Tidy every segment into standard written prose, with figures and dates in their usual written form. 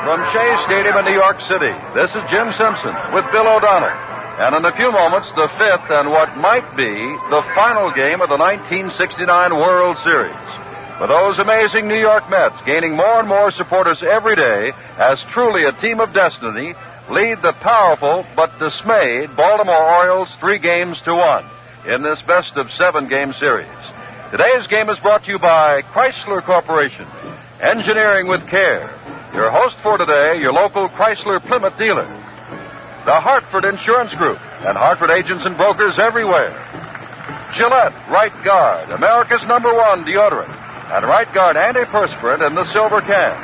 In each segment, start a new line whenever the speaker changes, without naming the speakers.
from Shea Stadium in New York City, this is Jim Simpson with Bill O'Donnell. And in a few moments, the fifth and what might be the final game of the 1969 World Series. With those amazing New York Mets gaining more and more supporters every day as truly a team of destiny, lead the powerful but dismayed Baltimore Orioles 3-1 in this best-of-7 game series. Today's game is brought to you by Chrysler Corporation, engineering with care. Your host for today, your local Chrysler Plymouth dealer. The Hartford Insurance Group and Hartford agents and brokers everywhere. Gillette Right Guard, America's #1 deodorant, and Right Guard antiperspirant in the silver can.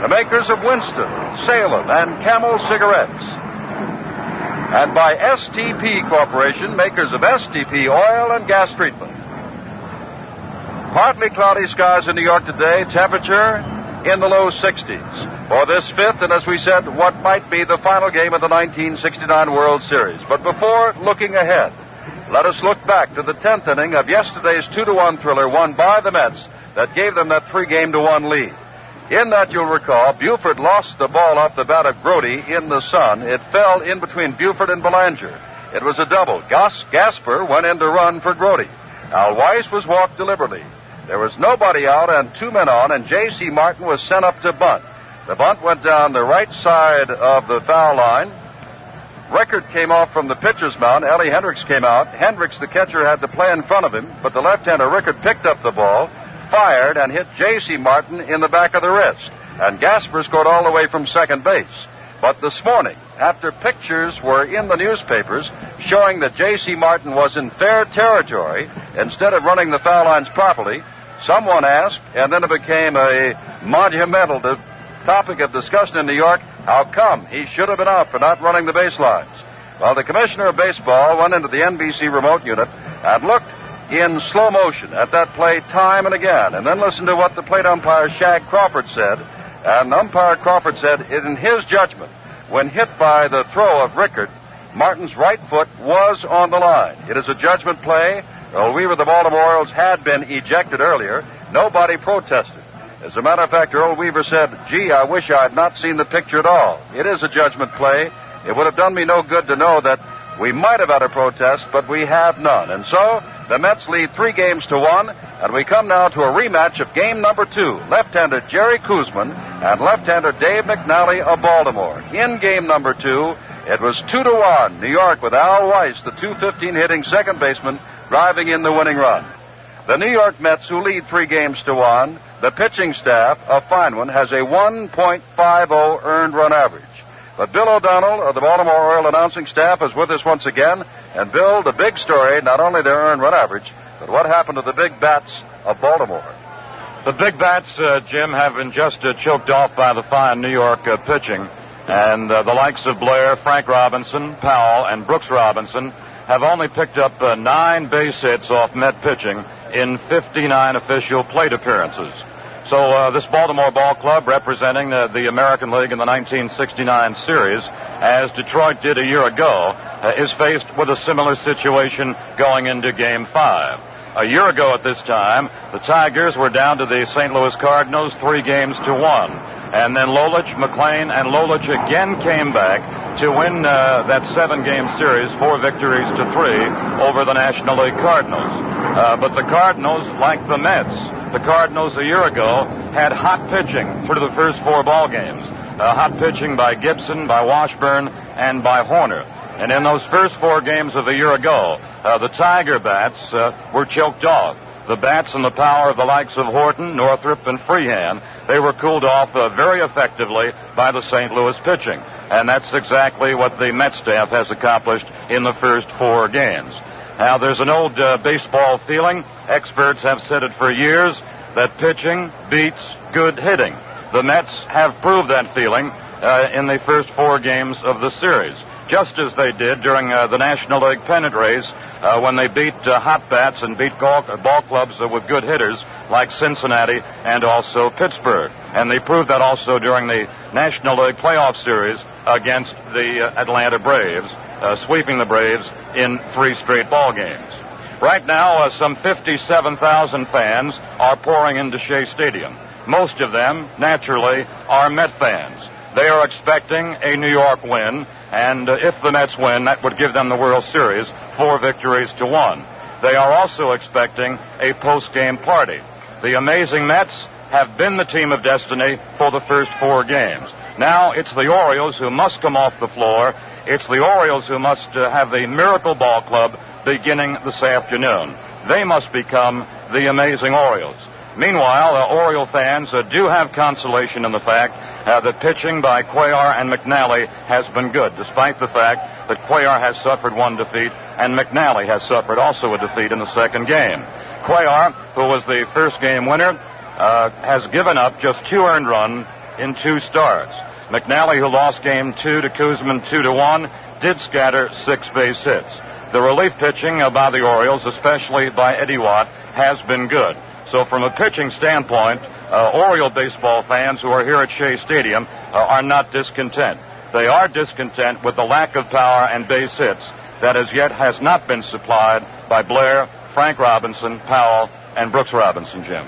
The makers of Winston, Salem, and Camel cigarettes. And by STP Corporation, makers of STP oil and gas treatment. Partly cloudy skies in New York today, temperature in the low 60s. For this fifth, and as we said, what might be the final game of the 1969 World Series. But before looking ahead, let us look back to the 10th inning of yesterday's 2-1 thriller won by the Mets that gave them that 3-1 lead. In that, you'll recall, Buford lost the ball off the bat of Brody in the sun. It fell in between Buford and Belanger. It was a double. Gasper went in to run for Brody. Al Weiss was walked deliberately. There was nobody out and 2 men on, and J.C. Martin was sent up to bunt. The bunt went down the right side of the foul line. Rickard came off from the pitcher's mound. Ellie Hendricks came out. Hendricks, the catcher, had to play in front of him, but the left-hander Rickard picked up the ball, fired, and hit J.C. Martin in the back of the wrist. And Gasper scored all the way from second base. But this morning, after pictures were in the newspapers showing that J.C. Martin was in fair territory, instead of running the foul lines properly, someone asked, and then it became a monumental topic of discussion in New York, how come he should have been out for not running the baselines? Well, the commissioner of baseball went into the NBC remote unit and looked in slow motion at that play time and again, and then listened to what the plate umpire Shag Crawford said. And umpire Crawford said, in his judgment, when hit by the throw of Rickard, Martin's right foot was on the line. It is a judgment play. Earl Weaver, the Baltimore Orioles, had been ejected earlier. Nobody protested. As a matter of fact, Earl Weaver said, gee, I wish I had not seen the picture at all. It is a judgment play. It would have done me no good to know that we might have had a protest, but we have none. And so, the Mets lead 3-1, and we come now to a rematch of game number 2. Left-hander Jerry Kuzman and left-hander Dave McNally of Baltimore. In game number 2, it was 2-1, New York, with Al Weiss, the .215 hitting second baseman, driving in the winning run. The New York Mets, who lead 3-1, the pitching staff, a fine one, has a 1.50 earned run average. But Bill O'Donnell of the Baltimore Oriole announcing staff is with us once again. And Bill, the big story, not only their earned run average, but what happened to the big bats of Baltimore.
The big bats, Jim, have been just choked off by the fine New York pitching. And the likes of Blair, Frank Robinson, Powell, and Brooks Robinson have only picked up 9 base hits off Met pitching in 59 official plate appearances. So this Baltimore ball club, representing the American League in the 1969 series, as Detroit did a year ago, is faced with a similar situation going into Game 5. A year ago at this time, the Tigers were down to the St. Louis Cardinals 3-1. And then Lolich, McLean, and Lolich again came back to win that 7-game series, 4 victories to 3 over the National League Cardinals. But the Cardinals, like the Mets, the Cardinals a year ago had hot pitching through the first 4 ball games. Hot pitching by Gibson, by Washburn, and by Horner. And in those first 4 games of the year ago, the Tiger bats were choked off. The bats and the power of the likes of Horton, Northrup, and Freehan, they were cooled off very effectively by the St. Louis pitching. And that's exactly what the Met staff has accomplished in the first 4 games. Now, there's an old baseball feeling. Experts have said it for years, that pitching beats good hitting. The Mets have proved that feeling in the first 4 games of the series, just as they did during the National League pennant race when they beat hot bats and beat ball clubs with good hitters like Cincinnati and also Pittsburgh. And they proved that also during the National League playoff series against the Atlanta Braves, sweeping the Braves in 3 straight ball games. Right now, some 57,000 fans are pouring into Shea Stadium. Most of them, naturally, are Met fans. They are expecting a New York win, and if the Mets win, that would give them the World Series, 4 victories to 1. They are also expecting a post-game party. The amazing Mets have been the team of destiny for the first 4 games. Now it's the Orioles who must come off the floor. It's the Orioles who must have the miracle ball club beginning this afternoon. They must become the amazing Orioles. Meanwhile, Oriole fans do have consolation in the fact that pitching by Cuellar and McNally has been good, despite the fact that Cuellar has suffered 1 defeat and McNally has suffered also a defeat in the second game. Cuellar, who was the first game winner, has given up just 2 earned runs in 2 starts. McNally, who lost game 2 to Kuzman 2-1, did scatter 6 base hits. The relief pitching by the Orioles, especially by Eddie Watt, has been good. So from a pitching standpoint, Oriole baseball fans who are here at Shea Stadium are not discontent. They are discontent with the lack of power and base hits that as yet has not been supplied by Blair, Frank Robinson, Powell, and Brooks Robinson, Jim.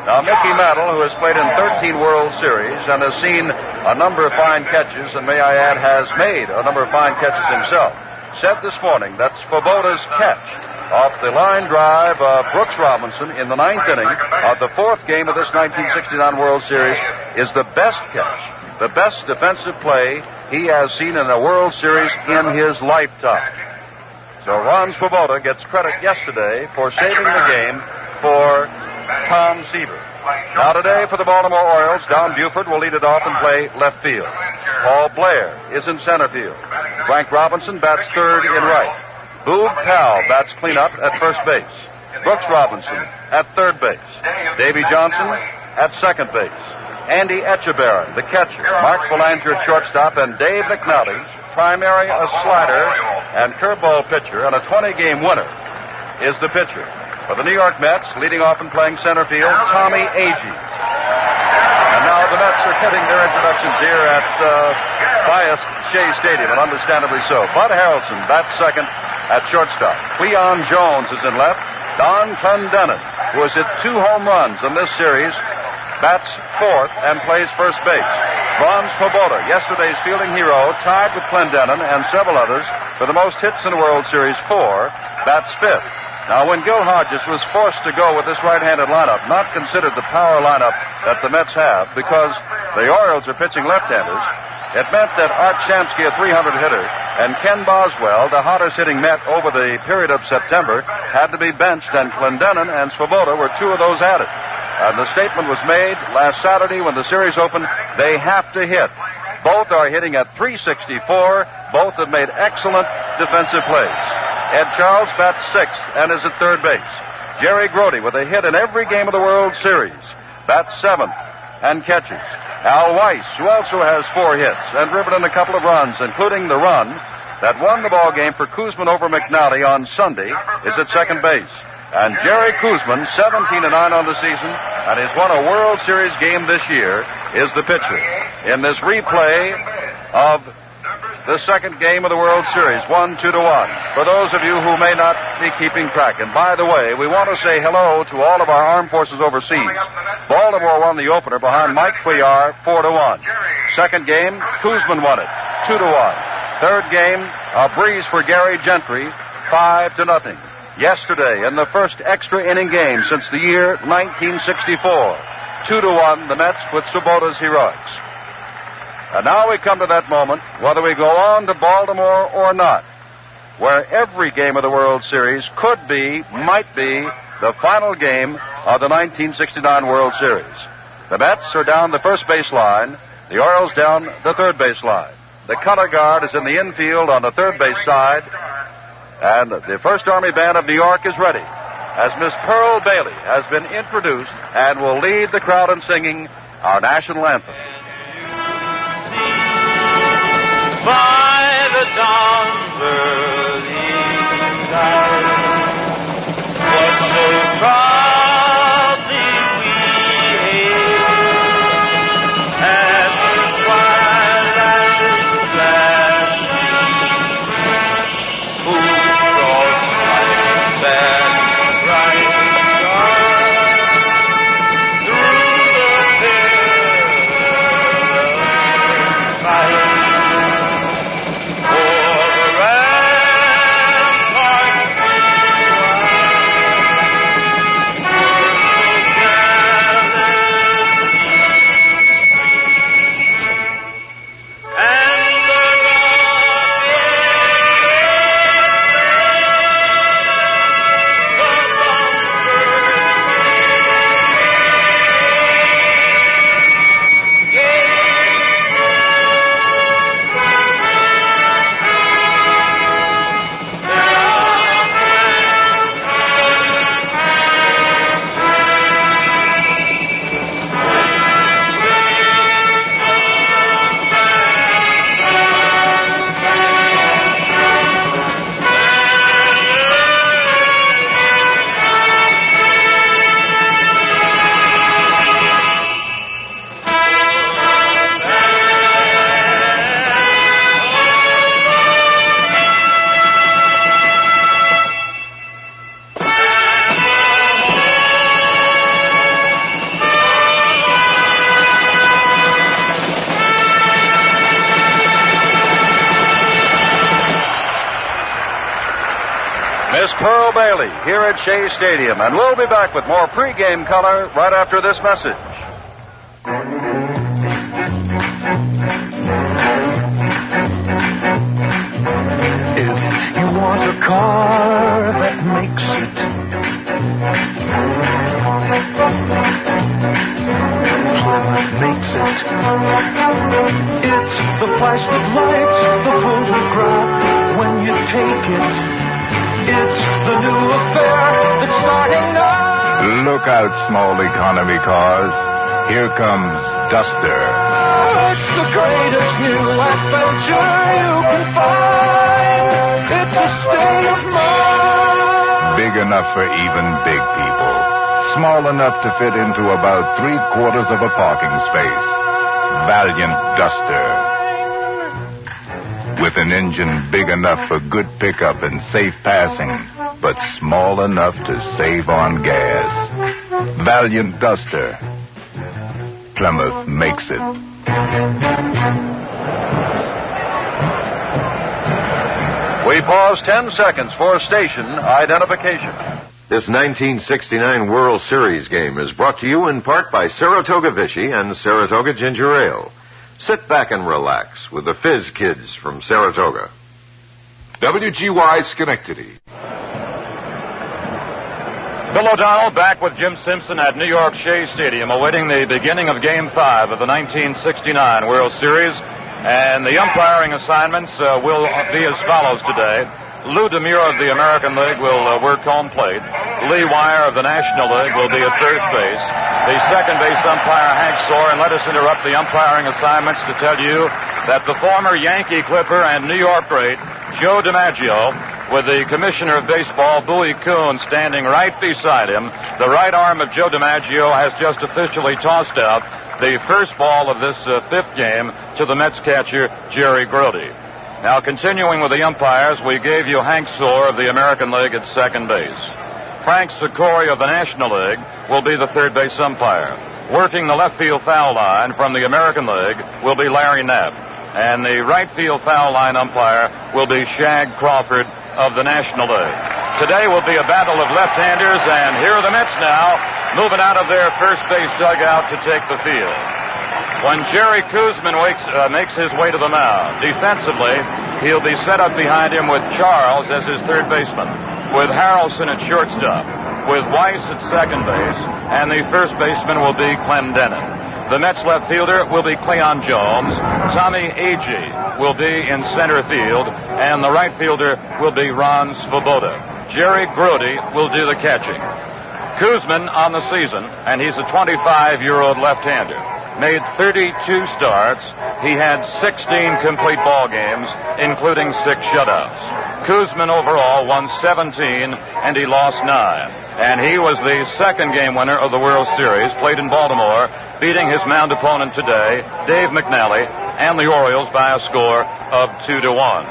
Now, Mickey Mantle, who has played in 13 World Series and has seen a number of fine catches, and may I add, has made a number of fine catches himself, said this morning that Swoboda's catch off the line drive of Brooks Robinson in the 9th inning of the 4th game of this 1969 World Series is the best catch, the best defensive play he has seen in a World Series in his lifetime. So Ron Swoboda gets credit yesterday for saving the game for Tom Seaver. Now today for the Baltimore Orioles, Don Buford will lead it off and play left field. Paul Blair is in center field. Frank Robinson bats third in right. Boog Powell bats cleanup at first base. Brooks Robinson at third base. Davy Johnson at second base. Andy Echeverron, the catcher. Mark Belanger at shortstop, and Dave McNally, primary, a slider, and curveball pitcher, and a 20-game winner, is the pitcher. For the New York Mets, leading off and playing center field, Tommy Agee. And now the Mets are getting their introductions here at biased Shea Stadium, and understandably so. Bud Harrelson bats second at shortstop. Cleon Jones is in left. Don Clendenin, who has hit 2 home runs in this series, bats fourth and plays first base. Ron Swoboda, yesterday's fielding hero, tied with Clendenin and several others for the most hits in the World Series, 4, bats fifth. Now, when Gil Hodges was forced to go with this right-handed lineup, not considered the power lineup that the Mets have, because the Orioles are pitching left-handers, it meant that Art Shamsky, a 300 hitter, and Ken Boswell, the hottest-hitting Met over the period of September, had to be benched, and Clendenin and Swoboda were 2 of those added. And the statement was made last Saturday when the series opened, they have to hit. Both are hitting at .364. Both have made excellent defensive plays. Ed Charles bats sixth and is at third base. Jerry Grody, with a hit in every game of the World Series, bats seventh and catches. Al Weiss, who also has 4 hits and driven in a couple of runs, including the run that won the ball game for Koosman over McNally on Sunday, is at second base. And Jerry Kuzman, 17-9 on the season, and has won a World Series game this year, is the pitcher. In this replay of the second game of the World Series, 1-2-1. For those of you who may not be keeping track, and by the way, we want to say hello to all of our armed forces overseas. Baltimore won the opener behind Mike Cuellar, 4-1. Second game, Kuzman won it, 2-1. Third game, a breeze for Gary Gentry, 5-0. Yesterday, in the first extra inning game since the year 1964, 2-1, the Mets with Swoboda's heroics. And now we come to that moment, whether we go on to Baltimore or not, where every game of the World Series could be, might be, the final game of the 1969 World Series. The Mets are down the first base line, the Orioles down the third base line. The color guard is in the infield on the third base side, and the First Army Band of New York is ready, as Miss Pearl Bailey has been introduced and will lead the crowd in singing our national anthem.
By the dawn's early light, what so proudly we hailed at the twilight's flashing, who brought triumph and bright star through the perilous
Miss Pearl Bailey here at Shea Stadium, and we'll be back with more pregame color right after this message.
If you want a car that makes it, Plymouth makes it. It's the flash that lights the photograph when you take it. It's the new affair that's starting now.
Look out, small economy cars. Here comes Duster.
It's the greatest new adventure you can find. It's a state of mind.
Big enough for even big people. Small enough to fit into about 3/4 of a parking space. Valiant Duster. With an engine big enough for good pickup and safe passing, but small enough to save on gas. Valiant Duster. Plymouth makes it.
We pause 10 seconds for station identification.
This 1969 World Series game is brought to you in part by Saratoga Vichy and Saratoga Ginger Ale. Sit back and relax with the Fizz Kids from Saratoga.
WGY Schenectady.
Bill O'Donnell back with Jim Simpson at New York Shea Stadium, awaiting the beginning of Game 5 of the 1969 World Series. And the umpiring assignments will be as follows today. Lou Demure of the American League will work home plate. Lee Wire of the National League will be at first base. The second base umpire, Hank Soar, and let us interrupt the umpiring assignments to tell you that the former Yankee Clipper and New York great, Joe DiMaggio, with the Commissioner of Baseball, Bowie Kuhn, standing right beside him, the right arm of Joe DiMaggio has just officially tossed out the first ball of this fifth game to the Mets catcher, Jerry Brody. Now, continuing with the umpires, we gave you Hank Soar of the American League at second base. Frank Sikori of the National League will be the third base umpire. Working the left field foul line from the American League will be Larry Knapp. And the right field foul line umpire will be Shag Crawford of the National League. Today will be a battle of left-handers, and here are the Mets now, moving out of their first base dugout to take the field. When Jerry Kuzman makes his way to the mound, defensively, he'll be set up behind him with Charles as his third baseman, with Harrelson at shortstop, with Weiss at second base, and the first baseman will be Clendenin. The Mets left fielder will be Cleon Jones. Tommy Agee will be in center field, and the right fielder will be Ron Swoboda. Jerry Brody will do the catching. Koosman on the season, and he's a 25-year-old left-hander. Made 32 starts. He had 16 complete ball games, including 6 shutouts. Kuzman overall won 17, and he lost 9. And he was the second game winner of the World Series, played in Baltimore, beating his mound opponent today, Dave McNally, and the Orioles by a score of 2-1.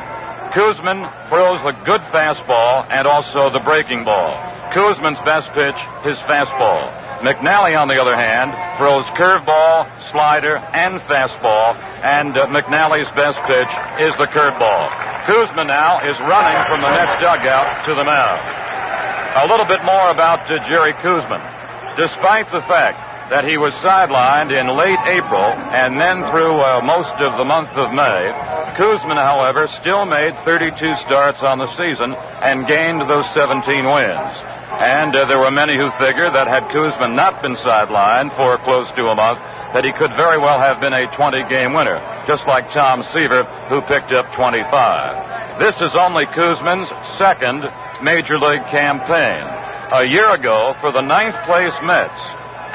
Kuzman throws the good fastball and also the breaking ball. Kuzman's best pitch, his fastball. McNally, on the other hand, throws curveball, slider, and fastball, and McNally's best pitch is the curveball. Kuzman now is running from the Mets dugout to the mound. A little bit more about Jerry Kuzman. Despite the fact that he was sidelined in late April and then through most of the month of May, Kuzman, however, still made 32 starts on the season and gained those 17 wins. And there were many who figured that had Kuzman not been sidelined for close to a month, that he could very well have been a 20-game winner, just like Tom Seaver, who picked up 25. This is only Kuzman's second Major League campaign. A year ago, for the 9th place Mets,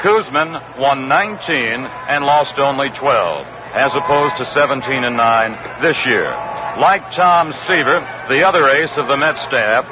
Kuzman won 19 and lost only 12, as opposed to 17 and 9 this year. Like Tom Seaver, the other ace of the Mets staff,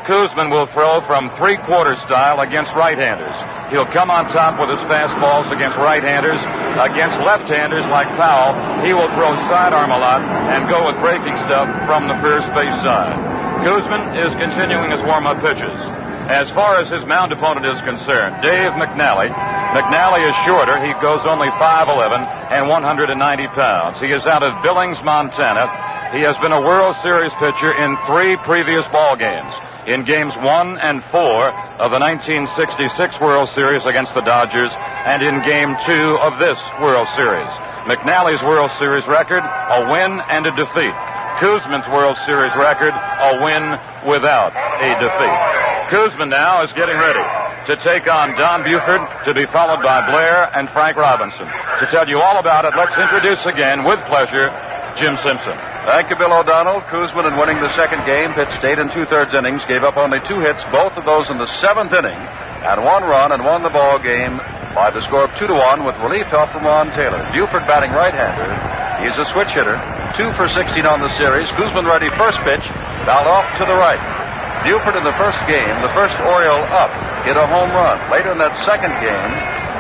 Kuzman will throw from three-quarter style against right-handers. He'll come on top with his fastballs against right-handers. Against left-handers like Powell, he will throw sidearm a lot and go with breaking stuff from the first base side. Kuzman is continuing his warm-up pitches. As far as his mound opponent is concerned, Dave McNally. McNally is shorter. He goes only 5'11" and 190 pounds. He is out of Billings, Montana. He has been a World Series pitcher in 3 previous ball games. in games 1 and 4 of the 1966 World Series against the Dodgers and in game 2 of this World Series. McNally's World Series record, a win and a defeat. Kuzman's World Series record, a win without a defeat. Koosman now is getting ready to take on Don Buford, to be followed by Blair and Frank Robinson. To tell you all about it, let's introduce again, with pleasure, Jim Simpson.
Thank you, Bill O'Donnell. Koosman, in winning the second game, pitched 8 2/3 innings, gave up only 2 hits, both of those in the 7th inning, and 1 run, and won the ball game by the score of 2-1 with relief help from Ron Taylor. Buford batting right-hander. He's a switch hitter, 2 for 16 on the series. Koosman ready, first pitch, fouled off to the right. Buford in the first game, the first Oriole up, hit a home run. Later in that second game,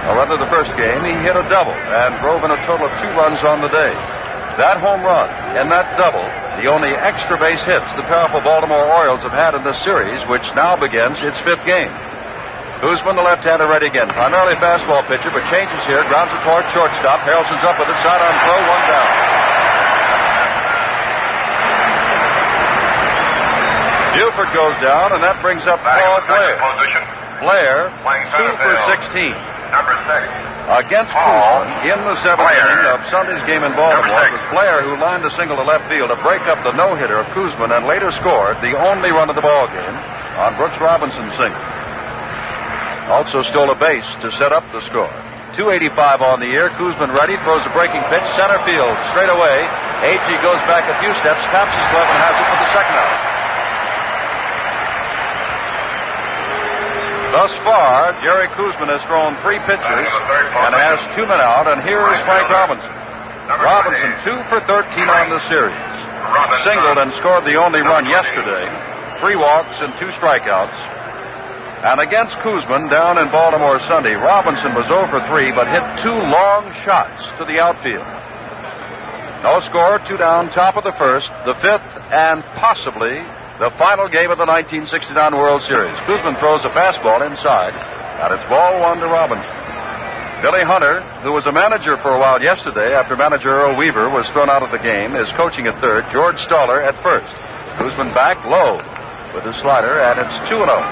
or rather the first game, he hit a double and drove in a total of 2 runs on the day. That home run and that double, the only extra base hits the powerful Baltimore Orioles have had in this series, which now begins its 5th game. Koosman, the left-hander, ready again. Primarily fastball pitcher, but changes here. Grounds it toward shortstop. Harrelson's up with it. Sidearm throw, 1 down. Buford goes down, and that brings up Paul Blair. Blair, 2 for 16.
Number 6.
Against Koosman in the 7th inning of Sunday's game in Baltimore. It was Blair who lined a single to left field to break up the no-hitter of Koosman and later scored the only run of the ball game on Brooks Robinson's single. Also stole a base to set up the score. 285 on the year. Koosman ready, throws a breaking pitch, center field, straight away. A.G. goes back a few steps, taps his glove, and has it for the second out. Thus far, Jerry Koosman has thrown 3 pitches and has 2 men out, and here is Frank Robinson. Robinson 2 for 13 on the series. Singled and scored the only run yesterday. 3 walks and 2 strikeouts. And against Koosman down in Baltimore Sunday, Robinson was 0 for 3, but hit 2 long shots to the outfield. No score, 2 down, top of the first, the 5th, and possibly the final game of the 1969 World Series. Koosman throws a fastball inside, and it's ball 1 to Robinson. Billy Hunter, who was a manager for a while yesterday after manager Earl Weaver was thrown out of the game, is coaching at third. George Stoller at first. Koosman back low with his slider, and it's 2-0.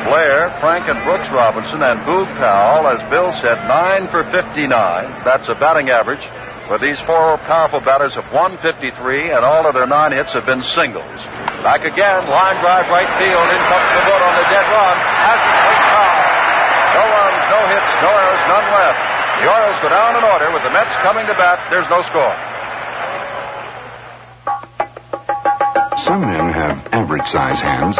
Blair, Frank, and Brooks Robinson, and Boog Powell, as Bill said, 9 for 59. That's a batting average. With these 4 powerful batters of 153, and all of their 9 hits have been singles. Back again, line drive right field. In comes Swoboda on the dead run. Has it, takes foul. No runs, no hits, no errors, none left. The Orioles go down in order with the Mets coming to bat. There's no score.
Some men have average size hands.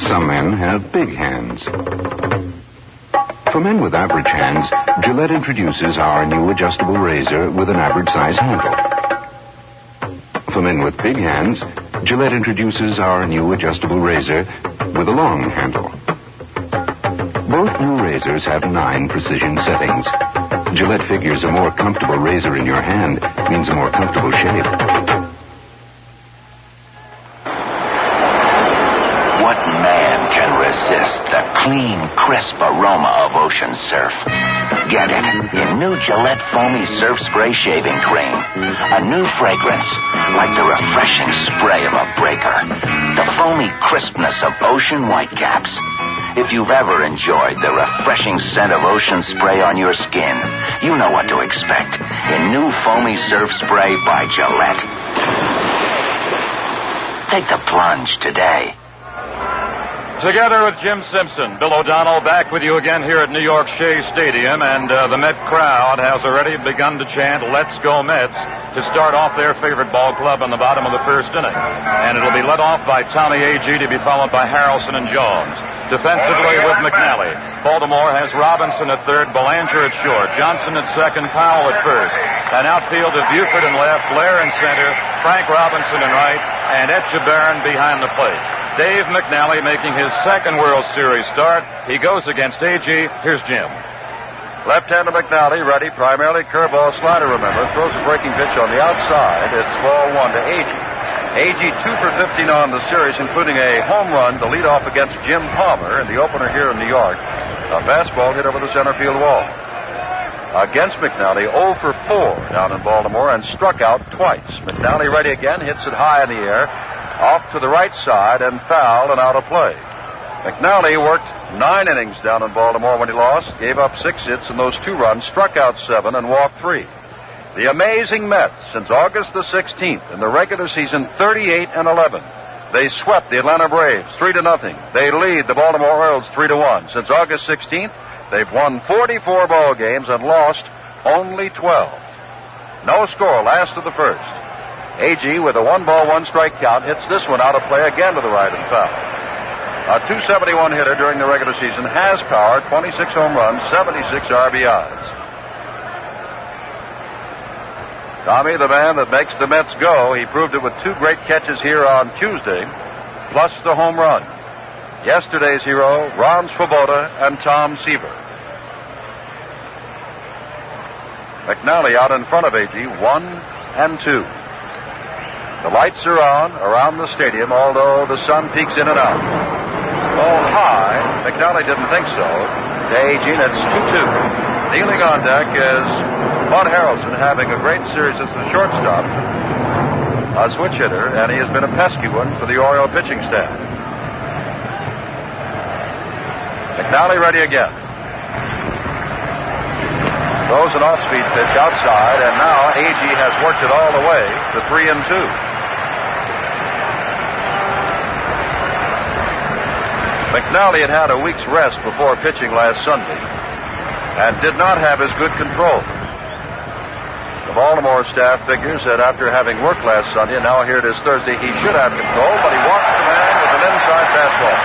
Some men have big hands. For men with average hands, Gillette introduces our new adjustable razor with an average size handle. For men with big hands, Gillette introduces our new adjustable razor with a long handle. Both new razors have 9 precision settings. Gillette figures a more comfortable razor in your hand means a more comfortable shave.
What man can resist the clean, crisp aroma of ocean surf? Get it in new Gillette Foamy Surf Spray Shaving Cream. A new fragrance, like the refreshing spray of a breaker. The foamy crispness of ocean whitecaps. If you've ever enjoyed the refreshing scent of ocean spray on your skin, you know what to expect in new Foamy Surf Spray by Gillette. Take the plunge today.
Together with Jim Simpson, Bill O'Donnell back with you again here at New York Shea Stadium, and the Met crowd has already begun to chant "Let's Go Mets" to start off their favorite ball club in the bottom of the first inning. And it'll be led off by Tommy A.G. to be followed by Harrelson and Jones. Defensively with McNally. Baltimore has Robinson at third, Belanger at short, Johnson at second, Powell at first. An outfield of Buford in left, Blair in center, Frank Robinson in right, and Echeverron behind the plate. Dave McNally making his second World Series start. He goes against A.G. Here's Jim.
Left-hander McNally ready, primarily curveball slider, remember. Throws a breaking pitch on the outside. It's ball 1 to A.G. A.G. 2 for 15 on the series, including a home run to lead off against Jim Palmer in the opener here in New York. A fastball hit over the center field wall. against McNally, 0 for 4 down in Baltimore, and struck out twice. McNally ready again, hits it high in the air, off to the right side, and fouled and out of play. McNally worked 9 innings down in Baltimore when he lost, gave up 6 hits and those 2 runs, struck out 7 and walked 3. The amazing Mets, since August the 16th, in the regular season, 38-11. They swept the Atlanta Braves 3-0. They lead the Baltimore Orioles 3-1. Since August 16th, they've won 44 ball games and lost only 12. No score last of the first. A.G. with a 1-ball, 1-strike count hits this one out of play again to the right and foul. A .271 hitter during the regular season, has power, 26 home runs, 76 RBIs. Tommy, the man that makes the Mets go, he proved it with 2 great catches here on Tuesday, plus the home run. Yesterday's hero, Ron Swoboda and Tom Seaver. McNally out in front of A.G., 1-2. The lights are on around the stadium, although the sun peeks in and out. Ball high. McNally didn't think so. To A.G., and it's 2-2. Kneeling on deck is Bud Harrelson, having a great series as the shortstop, a switch hitter, and he has been a pesky one for the Oriole pitching staff. McNally ready again. Throws an off-speed pitch outside, and now A.G. has worked it all the way to 3-2. McNally had a week's rest before pitching last Sunday and did not have as good control. The Baltimore staff figures that after having worked last Sunday, and now here it is Thursday, he should have control, but he walks the man with an inside fastball.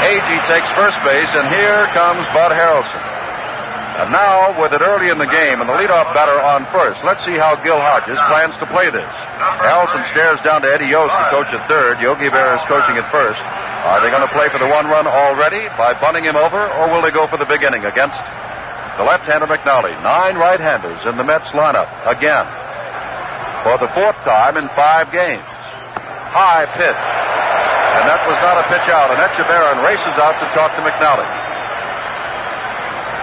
A.G. takes first base, and here comes Bud Harrelson. And now, with it early in the game and the leadoff batter on first, let's see how Gil Hodges plans to play this. Harrelson stares down to Eddie Yost, the coach at third. Yogi Berra is coaching at first. Are they going to play for the 1 run already by bunting him over, or will they go for the big inning against the left-hander McNally? 9 right-handers in the Mets lineup again for the 4th time in 5 games. High pitch, and that was not a pitch out, and Echeverron races out to talk to McNally.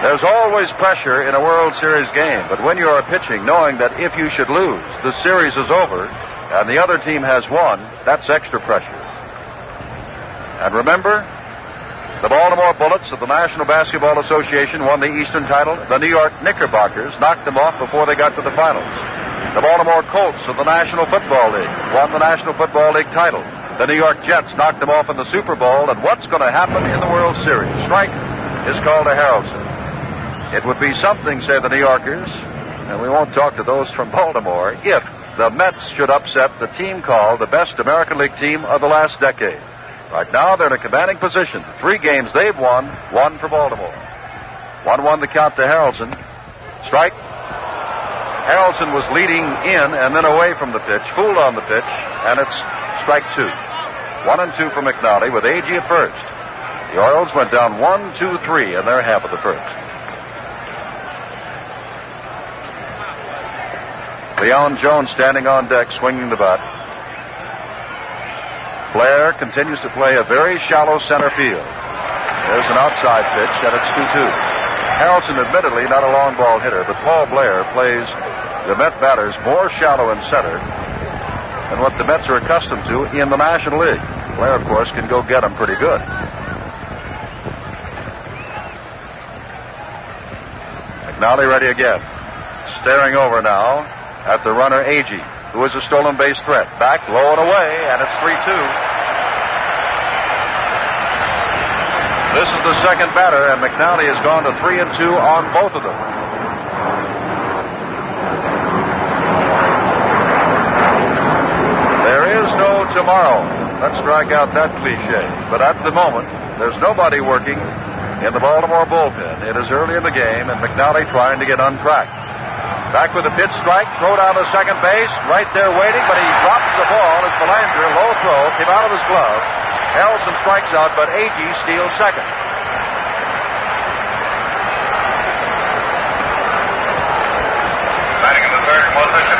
There's always pressure in a World Series game, but when you are pitching, knowing that if you should lose, the series is over, and the other team has won, that's extra pressure. And remember, the Baltimore Bullets of the National Basketball Association won the Eastern title. The New York Knickerbockers knocked them off before they got to the finals. The Baltimore Colts of the National Football League won the National Football League title. The New York Jets knocked them off in the Super Bowl. And what's going to happen in the World Series? Strike is called to Harrelson. It would be something, say the New Yorkers, and we won't talk to those from Baltimore, if the Mets should upset the team called the best American League team of the last decade. Right now, they're in a commanding position. 3 games they've won, 1 for Baltimore. 1-1 the count to Harrelson. Strike. Harrelson was leading in and then away from the pitch, fooled on the pitch, and it's strike 2. 1-2 for McNally with A.G. at first. The Orioles went down 1-2-3 in their half of the first. Leon Jones standing on deck, swinging the bat. Blair continues to play a very shallow center field. There's an outside pitch, and it's 2-2. Harrelson, admittedly not a long ball hitter, but Paul Blair plays the Met batters more shallow in center than what the Mets are accustomed to in the National League. Blair, of course, can go get them pretty good. McNally ready again. Staring over now at the runner A.G., who is a stolen base threat. Back, low and away, and it's 3-2. This is the second batter, and McNally has gone to 3-2 on both of them. There is no tomorrow. Let's strike out that cliche. But at the moment, there's nobody working in the Baltimore bullpen. It is early in the game, and McNally trying to get uncracked. Back with a pitch strike, throw down to second base, right there waiting, but he drops the ball as Belanger, low throw, came out of his glove. Harrelson strikes out, but A.G. steals second.
Batting in the third position,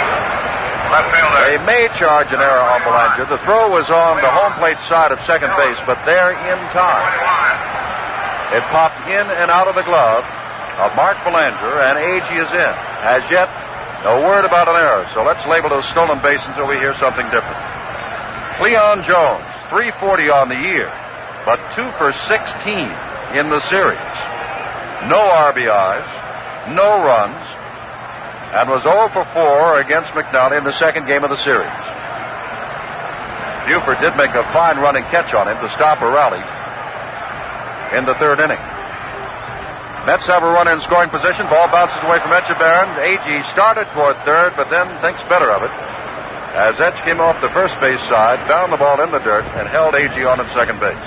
left fielder.
They may charge an error on Belanger. The throw was on the home plate side of second base, but they're in time. It popped in and out of the glove of Mark Belanger, and Agee is in. As yet, no word about an error, so let's label those stolen bases until we hear something different. Cleon Jones, 340 on the year, but 2 for 16 in the series. No RBIs, no runs, and was 0 for 4 against McNally in the second game of the series. Buford did make a fine running catch on him to stop a rally in the third inning. Mets have a runner in scoring position. Ball bounces away from Echeverron. Agee started toward third, but then thinks better of it. As Etch came off the first base side, found the ball in the dirt, and held Agee on at second base.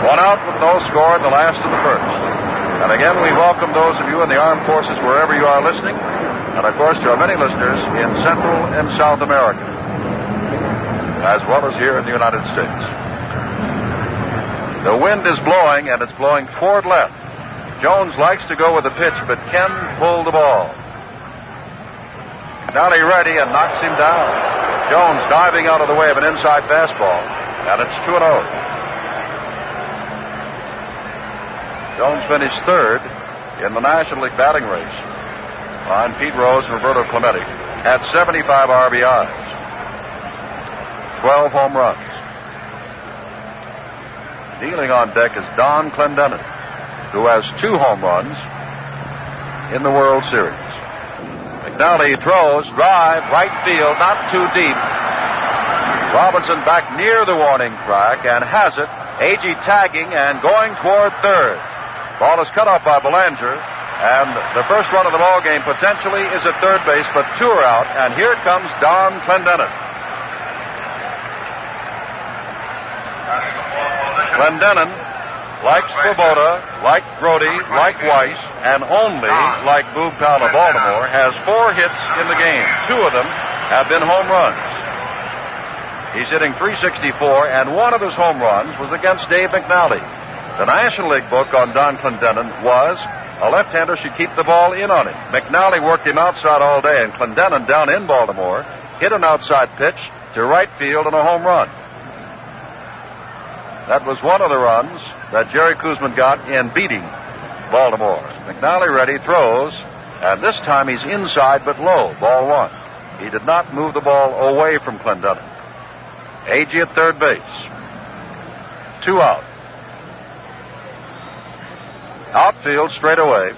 One out with no score in the last of the first. And again, we welcome those of you in the armed forces wherever you are listening. And of course, to our many listeners in Central and South America, as well as here in the United States. The wind is blowing, and it's blowing toward left. Jones likes to go with the pitch, but Ken pulled the ball. McNally ready and knocks him down. Jones diving out of the way of an inside fastball, and it's 2-0. Jones finished third in the National League batting race behind Pete Rose and Roberto Clemente, had 75 RBIs, 12 home runs. Dealing on deck is Don Clendenin, who has 2 home runs in the World Series. McNally throws, drive, right field, not too deep. Robinson back near the warning track and has it. Agee tagging and going toward third. Ball is cut off by Belanger, and the first run of the ball game potentially is at third base, but 2 are out, and here comes Don Clendenin. Clendenin, like Swoboda, like Brody, like Weiss, and only like Boog Powell of Baltimore, has 4 hits in the game. 2 of them have been home runs. He's hitting .364, and one of his home runs was against Dave McNally. The National League book on Don Clendenin was a left-hander should keep the ball in on him. McNally worked him outside all day, and Clendenin down in Baltimore hit an outside pitch to right field and a home run. That was one of the runs that Jerry Kuzman got in beating Baltimore. McNally ready, throws, and this time he's inside but low, ball 1. He did not move the ball away from Clendenin. Agee at third base. 2 out. Outfield straight away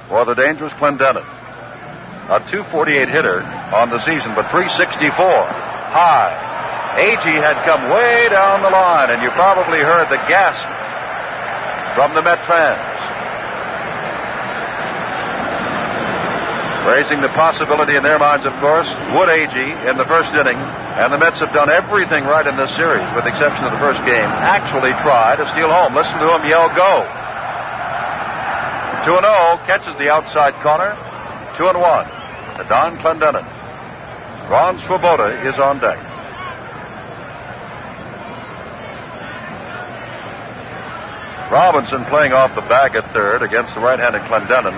for the dangerous Clendenin. A .248 hitter on the season, but .364 high. Agee had come way down the line, and you probably heard the gasp from the Met fans, raising the possibility in their minds, of course, would Agee in the first inning, and the Mets have done everything right in this series, with the exception of the first game, actually try to steal home. Listen to him yell, go. 2-0, catches the outside corner. 2-1 to Don Clendenin. Ron Swoboda is on deck. Robinson playing off the bag at third against the right-handed Clendenin.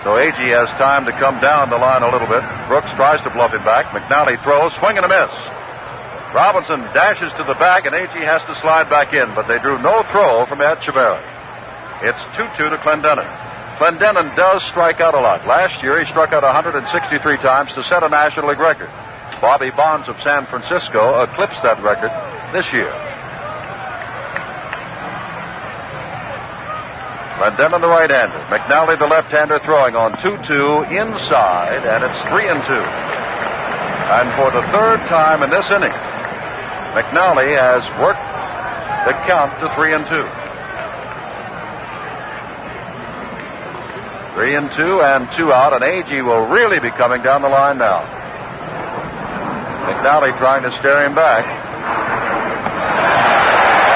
So Agee has time to come down the line a little bit. Brooks tries to bluff him back. McNally throws, swing and a miss. Robinson dashes to the bag, and Agee has to slide back in, but they drew no throw from Echeverron. It's 2-2 to Clendenin. Clendenin does strike out a lot. Last year he struck out 163 times to set a National League record. Bobby Bonds of San Francisco eclipsed that record this year. Clendenin the right-hander. McNally the left-hander throwing on 2-2 inside, and it's 3-2. And for the third time in this inning, McNally has worked the count to 3-2. 3-2 and 2 out, and Agee will really be coming down the line now. McNally trying to stare him back.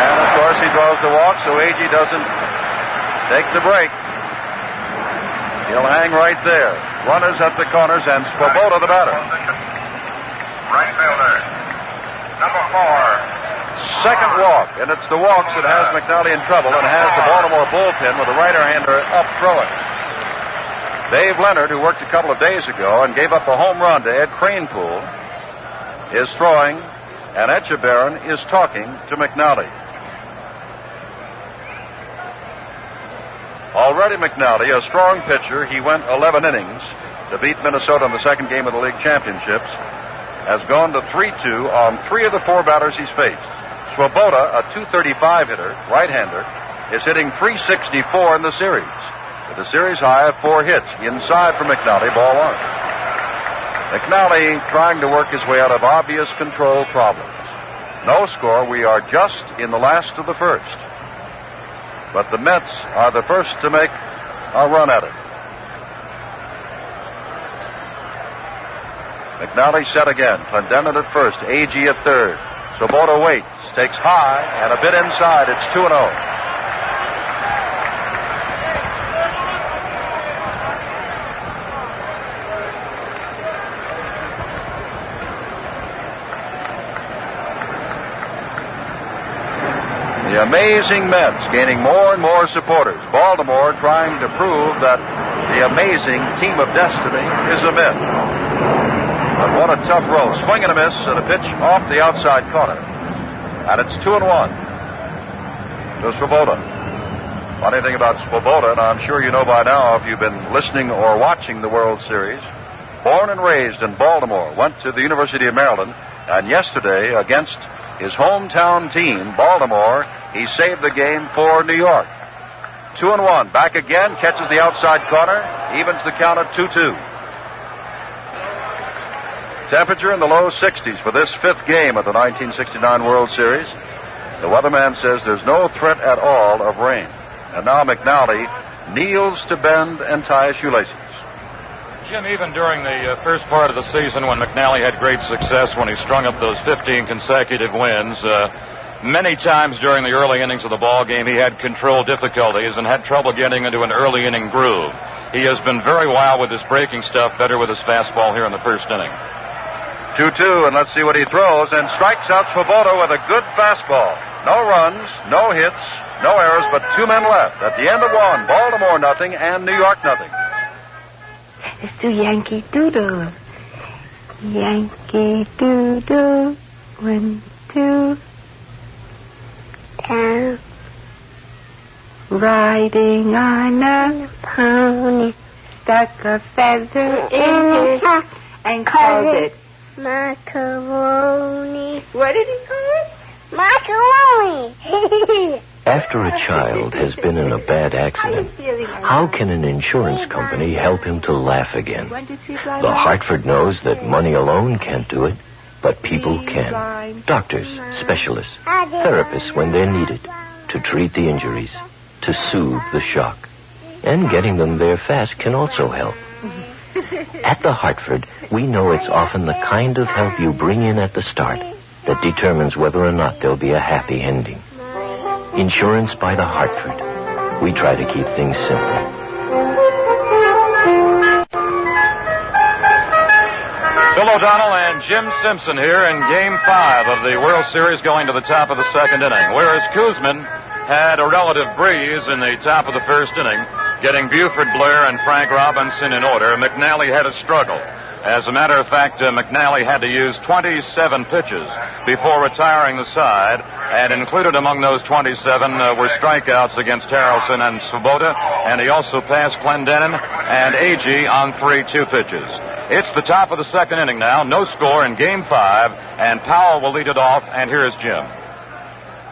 And of course he draws the walk, so Agee doesn't take the break. He'll hang right there. Runners at the corners, and Swoboda the batter.
Right fielder, number 4.
Second walk, and it's the walks that has McNally in trouble and has the Baltimore bullpen with the right-hander up throwing. Dave Leonard, who worked a couple of days ago and gave up a home run to Ed Kranepool, is throwing and Echeverron is talking to McNally. Already McNally, a strong pitcher, he went 11 innings to beat Minnesota in the second game of the league championships, has gone to 3-2 on 3 of the 4 batters he's faced. Swoboda, a .235 hitter, right-hander, is hitting .364 in the series, with a series high of 4 hits. Inside for McNally, ball 1. McNally trying to work his way out of obvious control problems. No score. We are just in the last of the first. But the Mets are the first to make a run at it. McNally set again. Clendenin at first. Agee at third. Swoboda waits. Takes high and a bit inside. It's 2-0. The amazing Mets gaining more and more supporters. Baltimore trying to prove that the amazing team of destiny is a myth. But what a tough row. Swing and a miss and a pitch off the outside corner. And it's 2-1 to Swoboda. Funny thing about Swoboda, and I'm sure you know by now if you've been listening or watching the World Series, born and raised in Baltimore, went to the University of Maryland, and yesterday against his hometown team, Baltimore, he saved the game for New York. 2-1. Back again, catches the outside corner, evens the count at 2-2. Temperature in the low 60s for this 5th game of the 1969 World Series. The weatherman says there's no threat at all of rain. And now McNally kneels to bend and tie his shoelaces.
Jim, even during the first part of the season when McNally had great success when he strung up those 15 consecutive wins, many times during the early innings of the ball game he had control difficulties and had trouble getting into an early inning groove. He has been very wild with his breaking stuff, better with his fastball here in the first inning.
2-2, and let's see what he throws, and strikes out Swoboda with a good fastball. No runs, no hits, no errors, but 2 men left. At the end of 1, Baltimore nothing and New York nothing.
Let's do Yankee Doodle. Yankee Doodle, 1, 2. And riding on a pony, stuck a feather in his hat and called it macaroni. What did he call it? Macaroni.
After a child has been in a bad accident, how can an insurance company help him to laugh again? The Hartford knows that money alone can't do it, but people can. Doctors, specialists, therapists when they're needed, to treat the injuries, to soothe the shock. And getting them there fast can also help. At the Hartford, we know it's often the kind of help you bring in at the start that determines whether or not there'll be a happy ending. Insurance by the Hartford. We try to keep things simple.
Bill O'Donnell and Jim Simpson here in Game 5 of the World Series going to the top of the second inning. Whereas Kuzman had a relative breeze in the top of the first inning, getting Buford, Blair, and Frank Robinson in order, McNally had a struggle. As a matter of fact, McNally had to use 27 pitches before retiring the side, and included among those 27 were strikeouts against Harrelson and Swoboda, and he also passed Clendenin and Agee on 3-2 pitches. It's the top of the second inning now, no score in Game 5, and Powell will lead it off, and here's Jim.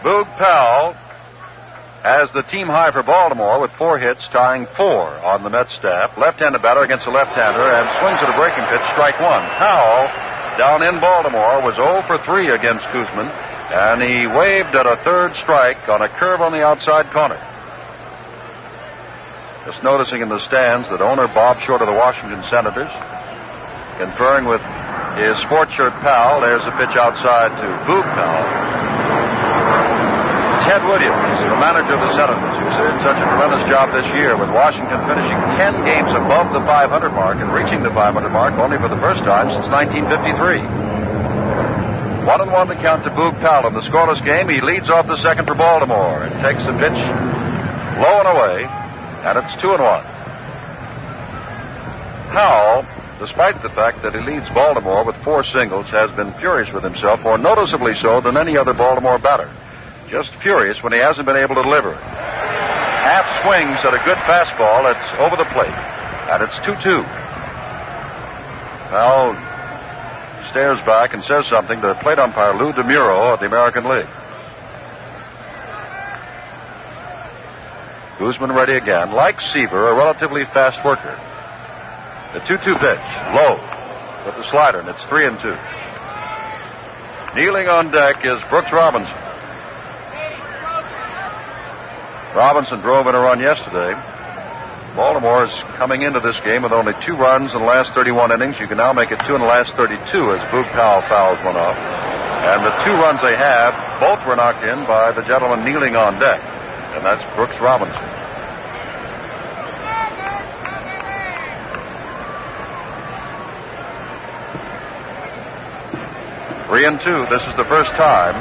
Boog Powell has the team high for Baltimore with 4 hits, tying 4 on the Mets staff. Left-handed batter against a left-hander and swings at a breaking pitch, strike 1. Powell, down in Baltimore, was 0 for 3 against Koosman, and he waved at a third strike on a curve on the outside corner. Just noticing in the stands that owner Bob Short of the Washington Senators, conferring with his sports shirt pal. There's a pitch outside to Boog Powell. Ted Williams, the manager of the Senators, who's did such a tremendous job this year with Washington finishing 10 games above the 500 mark and reaching the 500 mark only for the first time since 1953. 1-1 to count to Boog Powell in the scoreless game. He leads off the second for Baltimore and takes the pitch low and away, and it's 2-1. Powell despite the fact that he leads Baltimore with 4 singles, has been furious with himself, more noticeably so than any other Baltimore batter. Just furious when he hasn't been able to deliver. Half swings at a good fastball. It's over the plate. And it's 2-2. Powell stares back and says something to plate umpire Lou DeMuro of the American League. Kuzman ready again. Like Seaver, a relatively fast worker. The 2-2 pitch. Low with the slider, and it's 3-2. Kneeling on deck is Brooks Robinson. Robinson drove in a run yesterday. Baltimore is coming into this game with only 2 runs in the last 31 innings. You can now make it 2 in the last 32 as Boog Powell fouls one off. And the 2 runs they have, both were knocked in by the gentleman kneeling on deck. And that's Brooks Robinson. Three and 2. This is the first time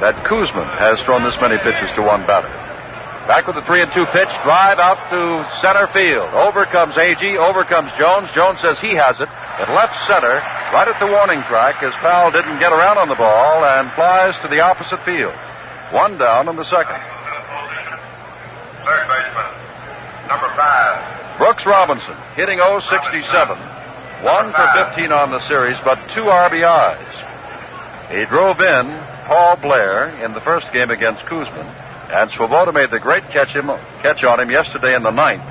that Koosman has thrown this many pitches to one batter. Back with the 3-2 pitch. Drive out to center field. Over comes Agee. Over comes Jones. Jones says he has it. At left center, right at the warning track, as Powell didn't get around on the ball and flies to the opposite field. 1 down in the second.
Third baseman, number 5.
Brooks Robinson hitting .067. 1 for 15 on the series, but 2 RBIs. He drove in Paul Blair in the first game against Kuzman, and Swoboda made the great catch on him yesterday in the 9th.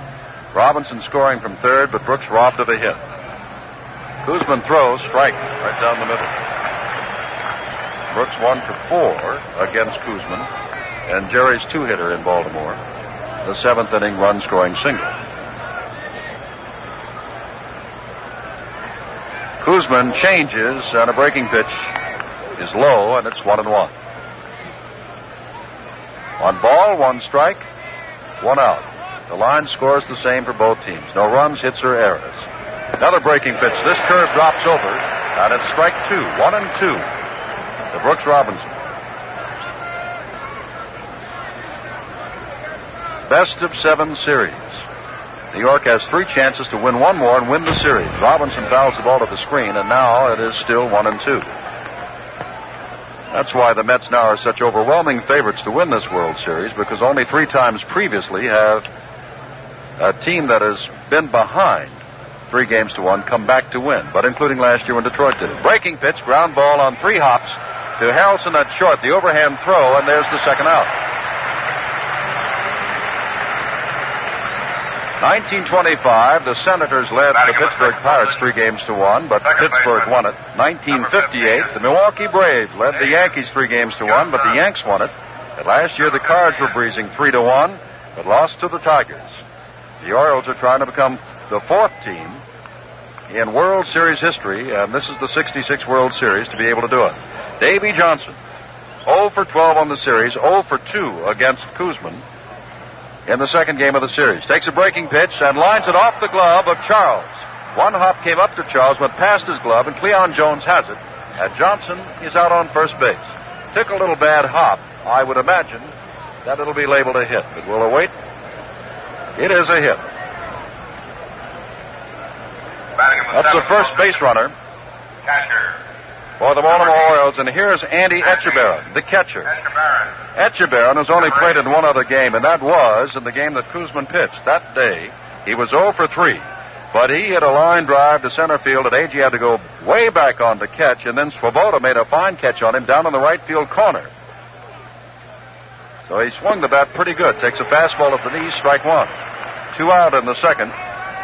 Robinson scoring from third, but Brooks robbed of a hit. Kuzman throws, strike right down the middle. Brooks 1 for 4 against Kuzman, and Jerry's 2-hitter in Baltimore. The 7th inning run-scoring single. Kuzman changes, and a breaking pitch is low, and it's 1-1. 1 ball, 1 strike, 1 out. The line scores the same for both teams. No runs, hits, or errors. Another breaking pitch. This curve drops over, and it's strike 2. 1-2 to Brooks Robinson. Best of 7 series. New York has 3 chances to win 1 more and win the series. Robinson fouls the ball to the screen, and now it is still 1-2. That's why the Mets now are such overwhelming favorites to win this World Series, because only 3 times previously have a team that has been behind 3 games to 1 come back to win, but including last year when Detroit did it. Breaking pitch, ground ball on 3 hops to Harrelson at short, the overhand throw, and there's the second out. 1925, the Senators led the Pittsburgh Pirates 3 games to 1, but Pittsburgh won it. 1958, the Milwaukee Braves led the Yankees 3 games to 1, but the Yanks won it. And last year, the Cards were breezing 3-1, but lost to the Tigers. The Orioles are trying to become the 4th team in World Series history, and this is the 66 World Series to be able to do it. Davey Johnson, 0 for 12 on the series, 0 for 2 against Kuzman in the second game of the series. Takes a breaking pitch and lines it off the glove of Charles. 1 hop came up to Charles, went past his glove, and Cleon Jones has it. And Johnson is out on first base. Took a little bad hop. I would imagine that it'll be labeled a hit, but we'll await. It is a hit. That's the first base runner for the Baltimore Orioles, and here's Andy Echeverron, the catcher. Echeverron has only played in 1 other game, and that was in the game that Koosman pitched. That day, he was 0 for 3. But he hit a line drive to center field, and Agee had to go way back on to catch, and then Swoboda made a fine catch on him down in the right field corner. So he swung the bat pretty good. Takes a fastball at the knees, strike 1. 2 out in the second.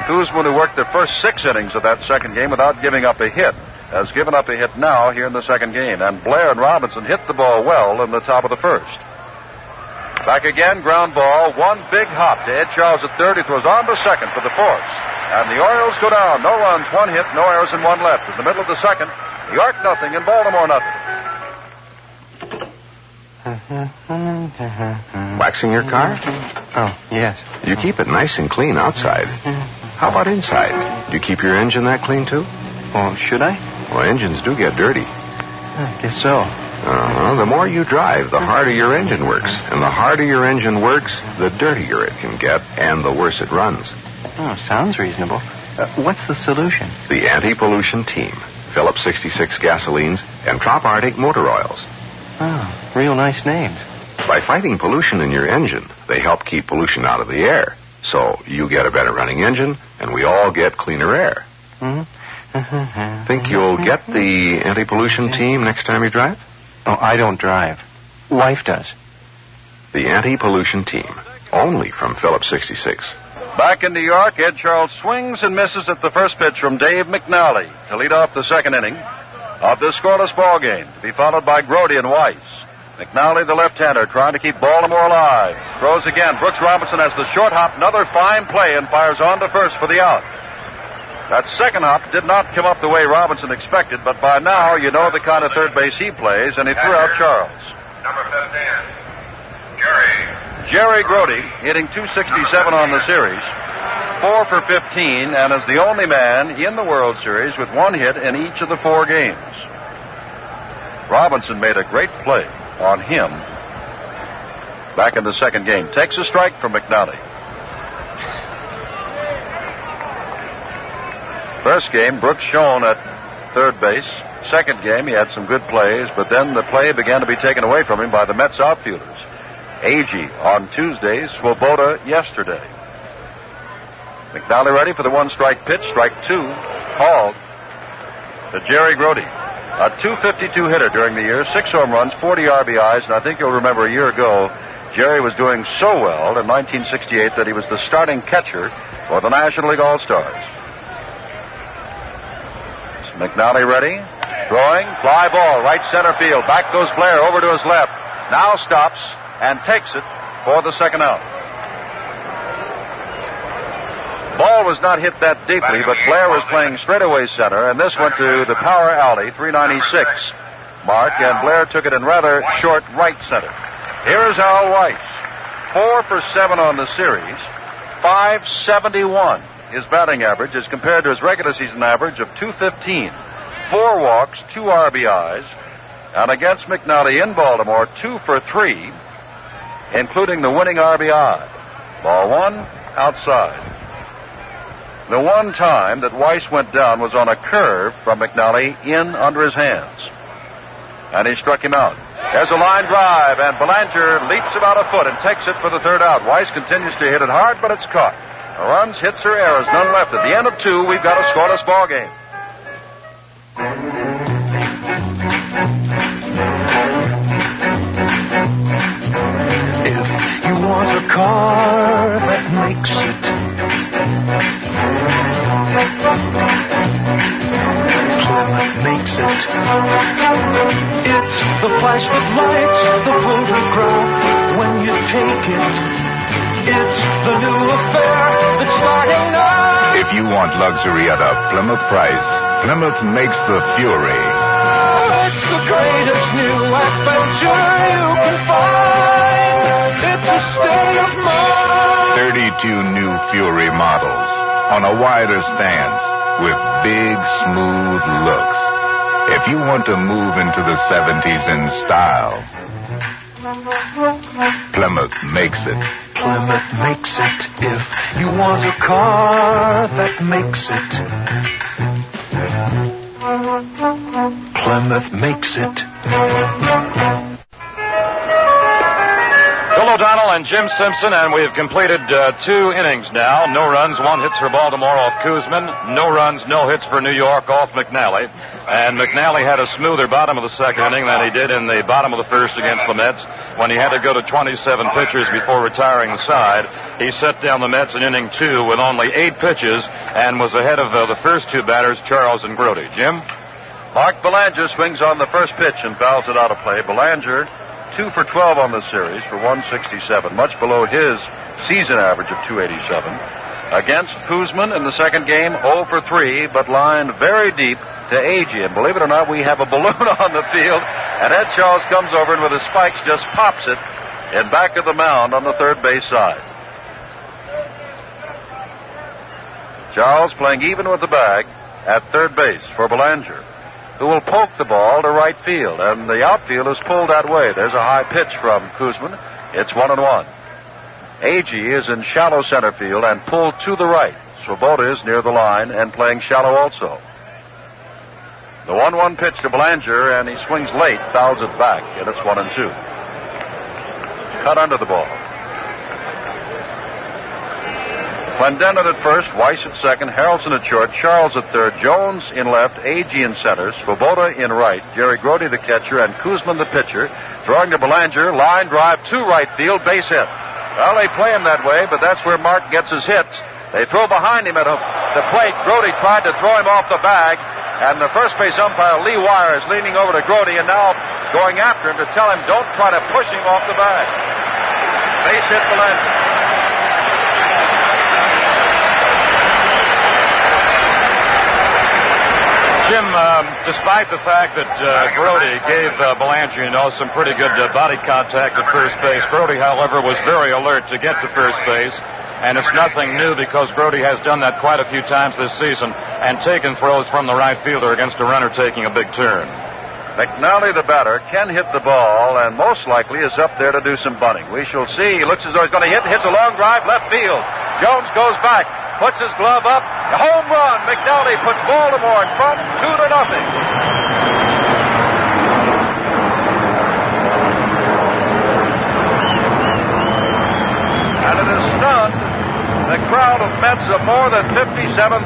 Kuzman, who worked the first 6 innings of that second game without giving up a hit, has given up a hit now here in the second game. And Blair and Robinson hit the ball well in the top of the first. Back again, ground ball, 1 big hop to Ed Charles at third. He throws on to second for the force. And the Orioles go down. No runs, 1 hit, no errors, and 1 left. In the middle of the second, New York nothing and Baltimore nothing.
Waxing your car?
Oh, yes.
You keep it nice and clean outside. How about inside? Do you keep your engine that clean, too?
Oh, should I?
Well, engines do get dirty.
I guess so.
The more you drive, the harder your engine works. And the harder your engine works, the dirtier it can get, and the worse it runs.
Oh, sounds reasonable. What's the solution?
The anti-pollution team. Phillips 66 gasolines and Trop Arctic motor oils.
Oh, real nice names.
By fighting pollution in your engine, they help keep pollution out of the air. So you get a better running engine, and we all get cleaner air.
Mm-hmm.
Think you'll get the anti-pollution team next time you drive?
Oh, I don't drive. Wife does.
The anti-pollution team. Only from Phillips 66.
Back in New York, Ed Charles swings and misses at the first pitch from Dave McNally to lead off the second inning of this scoreless ball game, to be followed by Brody and Weiss. McNally, the left-hander, trying to keep Baltimore alive. Throws again. Brooks Robinson has the short hop. Another fine play and fires on to first for the out. That second hop did not come up the way Robinson expected, but by now you know the kind of third base he plays, and he threw out Charles.
Number 15,
Jerry Grody, hitting .267 on the series, 4 for 15, and is the only man in the World Series with one hit in each of the 4 games. Robinson made a great play on him back in the second game. Takes a strike from McNally. First game, Brooks shown at third base. Second game, he had some good plays, but then the play began to be taken away from him by the Mets outfielders. Agee on Tuesday, Swoboda yesterday. McNally ready for the one-strike pitch. Strike 2, called to Jerry Grody. A .252 hitter during the year, 6 home runs, 40 RBIs, and I think you'll remember a year ago, Jerry was doing so well in 1968 that he was the starting catcher for the National League All-Stars. McNally ready, throwing, fly ball, right center field. Back goes Blair over to his left. Now stops and takes it for the second out. Ball was not hit that deeply, but Blair was playing straightaway center, and this went to the power alley, 396 mark, and Blair took it in rather short right center. Here's Al Weiss, 4 for 7 on the series, .571. His batting average is compared to his regular season average of .215. 4 walks, 2 RBIs, and against McNally in Baltimore, 2 for 3, including the winning RBI. Ball 1, outside. The one time that Weiss went down was on a curve from McNally in under his hands. And he struck him out. There's a line drive, and Belanger leaps about a foot and takes it for the third out. Weiss continues to hit it hard, but it's caught. Runs, hits, or errors, none left. At the end of 2, we've got a scoreless ball game.
If you want a car that makes it, Plymouth makes it. It's the flash that lights the photograph when you take it. It's the new affair that's starting now.
If you want luxury at a Plymouth price, Plymouth makes the Fury.
It's the greatest new adventure you can find. It's a state of mind.
32 new Fury models on a wider stance with big, smooth looks. If you want to move into the 70s in style, Plymouth makes it.
Plymouth makes it. If you want a car that makes it, Plymouth makes it.
Bill O'Donnell and Jim Simpson, and we've completed 2 innings now. No runs, 1 hits for Baltimore off Kuzman. No runs, no hits for New York off McNally. And McNally had a smoother bottom of the second inning than he did in the bottom of the first against the Mets when he had to go to 27 pitches before retiring the side. He set down the Mets in inning 2 with only 8 pitches and was ahead of the first 2 batters, Charles and Brody. Jim?
Mark Belanger swings on the first pitch and fouls it out of play. Belanger, 2 for 12 on the series for 167, much below his season average of 287. Against Kuzman in the second game, 0 for 3, but lined very deep to Agee. And believe it or not, we have a balloon on the field, and Ed Charles comes over and with his spikes just pops it in back of the mound on the third base side. Charles playing even with the bag at third base for Belanger, who will poke the ball to right field, and the outfield is pulled that way. There's a high pitch from Koosman. It's 1-1. Agee is in shallow center field and pulled to the right. Swoboda is near the line and playing shallow also. The 1-1 pitch to Belanger, and he swings late, fouls it back, and it's 1-2. Cut under the ball. Clendenin at first, Weiss at second, Harrelson at short, Charles at third, Jones in left, Agee in center, Swoboda in right, Jerry Grody the catcher, and Kuzman the pitcher. Throwing to Belanger, line drive to right field, base hit. Well, they play him that way, but that's where Mark gets his hits. They throw behind him at the plate. Grody tried to throw him off the bag, and the first base umpire, Lee Wire, is leaning over to Grody and now going after him to tell him, don't try to push him off the bag. Base hit Belanger.
Jim, despite the fact that Brody gave Belanger, some pretty good body contact at first base, Brody, however, was very alert to get to first base, and it's nothing new because Brody has done that quite a few times this season and taken throws from the right fielder against a runner taking a big turn.
McNally, the batter, can hit the ball and most likely is up there to do some bunting. We shall see. He looks as though he's going to hits a long drive left field. Jones goes back, puts his glove up, home run. McNally puts Baltimore in front, 2-0. And it has stunned the crowd of Mets of more than 57,000.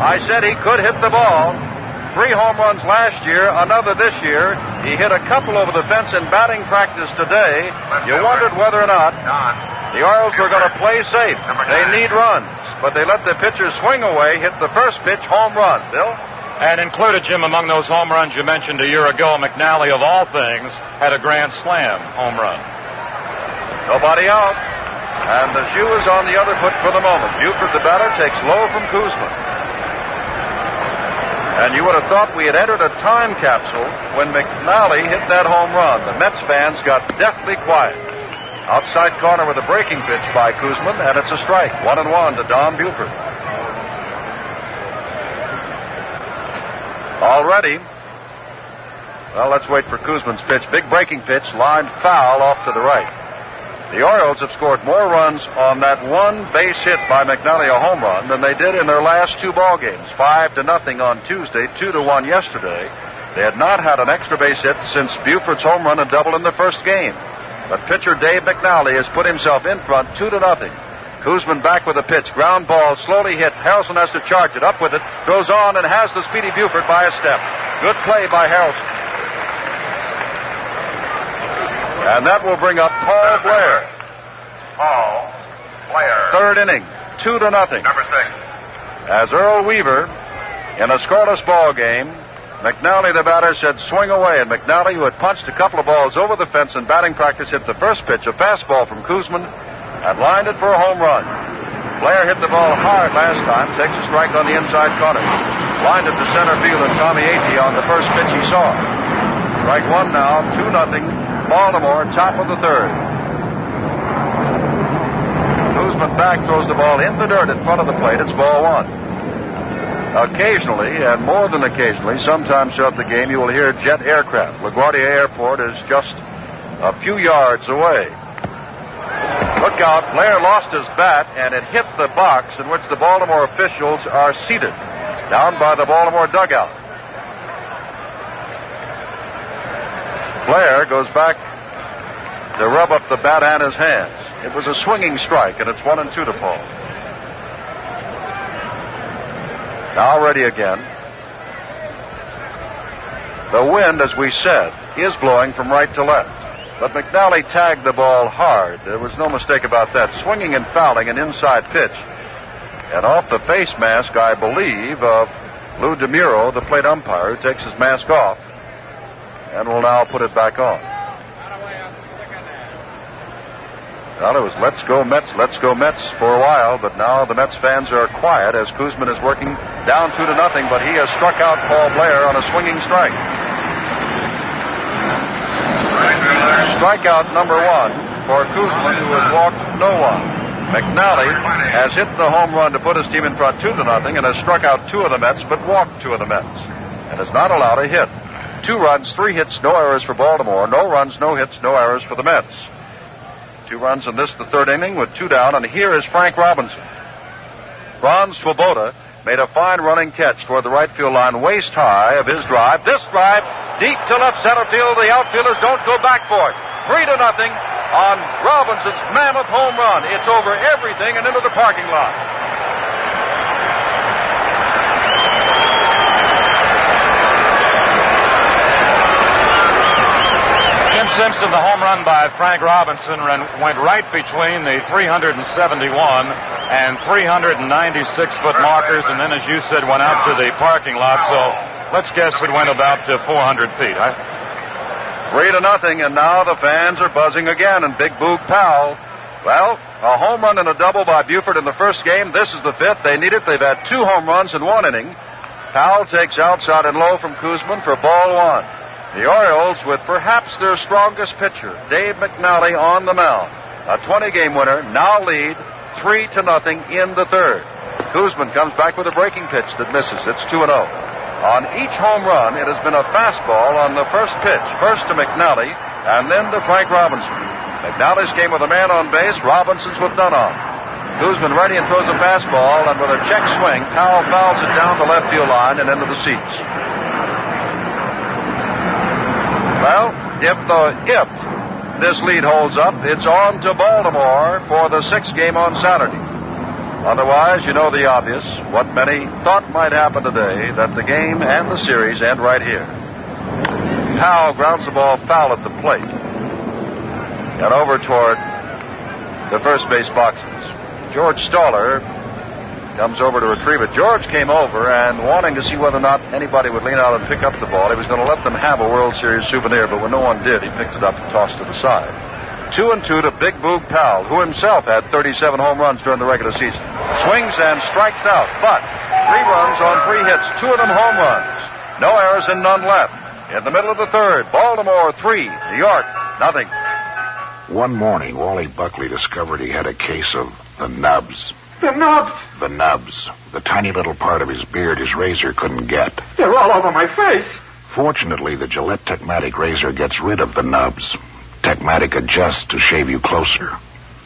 I said he could hit the ball. 3 home runs last year, another this year. He hit a couple over the fence in batting practice today. You wondered whether or not the Orioles were going to play safe. They need runs, but they let the pitcher swing away, hit the first pitch, home run. Bill?
And included, Jim, among those home runs you mentioned a year ago, McNally, of all things, had a grand slam home run.
Nobody out. And the shoe is on the other foot for the moment. Buford, the batter, takes low from Koosman. And you would have thought we had entered a time capsule when McNally hit that home run. The Mets fans got deathly quiet. Outside corner with a breaking pitch by Kuzman, and it's a strike. 1-1 to Don Buford. Already. Well, let's wait for Kuzman's pitch. Big breaking pitch, lined foul off to the right. The Orioles have scored more runs on that one base hit by McNally, a home run, than they did in their last 2 ball games. 5-0 on Tuesday, 2-1 yesterday. They had not had an extra base hit since Buford's home run and double in the first game. But pitcher Dave McNally has put himself in front, 2-0. Koosman back with a pitch. Ground ball, slowly hit. Harrelson has to charge it. Up with it. Throws on and has the speedy Buford by a step. Good play by Harrelson. And that will bring up Paul Blair.
Paul Blair.
Third inning, 2-0.
Number 6.
As Earl Weaver, in a scoreless ball game, McNally, the batter, said swing away, and McNally, who had punched a couple of balls over the fence in batting practice, hit the first pitch, a fastball from Kuzman, and lined it for a home run. Blair hit the ball hard last time, takes a strike on the inside corner. Lined it to center field, and Tommy Agee on the first pitch he saw. Strike one now, 2-0. Baltimore, top of the third. Kuzman back, throws the ball in the dirt in front of the plate. It's ball one. Occasionally, and more than occasionally, sometimes throughout the game, you will hear jet aircraft. LaGuardia Airport is just a few yards away. Look out, Blair lost his bat, and it hit the box in which the Baltimore officials are seated, down by the Baltimore dugout. Blair goes back to rub up the bat and his hands. It was a swinging strike, and it's 1-2 to Paul. Now ready again. The wind, as we said, is blowing from right to left. But McNally tagged the ball hard. There was no mistake about that. Swinging and fouling an inside pitch. And off the face mask, I believe, of Lou DeMuro, the plate umpire, who takes his mask off and will now put it back on. Well, it was let's go Mets for a while, but now the Mets fans are quiet as Kuzman is working down 2-0, but he has struck out Paul Blair on a swinging strike. Strikeout number 1 for Kuzman, who has walked no one. McNally has hit the home run to put his team in front 2-0 and has struck out 2 of the Mets, but walked 2 of the Mets, and is not allowed a hit. 2 runs, 3 hits, no errors for Baltimore. No runs, no hits, no errors for the Mets. 2 runs in this, the third inning, with 2 down, and here is Frank Robinson. Ron Swoboda made a fine running catch toward the right field line, waist high of his drive. This drive, deep to left center field. The outfielders don't go back for it. 3-0 on Robinson's mammoth home run. It's over everything and into the parking lot.
Simpson, the home run by Frank Robinson, went right between the 371 and 396-foot markers, and then, as you said, went out to the parking lot. So let's guess it went about 400 feet.
3-0, and now the fans are buzzing again, and Big Boog Powell. Well, a home run and a double by Buford in the first game. This is the fifth. They need it. They've had 2 home runs in 1 inning. Powell takes outside and low from Kuzman for ball 1. The Orioles with perhaps their strongest pitcher, Dave McNally, on the mound. A 20-game winner, now lead 3-0 in the third. Kuzman comes back with a breaking pitch that misses. It's 2-0. On each home run, it has been a fastball on the first pitch. First to McNally, and then to Frank Robinson. McNally's came with a man on base. Robinson's with none on. Kuzman ready and throws a fastball, and with a check swing, Powell fouls it down the left field line and into the seats. Well, if this lead holds up, it's on to Baltimore for the 6th game on Saturday. Otherwise, you know the obvious, what many thought might happen today, that the game and the series end right here. Powell grounds the ball foul at the plate and over toward the first base boxes. George Stoller comes over to retrieve it. George came over and wanting to see whether or not anybody would lean out and pick up the ball. He was going to let them have a World Series souvenir, but when no one did, he picked it up and tossed it aside. 2-2 to Big Boog Powell, who himself had 37 home runs during the regular season. Swings and strikes out, but 3 runs on 3 hits, 2 of them home runs. No errors and none left. In the middle of the third, Baltimore 3, New York 0.
One morning, Wally Buckley discovered he had a case of the nubs.
The nubs?
The nubs. The tiny little part of his beard his razor couldn't get.
They're all over my face.
Fortunately, the Gillette Techmatic razor gets rid of the nubs. Techmatic adjusts to shave you closer.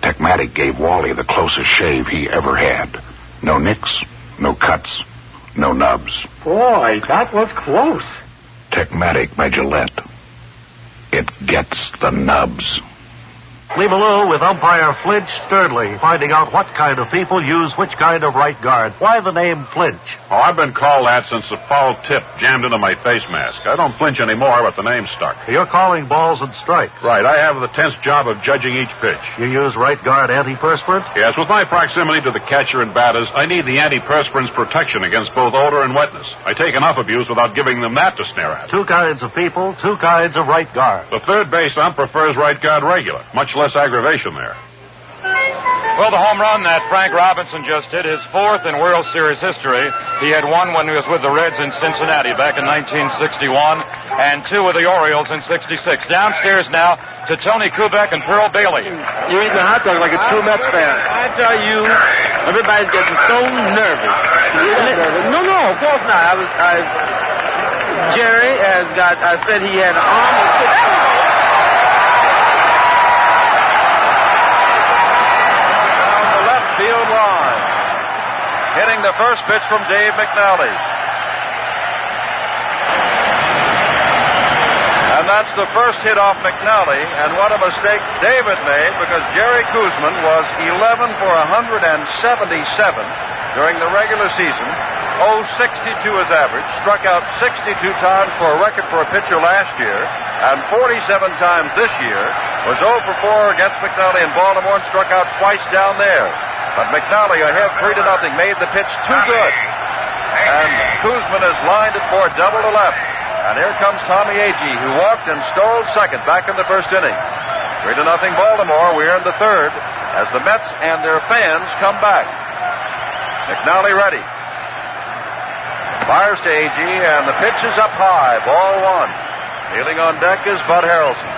Techmatic gave Wally the closest shave he ever had. No nicks, no cuts, no nubs.
Boy, that was close.
Techmatic by Gillette. It gets the nubs.
Lemaloo with umpire Flinch Sternly, finding out what kind of people use which kind of right guard. Why the name Flinch?
Oh, I've been called that since the foul tip jammed into my face mask. I don't flinch anymore, but the name's stuck.
You're calling balls and strikes.
Right, I have the tense job of judging each pitch.
You use right guard antiperspirant?
Yes, with my proximity to the catcher and batters, I need the antiperspirant's protection against both odor and wetness. I take enough abuse without giving them that to snare at.
2 kinds of people, 2 kinds of right guard.
The third base ump prefers right guard regular. Much less aggravation there.
Well, the home run that Frank Robinson just hit, his 4th in World Series history. He had 1 when he was with the Reds in Cincinnati back in 1961, and 2 with the Orioles in 66. Downstairs now to Tony Kubek and Pearl Bailey.
You're eating a hot dog like a true Mets fan. I tell you, everybody's getting so nervous. No, of course not. Jerry I said he had an arm.
Field line. Hitting the first pitch from Dave McNally. And that's the first hit off McNally, and what a mistake David made, because Jerry Kuzman was 11 for 177 during the regular season. 0.62 his average, struck out 62 times for a record for a pitcher last year, and 47 times this year. Was 0 for 4 against McNally in Baltimore and struck out twice down there. But McNally, ahead 3-0, made the pitch too good. And Kuzman has lined it for a double to left. And here comes Tommy Agee, who walked and stole second back in the first inning. 3-0 Baltimore. We're in the third as the Mets and their fans come back. McNally ready. Fires to Agee, and the pitch is up high. Ball 1. Kneeling on deck is Bud Harrelson.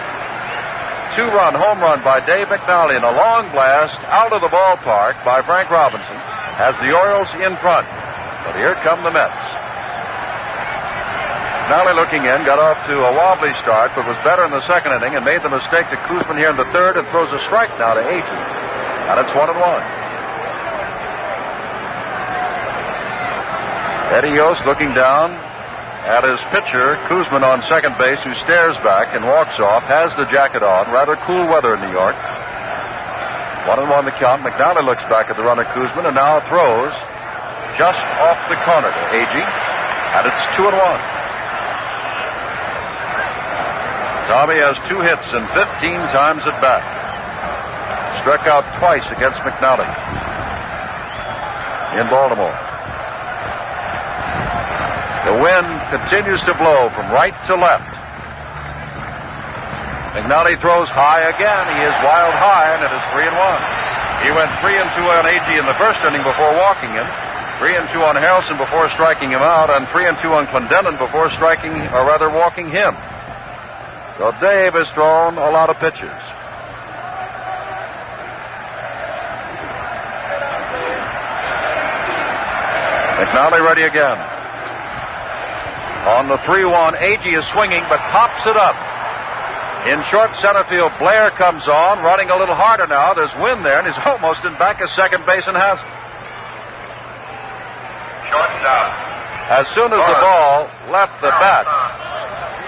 2-run home run by Dave McNally, and a long blast out of the ballpark by Frank Robinson has the Orioles in front. But here come the Mets. McNally looking in, got off to a wobbly start, but was better in the second inning and made the mistake to Koosman here in the third and throws a strike now to Agee. And it's 1-1. Eddie Yost looking down at his pitcher, Kuzman on second base, who stares back and walks off, has the jacket on. Rather cool weather in New York. 1-1 the count. McNally looks back at the runner, Koosman, and now throws just off the corner to Agee, and it's 2-1. Tommy has 2 hits and 15 times at bat. Struck out twice against McNally in Baltimore. The wind continues to blow from right to left. McNally throws high again. He is wild high, and it is 3-1. He went 3-2 on Agee in the first inning before walking him, 3-2 on Harrelson before striking him out, and 3-2 on Clendenon before striking, or rather walking him. So Dave has thrown a lot of pitches. McNally ready again. On the 3-1, Agee is swinging, but pops it up. In short center field, Blair comes on, running a little harder now. There's wind there, and he's almost in back of second base and has it.
Shortstop.
As soon as the ball left the bat,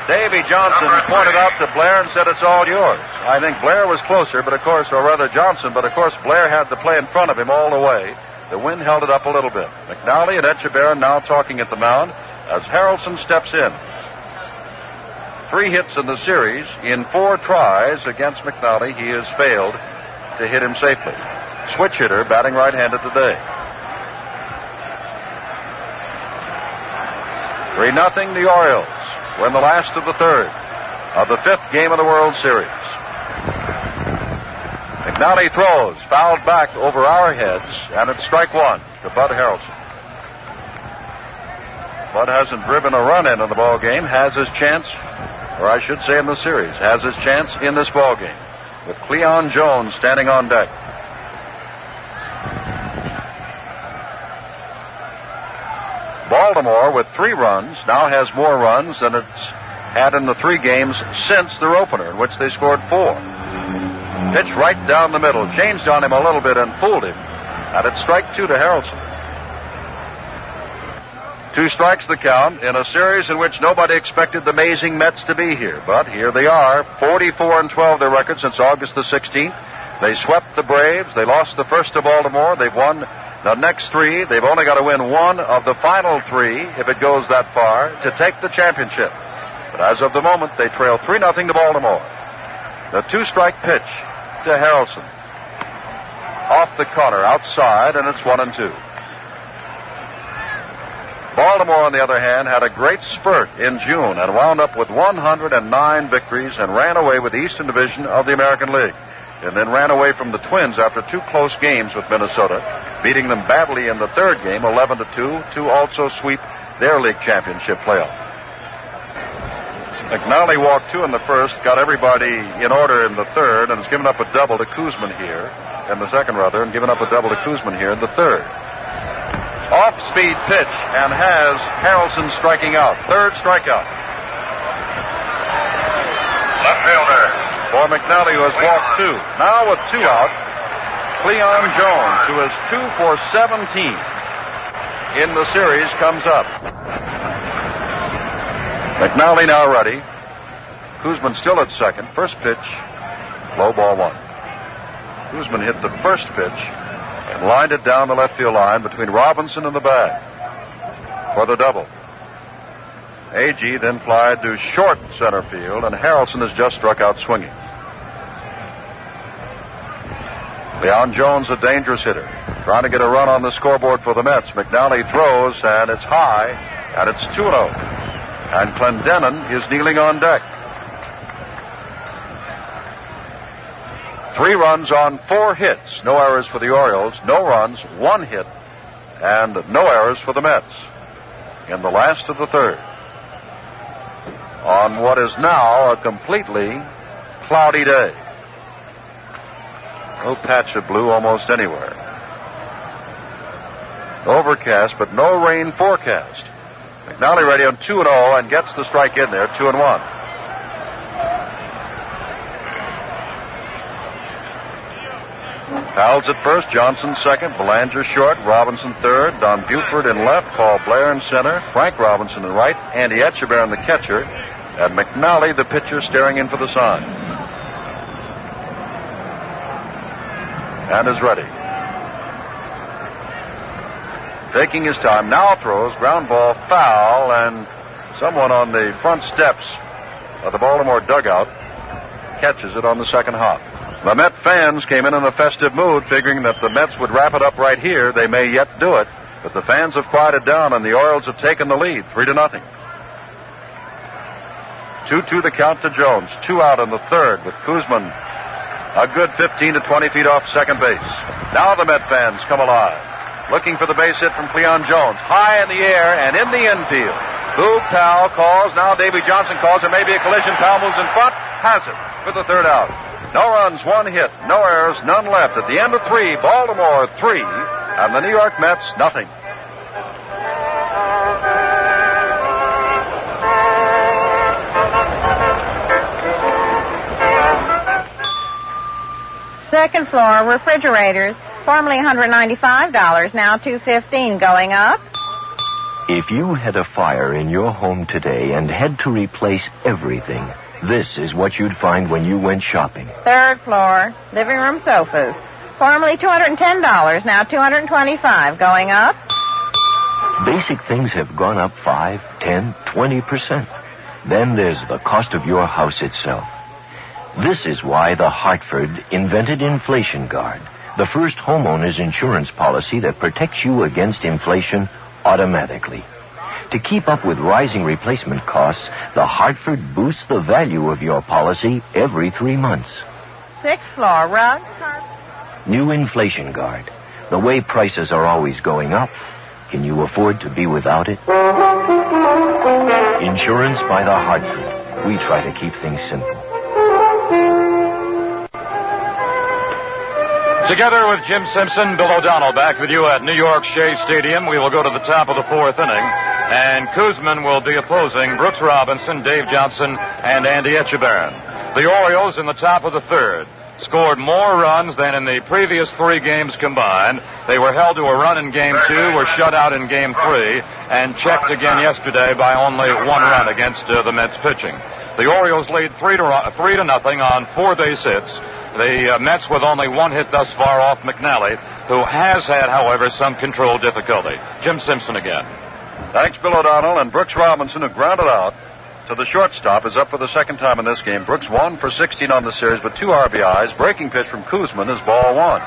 Davy Johnson pointed out to Blair and said, "It's all yours." I think Blair was closer, but of course, or rather Johnson, but of course Blair had the play in front of him all the way. The wind held it up a little bit. McNally and Echeverron now talking at the mound as Harrelson steps in. 3 hits in the series. In 4 tries against McNally, he has failed to hit him safely. Switch hitter, batting right-handed today. 3-0 the Orioles win the last of the third of the 5th game of the World Series. McNally throws, fouled back over our heads, and it's strike 1 to Bud Harrelson. Bud hasn't driven a run into the ball game, has his chance, or I should say in the series, has his chance in this ball game, with Cleon Jones standing on deck. Baltimore, with 3 runs, now has more runs than it's had in the 3 games since their opener, in which they scored 4. Pitch right down the middle, changed on him a little bit and fooled him, and it's strike 2 to Harrelson. 2 strikes the count in a series in which nobody expected the amazing Mets to be here. But here they are, 44-12 their record since August the 16th. They swept the Braves. They lost the first to Baltimore. They've won the next 3. They've only got to win 1 of the final 3, if it goes that far, to take the championship. But as of the moment, they trail 3-0 to Baltimore. The 2-strike pitch to Harrelson. Off the corner, outside, and it's 1-2. Baltimore, on the other hand, had a great spurt in June and wound up with 109 victories and ran away with the Eastern Division of the American League. And then ran away from the Twins after 2 close games with Minnesota, beating them badly in the 3rd game, 11-2, to also sweep their league championship playoff. McNally walked 2 in the first, got everybody in order in the 3rd, and has given up a double to Kuzman here, in the 2nd rather, and given up a double to Kuzman here in the 3rd. Off-speed pitch, and has Harrelson striking out. 3rd strikeout.
Left fielder.
For McNally, who has walked 2. Now with 2 out, Cleon Jones, who is 2 for 17 in the series, comes up. McNally now ready. Kuzman still at second. First pitch, low ball 1. Kuzman hit the first pitch and lined it down the left field line between Robinson and the bag for the double. Agee then flied to short center field, and Harrelson has just struck out swinging. Leon Jones, a dangerous hitter, trying to get a run on the scoreboard for the Mets. McNally throws, and it's high, and it's 2-0. And Clendenon is kneeling on deck. 3 runs on 4 hits. No errors for the Orioles. No runs, 1 hit, and no errors for the Mets in the last of the 3rd. On what is now a completely cloudy day. No patch of blue almost anywhere. Overcast, but no rain forecast. McNally ready on 2-0 and gets the strike in there, 2-1. Powell's at first, Johnson second, Belanger short, Robinson third, Don Buford in left, Paul Blair in center, Frank Robinson in right, Andy Echeverron the catcher, and McNally the pitcher staring in for the sign. And is ready. Taking his time, now throws, ground ball, foul, and someone on the front steps of the Baltimore dugout catches it on the second hop. The Met fans came in a festive mood, figuring that the Mets would wrap it up right here. They may yet do it, but the fans have quieted down, and the Orioles have taken the lead, 3-0. 2-2 the count to Jones. 2 out in the third with Kuzman a good 15 to 20 feet off second base. Now the Met fans come alive, looking for the base hit from Cleon Jones. High in the air and in the infield. Boog Powell calls. Now Davy Johnson calls. There may be a collision. Powell moves in front. Has it for the third out. No runs, 1 hit, no errors, none left. At the end of 3, Baltimore 3, and the New York Mets nothing.
Second floor, refrigerators, formerly $195, now $215, going up.
If you had a fire in your home today and had to replace everything, this is what you'd find when you went shopping.
Third floor, living room sofas, formerly $210, now $225, going up.
Basic things have gone up 5, 10, 20%. Then there's the cost of your house itself. This is why the Hartford invented Inflation Guard, the first homeowner's insurance policy that protects you against inflation automatically. To keep up with rising replacement costs, the Hartford boosts the value of your policy every 3 months.
Sixth floor, rugs.
New Inflation Guard. The way prices are always going up, can you afford to be without it? Insurance by the Hartford. We try to keep things simple.
Together with Jim Simpson, Bill O'Donnell back with you at New York Shea Stadium. We will go to the top of the 4th inning, and Kuzman will be opposing Brooks Robinson, Dave Johnson, and Andy Echeverron. The Orioles in the top of the 3rd scored more runs than in the previous 3 games combined. They were held to a run in Game 2, were shut out in Game 3, and checked again yesterday by only 1 run against the Mets pitching. The Orioles lead 3-0 on 4 base hits. The Mets with only 1 hit thus far off McNally, who has had, however, some control difficulty. Jim Simpson again.
Thanks, Bill O'Donnell. And Brooks Robinson, who grounded out to the shortstop, is up for the second time in this game. Brooks 1 for 16 on the series with 2 RBIs. Breaking pitch from Koosman is ball 1.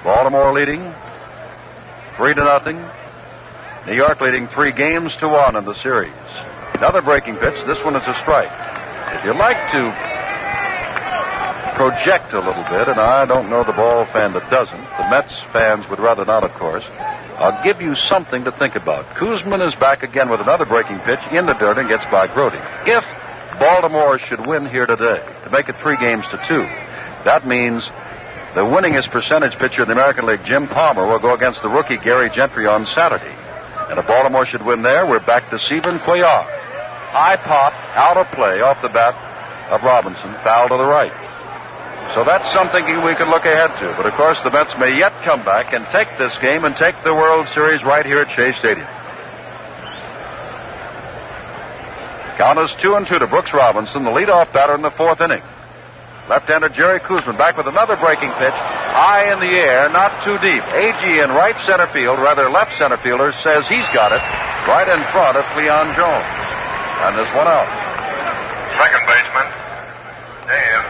Baltimore leading 3-0. New York leading 3 games to 1 in the series. Another breaking pitch. This one is a strike. If you like to project a little bit, and I don't know the ball fan that doesn't, the Mets fans would rather not, of course, I'll give you something to think about. Kuzman is back again with another breaking pitch in the dirt and gets by Brody. If Baltimore should win here today to make it 3 games to 2, that means the winningest percentage pitcher in the American League, Jim Palmer, will go against the rookie Gary Gentry on Saturday. And if Baltimore should win there, we're back to Stephen Cuellar. High pop, out of play, off the bat of Robinson, foul to the right. So that's something we could look ahead to. But, of course, the Mets may yet come back and take this game and take the World Series right here at Shea Stadium. Count is 2-2 to Brooks Robinson, the leadoff batter in the 4th inning. Left-hander Jerry Kuzman back with another breaking pitch, high in the air, not too deep. A.G. in right center field, rather left center fielder, says he's got it right in front of Cleon Jones. And there's 1 out.
Second baseman, Dave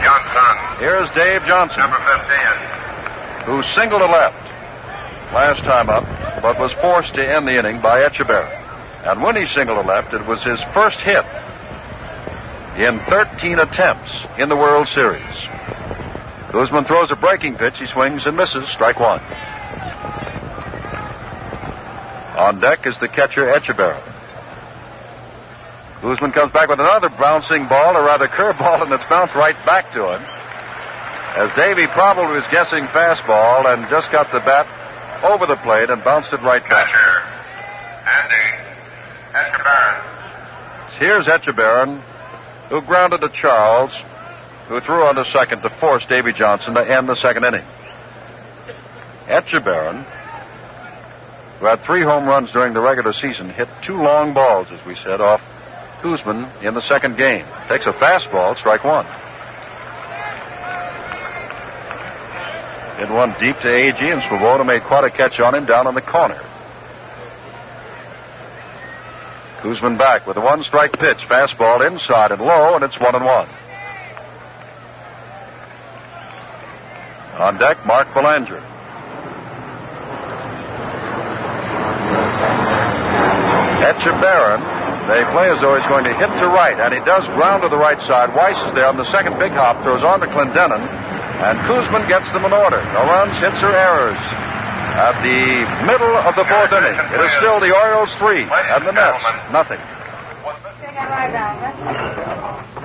Johnson.
Here's Dave Johnson,
number 15,
who singled to left last time up, but was forced to end the inning by Echeverron. And when he singled to left, it was his first hit in 13 attempts in the World Series. Kuzman throws a breaking pitch. He swings and misses. Strike 1. On deck is the catcher, Echeverron. Kuzman comes back with another bouncing ball, or rather curveball, and it's bounced right back to him. As Davey probably was guessing fastball and just got the bat over the plate and bounced it right back.
Catcher, Andy Echeverron.
Here's Echeverron, who grounded to Charles who threw on to second to force Davy Johnson to end the second inning. Edgar Baron, who had 3 home runs during the regular season, hit 2 long balls, as we said, off Kuzman in the second game. Takes a fastball, strike 1. Hit one deep to AG, and Swoboda made quite a catch on him down on the corner. Koosman back with a 1-strike pitch. Fastball inside and low, and it's 1-1. On deck, Mark Belanger. Edgar Baron, they play as though he's going to hit to right, and he does ground to the right side. Weiss is there on the second big hop, throws on to Clendenon, and Kuzman gets them in order. No runs, hits, or errors. At the middle of the 4th inning, it is still the Orioles 3 and the Mets nothing.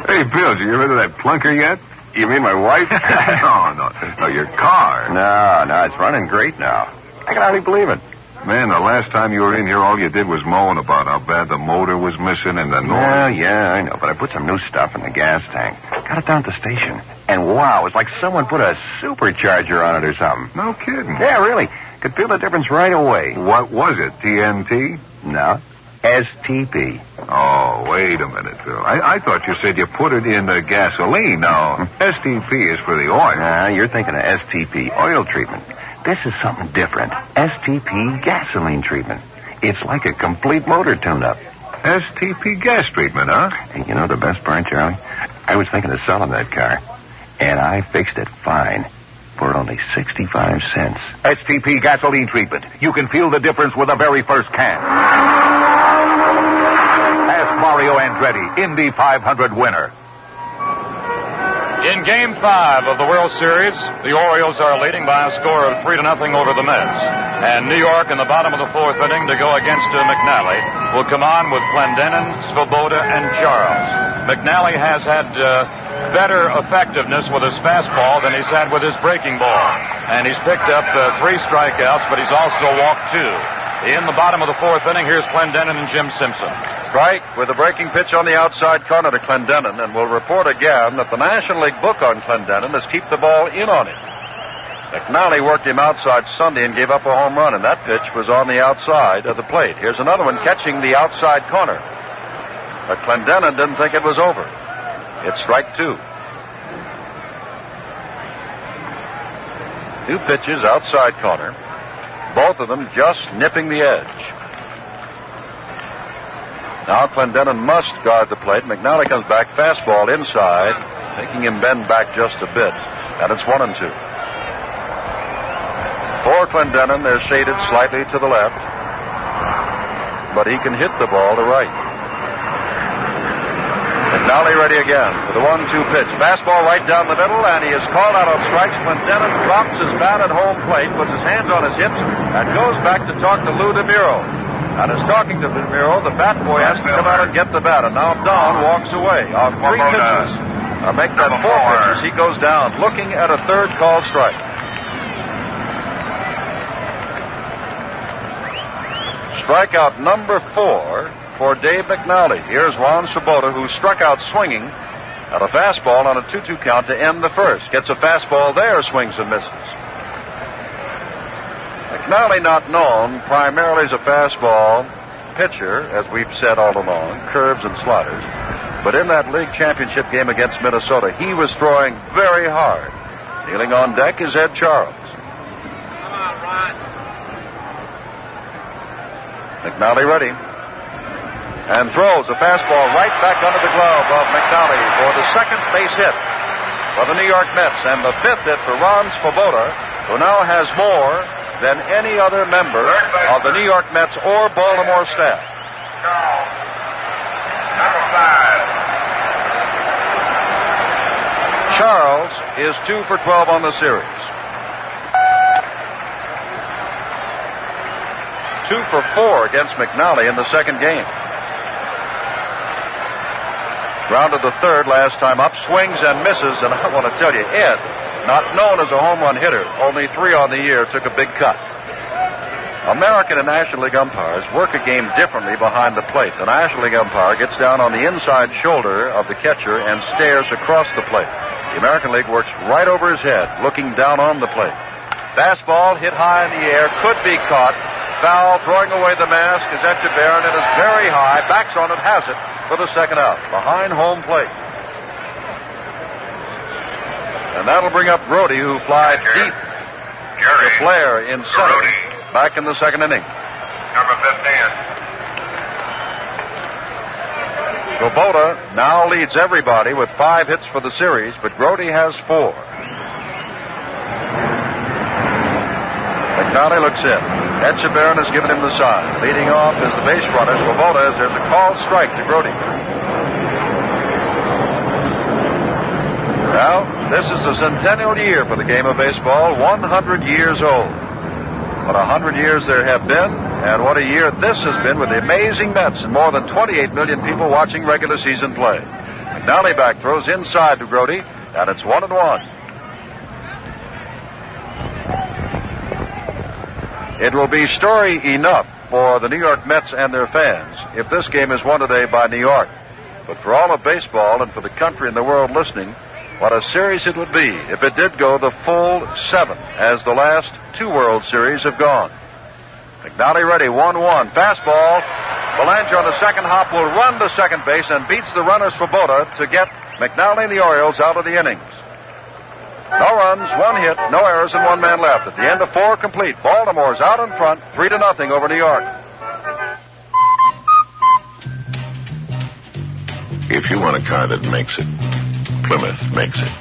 Hey, Bill, did you get rid of that plunker yet? You mean my wife? No, your car.
No, it's running great now. I can hardly believe it.
Man, the last time you were in here, all you did was moan about how bad the motor was missing and the noise.
Yeah, I know, but I put some new stuff in the gas tank. Got it down at the station. And wow, it's like someone put a supercharger on it or something.
No kidding.
Yeah, really. Could feel the difference right away.
What was it, TNT?
No, STP.
Oh, wait a minute, Phil. I thought you said you put it in the gasoline. No, STP is for the oil.
Nah, you're thinking of STP, oil treatment. This is something different. STP, gasoline treatment. It's like a complete motor tune-up.
STP gas treatment, huh?
And you know the best part, Charlie? I was thinking of selling that car, and I fixed it fine for only 65 cents.
STP gasoline treatment. You can feel the difference with the very first can. Ask Mario Andretti, Indy 500 winner.
In Game 5 of the World Series, the Orioles are leading by a score of 3-0 over the Mets. And New York in the bottom of the 4th inning to go against McNally will come on with Clendenon, Swoboda, and Charles. McNally has had better effectiveness with his fastball than he's had with his breaking ball. And he's picked up 3 strikeouts, but he's also walked 2. In the bottom of the 4th inning, here's Clendenon and Jim Simpson.
Strike with a breaking pitch on the outside corner to Clendenon, and we'll report again that the National League book on Clendenon is keep the ball in on him. McNally worked him outside Sunday and gave up a home run, and that pitch was on the outside of the plate. Here's another one catching the outside corner. But Clendenon didn't think it was over. It's strike 2. 2 pitches outside corner, both of them just nipping the edge. Now Clendenon must guard the plate. McNally comes back, fastball inside, making him bend back just a bit. And it's 1-2. For Clendenon, they're shaded slightly to the left, but he can hit the ball to right. McNally ready again for the 1-2 pitch. Fastball right down the middle, and he is called out on strikes. Clendenon drops his bat at home plate, puts his hands on his hips, and goes back to talk to Lou DeMuro. And is talking to DeMuro, the bat boy has to come out and get the bat. And now Don walks away on 3 pitches. Make that 4 pitches. He goes down, looking at a 3rd called strike. Strikeout number 4 for Dave McNally. Here's Ron Swoboda, who struck out swinging at a fastball on a 2-2 count to end the first. Gets a fastball there, swings and misses. McNally not known primarily as a fastball pitcher, as we've said all along, curves and sliders. But in that league championship game against Minnesota, he was throwing very hard. Kneeling on deck is Ed Charles.
Come on, Ron.
McNally ready. And throws a fastball right back under the glove of McNally for the 2nd base hit for the New York Mets. And the 5th hit for Ron Swoboda, who now has more than any other member of the New York Mets or Baltimore staff.
Number 5.
Charles is 2 for 12 on the series. 2 for 4 against McNally in the second game. Grounded the 3rd last time up, swings and misses, and I want to tell you, Ed, not known as a home run hitter, only 3 on the year, took a big cut. American and National League umpires work a game differently behind the plate. The National League umpire gets down on the inside shoulder of the catcher and stares across the plate. The American League works right over his head, looking down on the plate. Fastball hit high in the air, could be caught. Foul, throwing away the mask is Edgar Baron. It is very high, backs on it, has it for the second out, behind home plate. And that'll bring up Brody, who flied deep to Blair in center, back in the second inning.
Number 15.
Swoboda now leads everybody with 5 hits for the series, but Brody has 4. McNally looks in. Echeverron has given him the sign. Leading off is the base runner, Swoboda, as there's a called strike to Brody. Now, this is the centennial year for the game of baseball, 100 years old. What 100 years there have been, and what a year this has been with the amazing Mets and more than 28 million people watching regular season play. McNally back throws inside to Brody, and it's 1-1. It will be story enough for the New York Mets and their fans if this game is won today by New York. But for all of baseball and for the country and the world listening, what a series it would be if it did go the full 7, as the last 2 World Series have gone. McNally ready, 1-1. Fastball. Belanger on the second hop will run to second base and beats the runner Swoboda to get McNally and the Orioles out of the innings. No runs, 1 hit, no errors, and 1 man left. At the end of 4 complete, Baltimore's out in front, 3-0 over New York.
If you want a car that makes it, Plymouth makes it.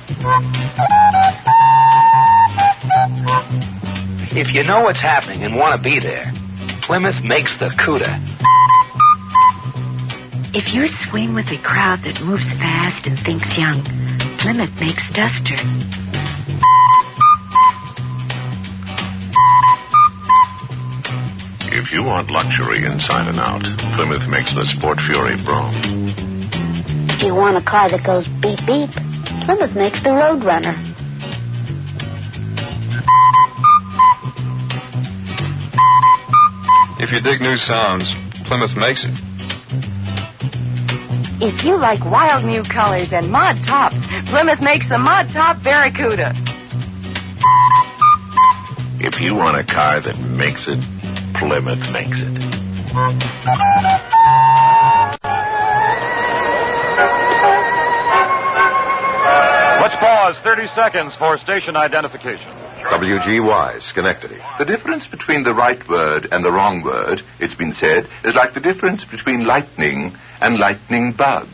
If you know what's happening and want to be there, Plymouth makes the CUDA.
If you swing with a crowd that moves fast and thinks young, Plymouth makes Duster.
If you want luxury inside and out, Plymouth makes the Sport Fury Brougham.
If you want a car that goes beep beep, Plymouth makes the Roadrunner.
If you dig new sounds, Plymouth makes it.
If you like wild new colors and mod tops, Plymouth makes the Mod Top Barracuda.
If you want a car that makes it, Plymouth makes it.
Let's pause 30 seconds for station identification.
WGY, Schenectady.
The difference between the right word and the wrong word, it's been said, is like the difference between lightning and lightning bug,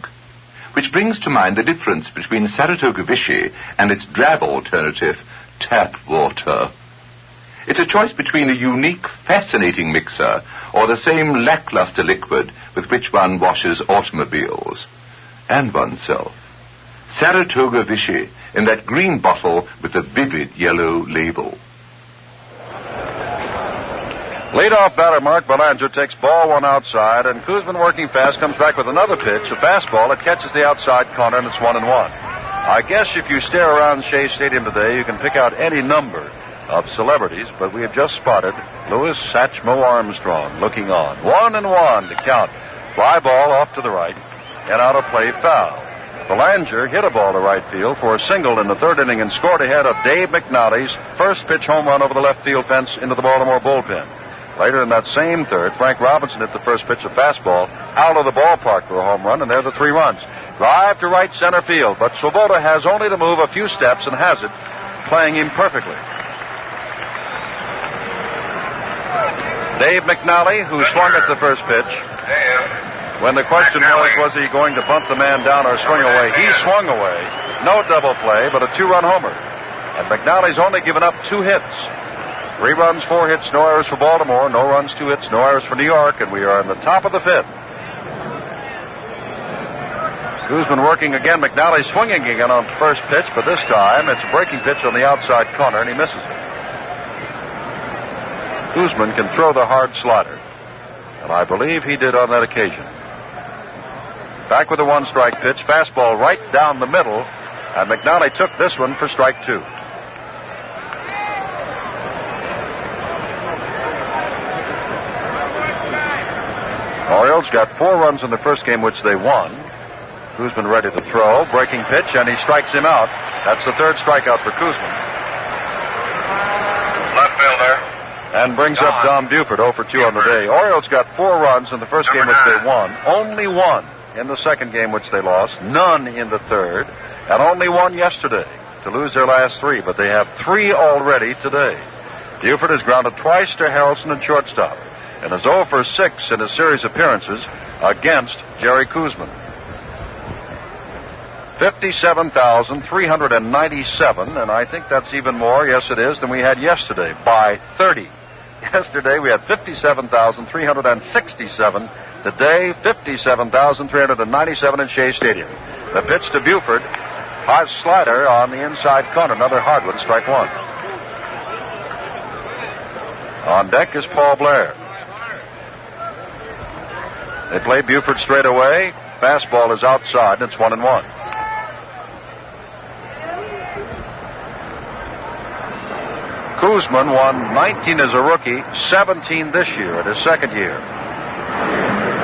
which brings to mind the difference between Saratoga Vichy and its drab alternative, tap water. It's a choice between a unique, fascinating mixer or the same lackluster liquid with which one washes automobiles and oneself. Saratoga Vichy in that green bottle with the vivid yellow label.
Leadoff batter Mark Belanger takes ball 1 outside, and Kuzman, working fast, comes back with another pitch, a fastball. It catches the outside corner, and it's 1-1. I guess if you stare around Shea Stadium today, you can pick out any number of celebrities, but we have just spotted Louis Satchmo Armstrong looking on. 1-1 to count. Fly ball off to the right, and out of play, foul. Belanger hit a ball to right field for a single in the 3rd inning and scored ahead of Dave McNally's first pitch home run over the left field fence into the Baltimore bullpen. Later in that same 3rd, Frank Robinson hit the first pitch of fastball out of the ballpark for a home run, and there are the 3 runs. Drive to right center field, but Swoboda has only to move a few steps and has it, playing him perfectly. Dave McNally, who swung at the first pitch. When the question was he going to bunt the man down or swing away? He swung away. No double play, but a 2-run homer. And McNally's only given up 2 hits. 3 runs, 4 hits, no errors for Baltimore. No runs, 2 hits, no errors for New York. And we are in the top of the 5th. Kuzman working again. McNally swinging again on the first pitch, but this time it's a breaking pitch on the outside corner, and he misses it. Kuzman can throw the hard slider, and I believe he did on that occasion. Back with a 1-strike pitch, fastball right down the middle, and McNally took this one for strike 2. Orioles got 4 runs in the first game, which they won. Kuzman ready to throw, breaking pitch, and he strikes him out. That's the third strikeout for Kuzman.
Left fielder.
And brings up Dom Buford, 0 for 2 on the day. Orioles got 4 runs in the first game which they won. Only 1 in the second game which they lost. None in the third. And only 1 yesterday to lose their last 3. But they have 3 already today. Buford has grounded twice to Harrelson at shortstop and is 0 for 6 in a series appearances against Jerry Koosman. 57,397, and I think that's even more, yes it is, than we had yesterday, by 30. Yesterday we had 57,367. Today, 57,397 in Shea Stadium. The pitch to Buford, hard slider on the inside corner, another hard one, strike 1. On deck is Paul Blair. They play Buford straight away. Fastball is outside, and it's 1-1. Kuzman won 19 as a rookie, 17 this year in his second year.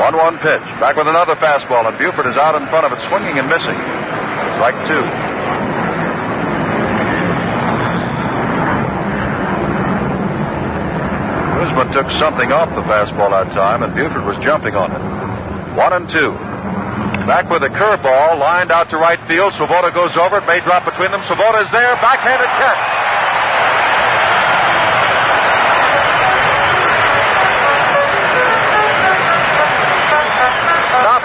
1-1 pitch. Back with another fastball, and Buford is out in front of it, swinging and missing. Strike 2. Kuzman took something off the fastball that time, and Buford was jumping on it. 1-2. Back with a curveball, lined out to right field. Swoboda goes over it, may drop between them. Swoboda is there, backhanded catch.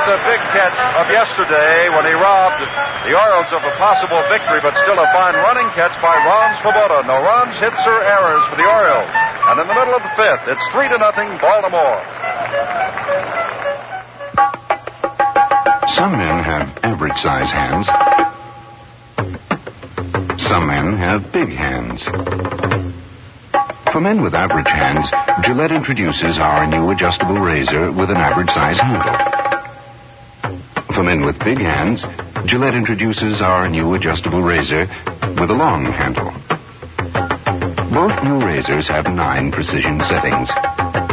The big catch of yesterday when he robbed the Orioles of a possible victory, but still a fine running catch by Ron Swoboda. No runs, hits, or errors for the Orioles. And in the middle of the fifth, it's 3-0 Baltimore.
Some men have average size hands. Some men have big hands. For men with average hands, Gillette introduces our new adjustable razor with an average size handle. For men with big hands, Gillette introduces our new adjustable razor with a long handle. Both new razors have 9 precision settings.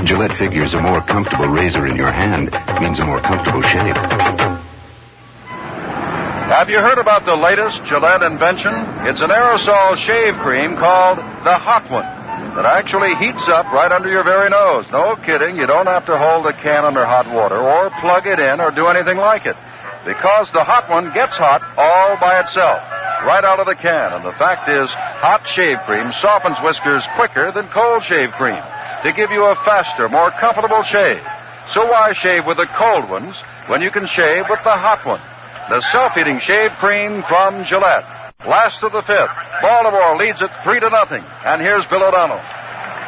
Gillette figures a more comfortable razor in your hand means a more comfortable shave.
Have you heard about the latest Gillette invention? It's an aerosol shave cream called the Hot One that actually heats up right under your very nose. No kidding, you don't have to hold the can under hot water or plug it in or do anything like it, because the Hot One gets hot all by itself, right out of the can. And the fact is, hot shave cream softens whiskers quicker than cold shave cream to give you a faster, more comfortable shave. So why shave with the cold ones when you can shave with the Hot One? The self-heating shave cream from Gillette. Last of the fifth. Baltimore leads it 3-0. And here's Bill O'Donnell.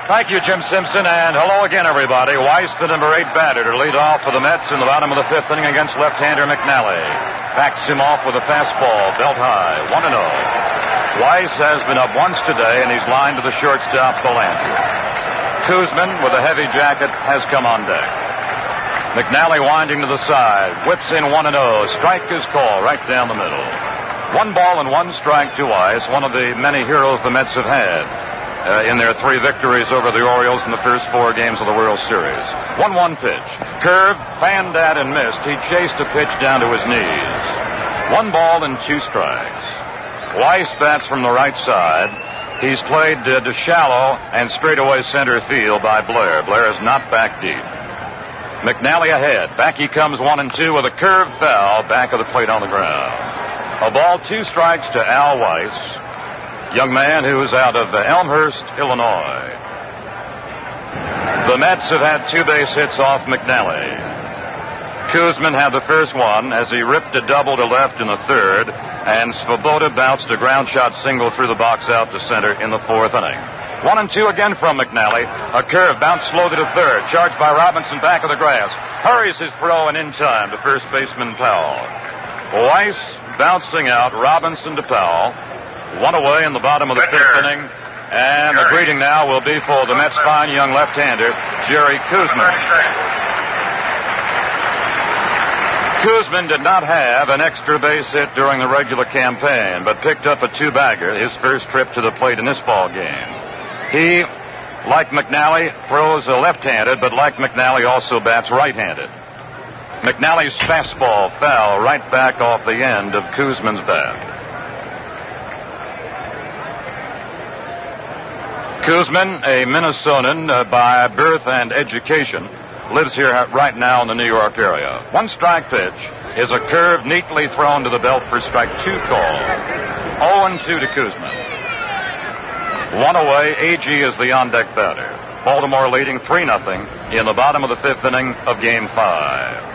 Thank you, Jim Simpson, and hello again, everybody. Weiss, the number 8 batter, to lead off for the Mets in the bottom of the fifth inning against left-hander McNally. Backs him off with a fastball, belt high, 1-0. Weiss has been up once today, and he's lined to the shortstop, Belanger. Kuzman, with a heavy jacket, has come on deck. McNally winding to the side, whips in 1-0. Strike is called right down the middle. 1 ball and 1 strike to Weiss, one of the many heroes the Mets have had in their 3 victories over the Orioles in the first 4 games of the World Series. 1-1 pitch. Curve, fanned at and missed. He chased a pitch down to his knees. 1 ball and 2 strikes. Weiss bats from the right side. He's played to shallow and straightaway center field by Blair. Blair is not back deep. McNally ahead. Back he comes 1-2 with a curve foul back of the plate on the ground. A ball, 2 strikes to Al Weiss, young man who is out of Elmhurst, Illinois. The Mets have had 2 base hits off McNally. Kuzman had the first one as he ripped a double to left in the third, and Swoboda bounced a ground shot single through the box out to center in the 4th inning. 1-2 again from McNally. A curve bounced slow to the third, charged by Robinson back of the grass. Hurries his throw and in time to first baseman Powell. Weiss bouncing out, Robinson to Powell. 1 away in the bottom of the 5th inning. And the greeting now will be for the Mets' fine young left-hander, Jerry Kuzman. Kuzman did not have an extra base hit during the regular campaign, but picked up a 2-bagger his first trip to the plate in this ball game. He, like McNally, throws left-handed, but like McNally also bats right-handed. McNally's fastball foul right back off the end of Kuzman's bat. Kuzman, a Minnesotan by birth and education, lives here right now in the New York area. One strike pitch is a curve neatly thrown to the belt for strike 2 call. 0-2 to Koosman. One away, AG is the on-deck batter. Baltimore leading 3-0 in the bottom of the 5th inning of Game 5.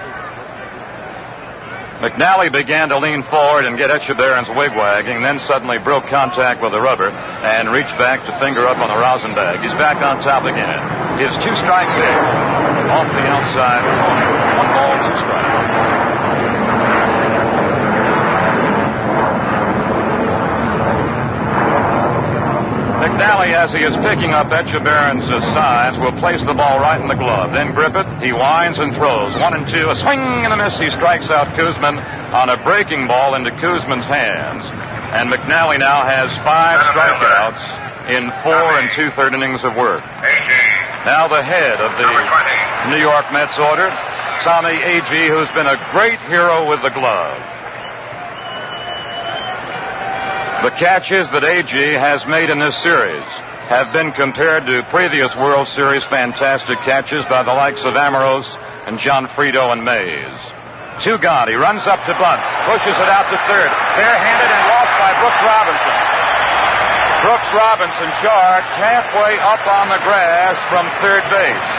McNally began to lean forward and get Echeverron's wig wagging, then suddenly broke contact with the rubber and reached back to finger up on the rosin bag. He's back on top again. His 2-strike pitch off the outside corner. 1 ball, 2 strikes. McNally, as he is picking up Echeverron's sides, will place the ball right in the glove. Then grip it. He winds and throws. 1-2. A swing and a miss. He strikes out Kuzman on a breaking ball into Kuzman's hands. And McNally now has 5 strikeouts in 4 2/3 innings of work. Now the head of the New York Mets order, Tommy A.G., who's been a great hero with the glove. The catches that A.G. has made in this series have been compared to previous World Series fantastic catches by the likes of Amorose and John Frito and Mays. 2 gone. He runs up to bunt, pushes it out to third. Barehanded and lost by Brooks Robinson. Brooks Robinson charged halfway up on the grass from third base.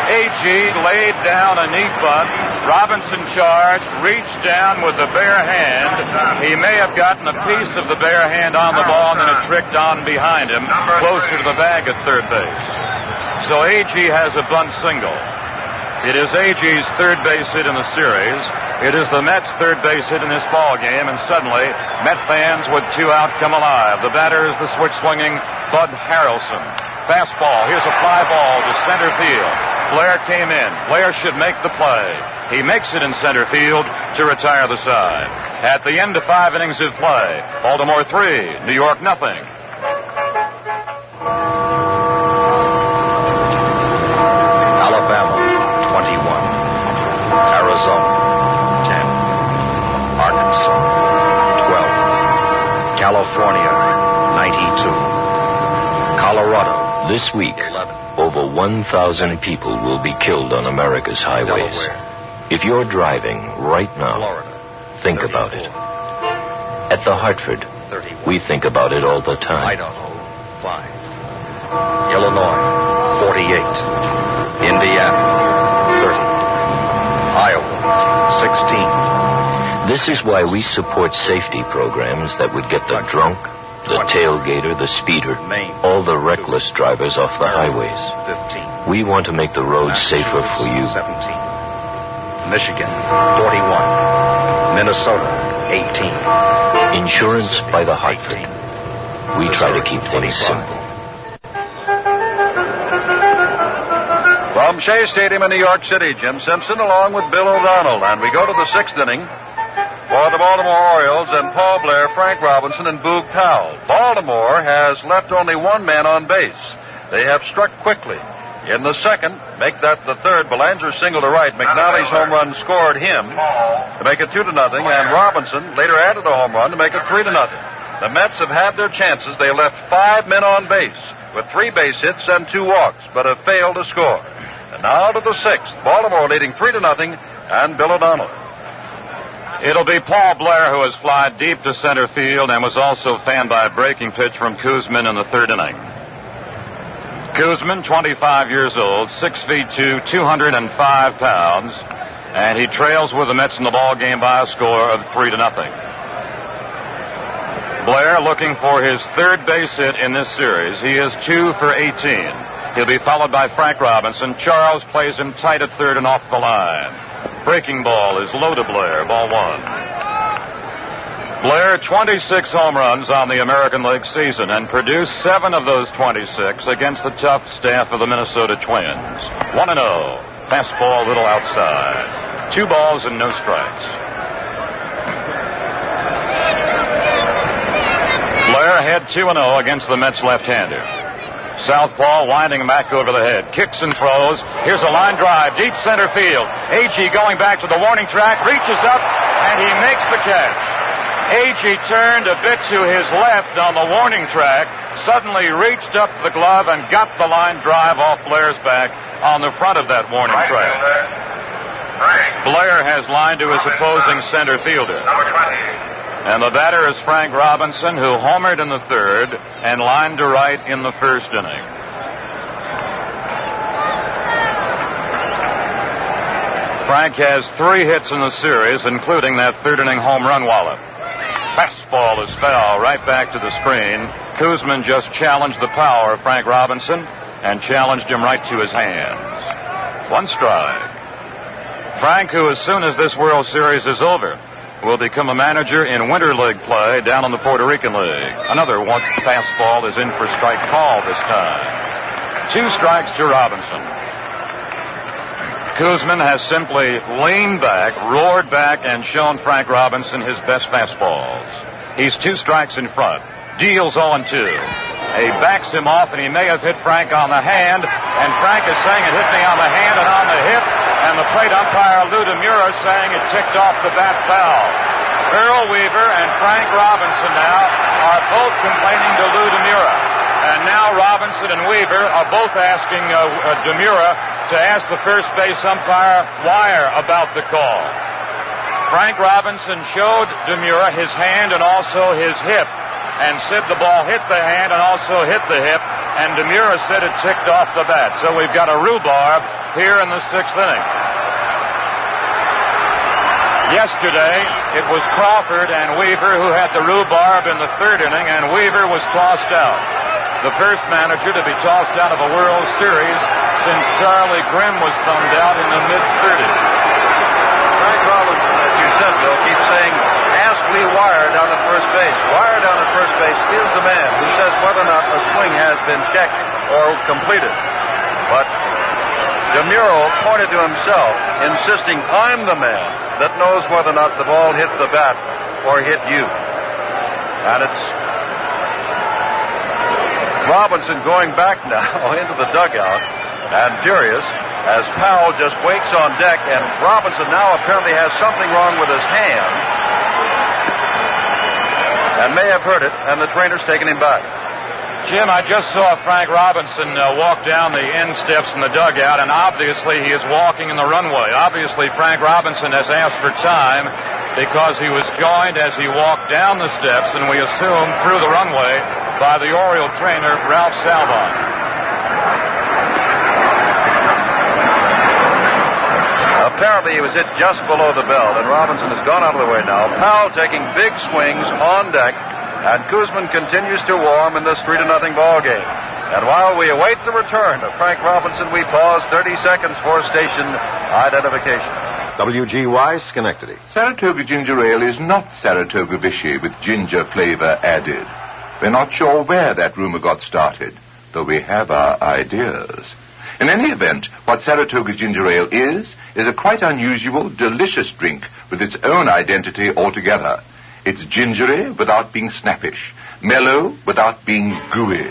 A.G. laid down a neat bunt. Robinson charged, reached down with the bare hand. He may have gotten a piece of the bare hand on the ball and then it tricked on behind him, closer to the bag at third base. So A.G. has a bunt single. It is A.G.'s third base hit in the series. It is the Mets' third base hit in this ball game, and suddenly, Met fans with 2 out come alive. The batter is the switch-swinging Bud Harrelson. Fastball. Here's a fly ball to center field. Blair came in. Blair should make the play. He makes it in center field to retire the side. At the end of 5 innings of play, Baltimore 3, New York nothing.
Alabama 21, Arizona 10, Arkansas 12, California 92, Colorado.
This week, over 1,000 people will be killed on America's highways. If you're driving right now, think about it. At the Hartford, we think about it all the time.
Idaho 5, Illinois 48, Indiana 30, Iowa 16.
This is why we support safety programs that would get the drunk, the tailgater, the speeder, all the reckless drivers off the highways.
15.
We want to make the roads safer for you.
17. Michigan 41, Minnesota 18.
Insurance by the Hartford. We try to keep things simple.
From Shea Stadium in New York City, Jim Simpson along with Bill O'Donnell. And we go to the 6th inning for the Baltimore Orioles and Paul Blair, Frank Robinson, and Boog Powell. Baltimore has left only 1 man on base. They have struck quickly. In the second, make that the third, Belanger single to right. McNally's home run scored him to make it 2-0, and Robinson later added a home run to make it 3-0. The Mets have had their chances. They left 5 men on base with 3 base hits and 2 walks, but have failed to score. And now to the 6th, Baltimore leading 3-0, and Bill O'Donnell.
It'll be Paul Blair who has fly deep to center field and was also fanned by a breaking pitch from Koosman in the 3rd inning. Kuzman, 25 years old, 6'2", 205 pounds, and he trails with the Mets in the ball game by a score of 3-0. Blair looking for his 3rd base hit in this series. He is 2 for 18. He'll be followed by Frank Robinson. Charles plays him tight at 3rd and off the line. Breaking ball is low to Blair, ball 1. Blair, 26 home runs on the American League season and produced 7 of those 26 against the tough staff of the Minnesota Twins. 1-0. Fastball a little outside. 2 balls and no strikes. Blair had 2-0 against the Mets left-hander. Southpaw winding back over the head. Kicks and throws. Here's a line drive. Deep center field. A.G. going back to the warning track. Reaches up, and he makes the catch. Agee turned a bit to his left on the warning track, suddenly reached up the glove and got the line drive off Blair's back on the front of that warning track. Blair has lined to his opposing center fielder. And the batter is Frank Robinson, who homered in the third and lined to right in the first inning. Frank has 3 hits in the series, including that third inning home run wallop. Fastball is foul right back to the screen. Kuzman just challenged the power of Frank Robinson and challenged him right to his hands. 1 strike. Frank, who as soon as this World Series is over, will become a manager in Winter League play down in the Puerto Rican League. Another one fastball is in for strike call this time. 2 strikes to Robinson. Koosman has simply leaned back, roared back, and shown Frank Robinson his best fastballs. He's 2 strikes in front. Deals 0-2. He backs him off, and he may have hit Frank on the hand, and Frank is saying it hit me on the hand and on the hip, and the plate umpire Lou DeMuro saying it ticked off the bat foul. Earl Weaver and Frank Robinson now are both complaining to Lou DeMuro. And now Robinson and Weaver are both asking DeMuro to ask the first base umpire Wire about the call. Frank Robinson showed DeMuro his hand and also his hip, and said the ball hit the hand and also hit the hip, and DeMuro said it ticked off the bat. So we've got a rhubarb here in the 6th inning. Yesterday, it was Crawford and Weaver who had the rhubarb in the 3rd inning, and Weaver was tossed out. The first manager to be tossed out of a World Series since Charlie Grimm was thumbed out in the mid-30s.
Frank Robinson, as you said, Bill, keeps saying, ask Lee Wire down at first base. Wire down at first base is the man who says whether or not a swing has been checked or completed. But DeMuro pointed to himself, insisting, I'm the man that knows whether or not the ball hit the bat or hit you. And it's Robinson going back now into the dugout and furious as Powell just wakes on deck, and Robinson now apparently has something wrong with his hand and may have hurt it, and the trainer's taking him back.
Jim, I just saw Frank Robinson walk down the end steps in the dugout, and obviously he is walking in the runway. Obviously Frank Robinson has asked for time because he was joined as he walked down the steps, and we assume through the runway, by the Oriole trainer, Ralph Salvon.
Apparently he was hit just below the belt, and Robinson has gone out of the way now. Powell taking big swings on deck, and Kuzman continues to warm in this 3-0 ball game. And while we await the return of Frank Robinson, we pause 30 seconds for station identification.
WGY Schenectady.
Saratoga ginger ale is not Saratoga Vichy with ginger flavor added. We're not sure where that rumor got started, though we have our ideas. In any event, what Saratoga ginger ale is a quite unusual, delicious drink with its own identity altogether. It's gingery without being snappish, mellow without being gooey,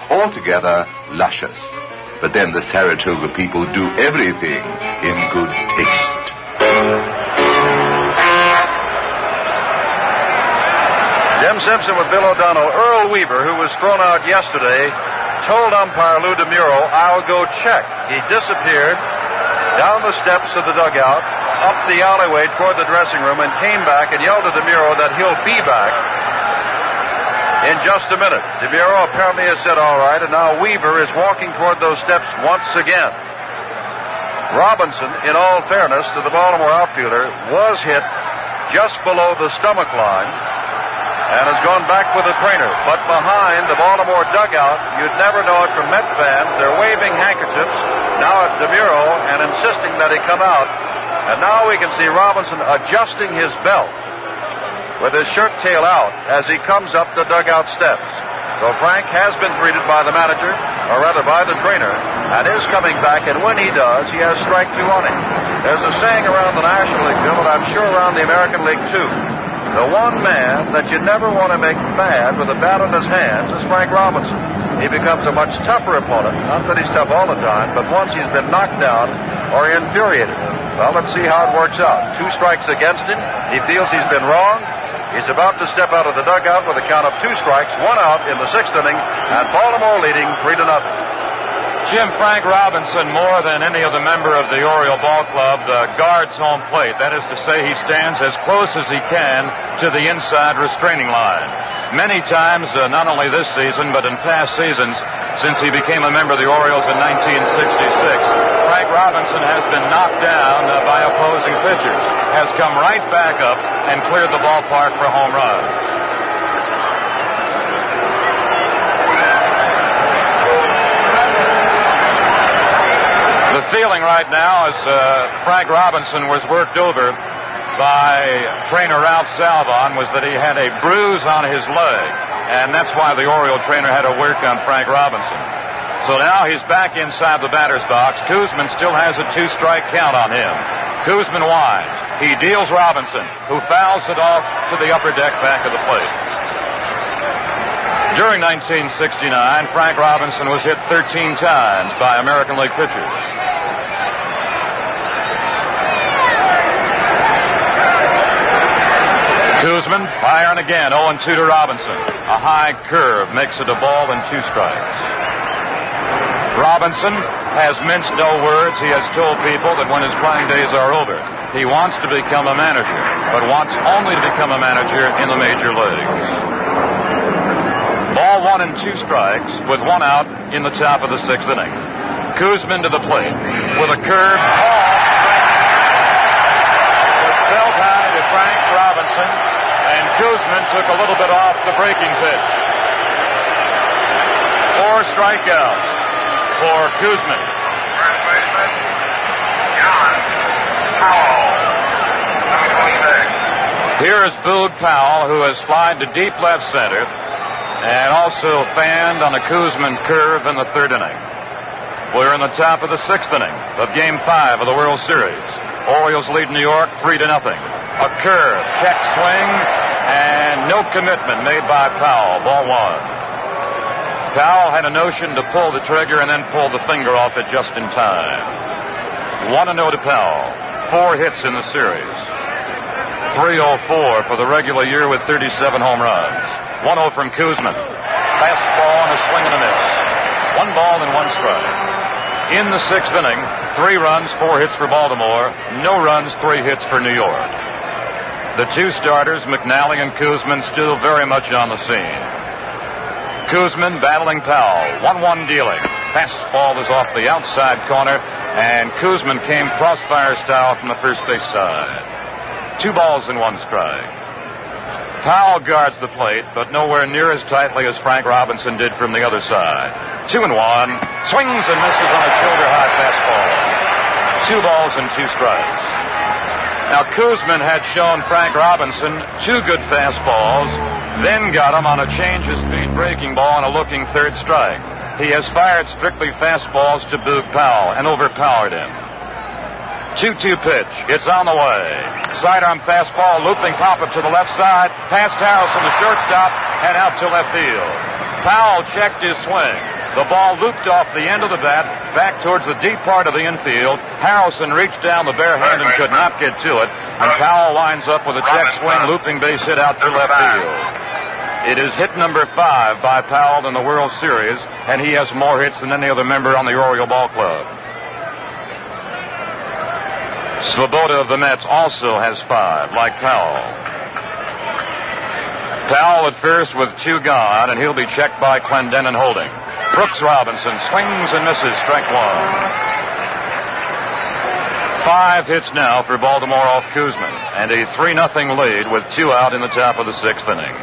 altogether luscious. But then the Saratoga people do everything in good taste.
Jim Simpson with Bill O'Donnell. Earl Weaver, who was thrown out yesterday, told umpire Lou DeMuro, I'll go check. He disappeared down the steps of the dugout, up the alleyway toward the dressing room, and came back and yelled to DeMuro that he'll be back in just a minute. DeMuro apparently has said all right, and now Weaver is walking toward those steps once again. Robinson, in all fairness to the Baltimore outfielder, was hit just below the stomach line and has gone back with the trainer. But behind the Baltimore dugout, you'd never know it from Met fans. They're waving handkerchiefs now at DeMuro and insisting that he come out. And now we can see Robinson adjusting his belt with his shirt tail out as he comes up the dugout steps. So Frank has been greeted by the manager, or rather by the trainer, and is coming back, and when he does, he has strike 2 on him. There's a saying around the National League, Bill, and I'm sure around the American League, too. The one man that you never want to make mad with a bat in his hands is Frank Robinson. He becomes a much tougher opponent. Not that he's tough all the time, but once he's been knocked down or infuriated. Well, let's see how it works out. 2 strikes against him. He feels he's been wrong. He's about to step out of the dugout with a count of 2 strikes, 1 out in the 6th inning, and Baltimore leading 3-0.
Jim, Frank Robinson, more than any other member of the Oriole Ball Club, guards home plate. That is to say, he stands as close as he can to the inside restraining line. Many times, not only this season, but in past seasons, since he became a member of the Orioles in 1966, Frank Robinson has been knocked down by opposing pitchers, has come right back up and cleared the ballpark for home runs. The feeling right now is Frank Robinson was worked over by trainer Ralph Salvon was that he had a bruise on his leg, and that's why the Oriole trainer had to work on Frank Robinson. So now he's back inside the batter's box. Kuzman still has a 2-strike count on him. Kuzman winds. He deals Robinson, who fouls it off to the upper deck back of the plate. During 1969, Frank Robinson was hit 13 times by American League pitchers. Kuzman firing again, 0-2 to Robinson. A high curve makes it a ball and 2 strikes. Robinson has minced no words. He has told people that when his playing days are over, he wants to become a manager, but wants only to become a manager in the major leagues. Ball 1 and 2 strikes with 1 out in the top of the 6th inning. Koosman to the plate with a curve. Was felt high to Frank Robinson, and Kuzman took a little bit off the breaking pitch. 4 strikeouts for Kuzman. Here is Boog Powell, who has flied to deep left center and also fanned on a Kuzman curve in the 3rd inning. We're in the top of the 6th inning of Game 5 of the World Series. Orioles lead New York 3-0. A curve, check swing, and no commitment made by Powell. Ball 1. Powell had a notion to pull the trigger and then pull the finger off it just in time. 1-0 to Powell. 4 hits in the series. 304 for the regular year with 37 home runs. 1-0 from Kuzman. Fastball and a swing and a miss. 1 ball and 1 strike. In the 6th inning, 3 runs, 4 hits for Baltimore. No runs, 3 hits for New York. The 2 starters, McNally and Kuzman, still very much on the scene. Kuzman battling Powell. 1-1 dealing. Fastball is off the outside corner, and Kuzman came crossfire style from the first base side. 2 balls and 1 strike. Powell guards the plate, but nowhere near as tightly as Frank Robinson did from the other side. 2-1. Swings and misses on a shoulder-high fastball. 2 balls and 2 strikes. Now, Kuzman had shown Frank Robinson 2 good fastballs, then got him on a change-of-speed breaking ball and a looking 3rd strike. He has fired strictly fastballs to Boog Powell and overpowered him. 2-2 pitch. It's on the way. Sidearm fastball, looping pop-up to the left side, past Harrelson, the shortstop, and out to left field. Powell checked his swing. The ball looped off the end of the bat, back towards the deep part of the infield. Harrelson reached down the bare hand and could not get to it, and Powell winds up with a check swing, looping base hit out to left field. It is hit number 5 by Powell in the World Series, and he has more hits than any other member on the Oriole Ball Club. Swoboda of the Mets also has 5, like Powell. Powell at first with 2 gone, and he'll be checked by Clendenin holding. Brooks Robinson swings and misses, strike 1. 5 hits now for Baltimore off Kuzman, and a 3-0 lead with 2 out in the top of the 6th inning.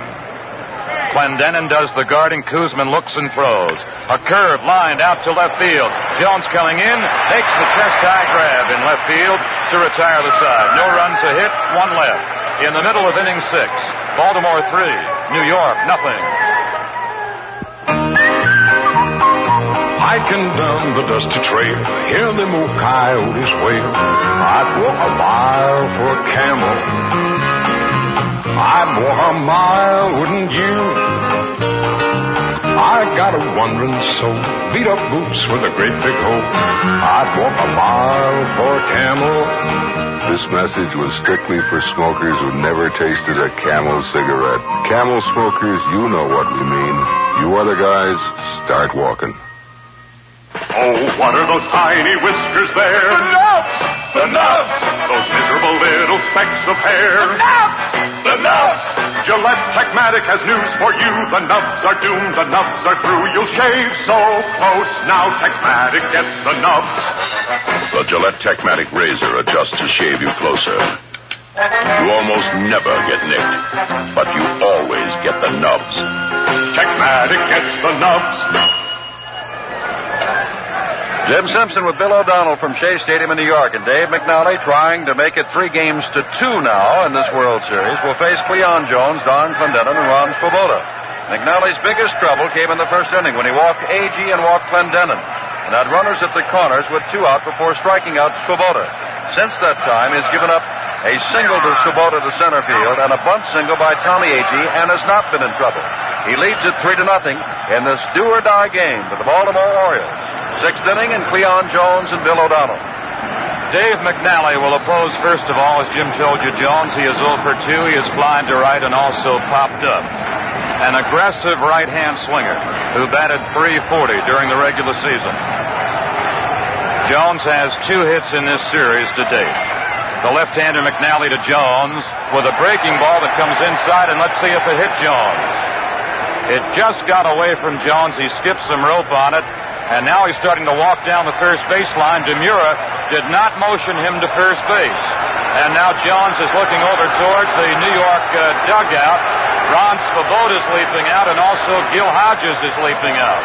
Clendenin does the guarding. Kuzman looks and throws. A curve lined out to left field. Jones coming in, takes the chest-high grab in left field to retire the side. No runs, a hit, 1 left. In the middle of inning 6, Baltimore 3, New York nothing.
Hiking down the dusty trail, hear them old coyotes wail. I'd walk a mile for a camel. I'd walk a mile, wouldn't you?
I got a wandering soul, beat up boots with a great big hole. I'd walk a mile for a camel.
This message was strictly for smokers who never tasted a Camel cigarette. Camel smokers, you know what we mean. You other guys, start walking.
Oh, what are those tiny whiskers there? The nubs! The nubs! Those miserable little specks of hair. The nubs! The nubs! Gillette Techmatic has news for you. The nubs are doomed. The nubs are through. You'll shave so close. Now Techmatic gets the nubs.
The Gillette Techmatic razor adjusts to shave you closer. You almost never get nicked, but you always get the nubs.
Techmatic gets the nubs.
Jim Simpson with Bill O'Donnell from Shea Stadium in New York, and Dave McNally trying to make it 3-2 now in this World Series will face Cleon Jones, Don Clendenin, and Ron Swoboda. McNally's biggest trouble came in the first inning when he walked Agee and walked Clendenin and had runners at the corners with 2 out before striking out Swoboda. Since that time, he's given up a single to Swoboda to center field and a bunt single by Tommy Agee and has not been in trouble. He leads it 3-0 in this do-or-die game for the Baltimore Orioles. 6th inning, and Cleon Jones and Bill O'Donnell.
Dave McNally will oppose, first of all, as Jim told you, Jones. He is 0 for 2. He is flying to right and also popped up. An aggressive right-hand swinger who batted .340 during the regular season. Jones has 2 hits in this series to date. The left-hander McNally to Jones with a breaking ball that comes inside, and let's see if it hit Jones. It just got away from Jones. He skipped some rope on it. And now he's starting to walk down the first baseline. Demura did not motion him to first base. And now Jones is looking over towards the New York dugout. Ron Swoboda is leaping out, and also Gil Hodges is leaping out.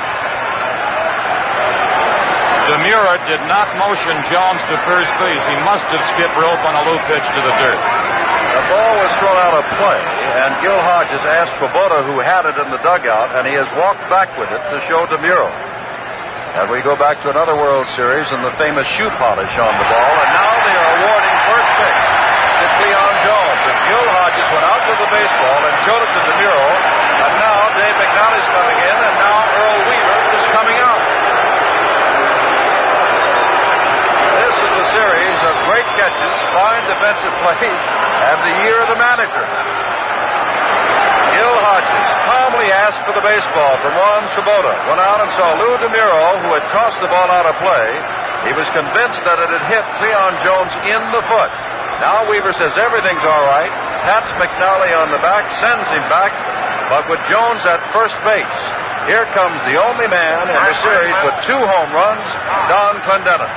Demura did not motion Jones to first base. He must have skipped rope on a low pitch to the dirt.
The ball was thrown out of play, and Gil Hodges asked Swoboda who had it in the dugout, and he has walked back with it to show Demura. And we go back to another World Series and the famous shoe polish on the ball. And now they are awarding first pitch to Cleon Jones. And Gil Hodges went out to the baseball and showed it to DeMuro. And now Dave McNally's coming in, and now Earl Weaver is coming out. This is a series of great catches, fine defensive plays, and the year of the manager. Gil Hodges calmly asked for the baseball from Ron Swoboda. Went out and saw Lou DeMuro, who had tossed the ball out of play. He was convinced that it had hit Cleon Jones in the foot. Now Weaver says everything's all right. Pats McNally on the back, sends him back, but with Jones at first base. Here comes the only man in the series with 2 home runs, Don Clendenin.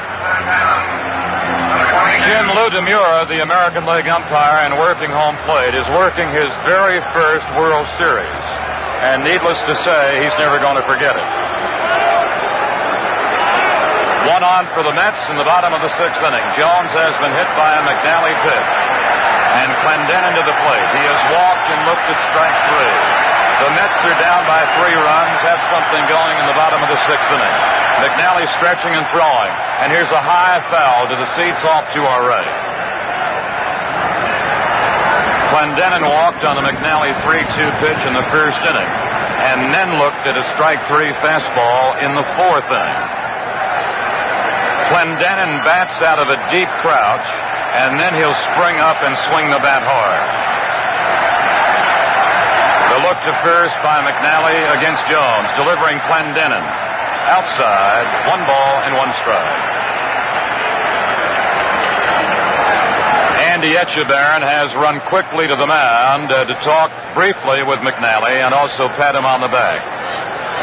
Jim Lou DeMura, the American League umpire and working home plate, is working his very first World Series. And needless to say, he's never going to forget it. 1 on for the Mets in the bottom of the 6th inning. Jones has been hit by a McNally pitch. And Clendenin to the plate. He has walked and looked at strike 3. The Mets are down by 3 runs, have something going in the bottom of the 6th inning. McNally stretching and throwing. And here's a high foul to the seats off to our right. Clendenin walked on the McNally 3-2 pitch in the first inning, and then looked at a strike 3 fastball in the 4th inning. Clendenin bats out of a deep crouch, and then he'll spring up and swing the bat hard. The look to first by McNally against Jones, delivering Clendenin. Outside, 1 ball and 1 strike. Andy Echeverron has run quickly to the mound to talk briefly with McNally and also pat him on the back.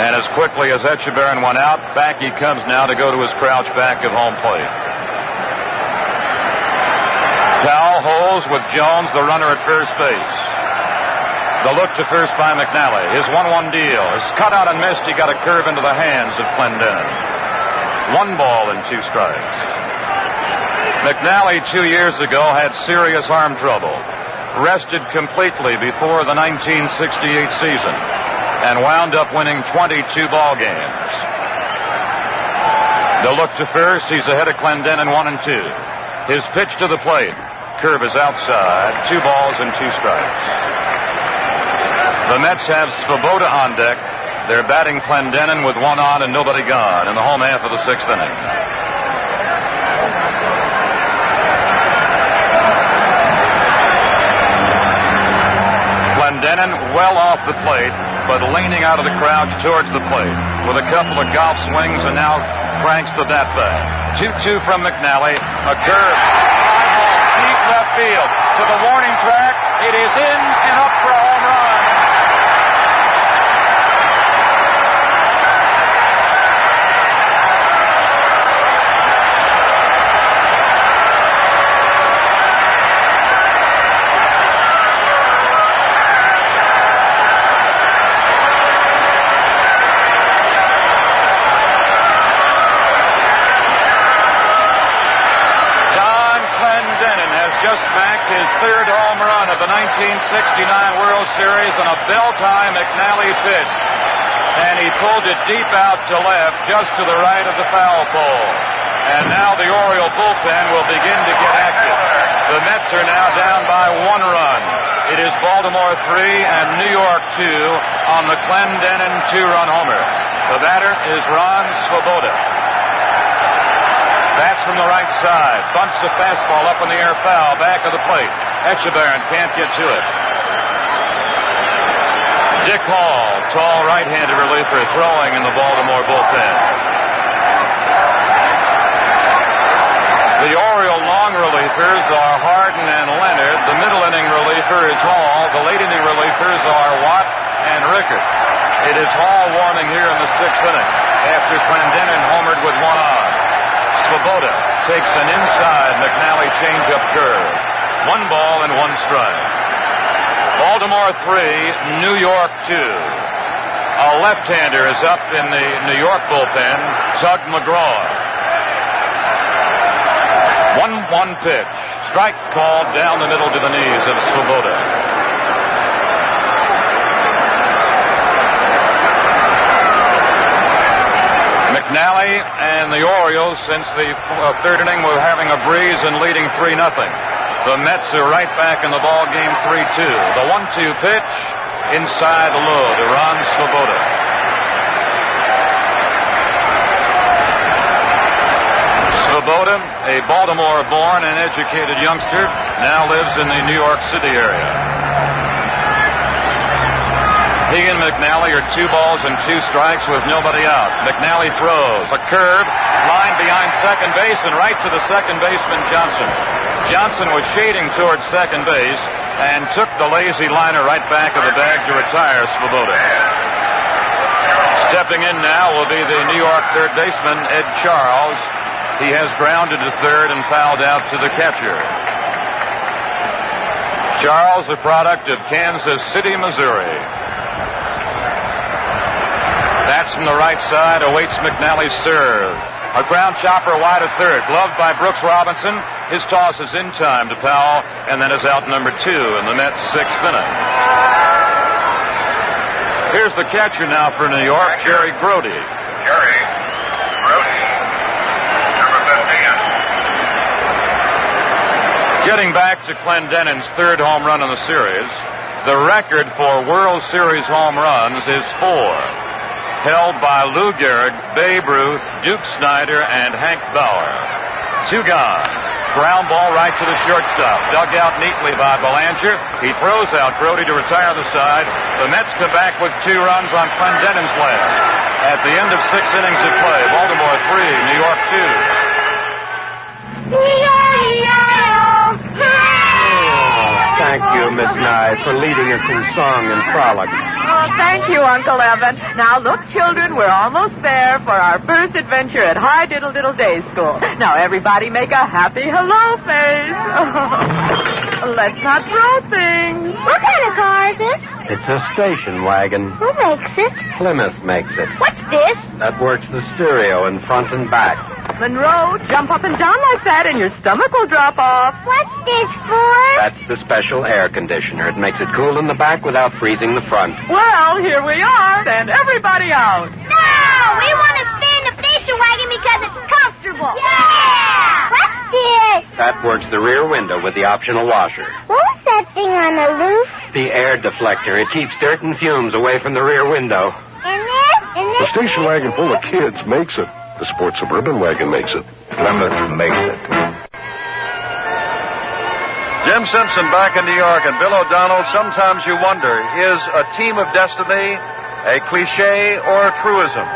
And as quickly as Echeverron went out, back he comes now to go to his crouch back of home plate. Powell holds with Jones, the runner at first base. The look to first by McNally. His 1-1 deal is cut out and missed. He got a curve into the hands of Clendenin. 1 ball and 2 strikes. McNally 2 years ago had serious arm trouble. Rested completely before the 1968 season and wound up winning 22 ball games. The look to first. He's ahead of Clendenin 1-2. His pitch to the plate. Curve is outside. 2 balls and 2 strikes. The Mets have Swoboda on deck, They're batting Clendenin with one on and nobody gone in the home half of the sixth inning. Clendenin well off the plate, but leaning out of the crouch towards the plate with a couple of golf swings and now cranks the bat back. 2-2 from McNally. A curve. Fly ball deep left field to the warning track. It is in and up for a home run. His third home run of the 1969 World Series on a bell-time McNally pitch. And he pulled it deep out to left, just to the right of the foul pole. And now the Oriole bullpen will begin to get active. The Mets are now down by 1 run. It is Baltimore 3 and New York 2 on the Clendenin 2-run homer. The batter is Ron Swoboda. Bats from the right side. Bunts the fastball up in the air foul. Back of the plate. Echeverron can't get to it. Dick Hall, tall right-handed reliever, throwing in the Baltimore bullpen. The Oriole long relievers are Harden and Leonard. The middle inning reliever is Hall. The late inning relievers are Watt and Rickert. It is Hall warming here in the sixth inning after Clendenin homered with 1 on. Swoboda takes an inside McNally changeup curve. 1 ball and 1 strike. Baltimore 3, New York 2. A left-hander is up in the New York bullpen, Tug McGraw. 1-1 pitch. Strike called down the middle to the knees of Swoboda. McNally and the Orioles, since the third inning, were having a breeze and leading 3-0. The Mets are right back in the ball game 3-2. The 1-2 pitch inside low to Ron Swoboda. Swoboda, a Baltimore-born and educated youngster, now lives in the New York City area. He and McNally are 2 balls and 2 strikes with nobody out. McNally throws a curve, line behind second base and right to the second baseman Johnson. Johnson was shading towards second base and took the lazy liner right back of the bag to retire Swoboda. Stepping in now will be the New York third baseman Ed Charles. He has grounded to third and fouled out to the catcher. Charles, a product of Kansas City, Missouri. That's from the right side, awaits McNally's serve. A ground chopper wide of third, gloved by Brooks Robinson. His toss is in time to Powell, and then is out number 2 in the Mets' sixth inning. Here's the catcher now for New York, Jerry Brody.
Jerry Brody, number 15.
Getting back to Clendenin's third home run in the series, the record for World Series home runs is 4. Held by Lou Gehrig, Babe Ruth, Duke Snider, and Hank Bauer. 2 gone. Ground ball right to the shortstop. Dug out neatly by Belanger. He throws out Brody to retire the side. The Mets come back with 2 runs on Clendenin's blast. At the end of 6 innings of play, Baltimore 3, New York 2.
Thank you, Miss Nye, for leading us in song and frolic.
Oh, thank you, Uncle Evan. Now, look, children, we're almost there for our first adventure at High Diddle Diddle Day School. Now, everybody make a happy hello face. Let's not throw things.
What kind of car is it?
It's a station wagon.
Who makes it?
Plymouth makes it.
What's this?
That works the stereo in front and back.
Monroe, jump up and down like that and your stomach will drop off.
What's this for?
That's the special air conditioner. It makes it cool in the back without freezing the front.
Well, here we are. Send everybody out.
No, we want to stay in the station wagon because it's comfortable. Yeah! What's this?
That works the rear window with the optional washer.
What's that thing on the roof?
The air deflector. It keeps dirt and fumes away from the rear window.
And there
The station wagon full of kids makes it. The sports suburban wagon makes it.
Plymouth makes it.
Jim Simpson back in New York, and Bill O'Donnell. Sometimes you wonder, is a team of destiny a cliche or a truism?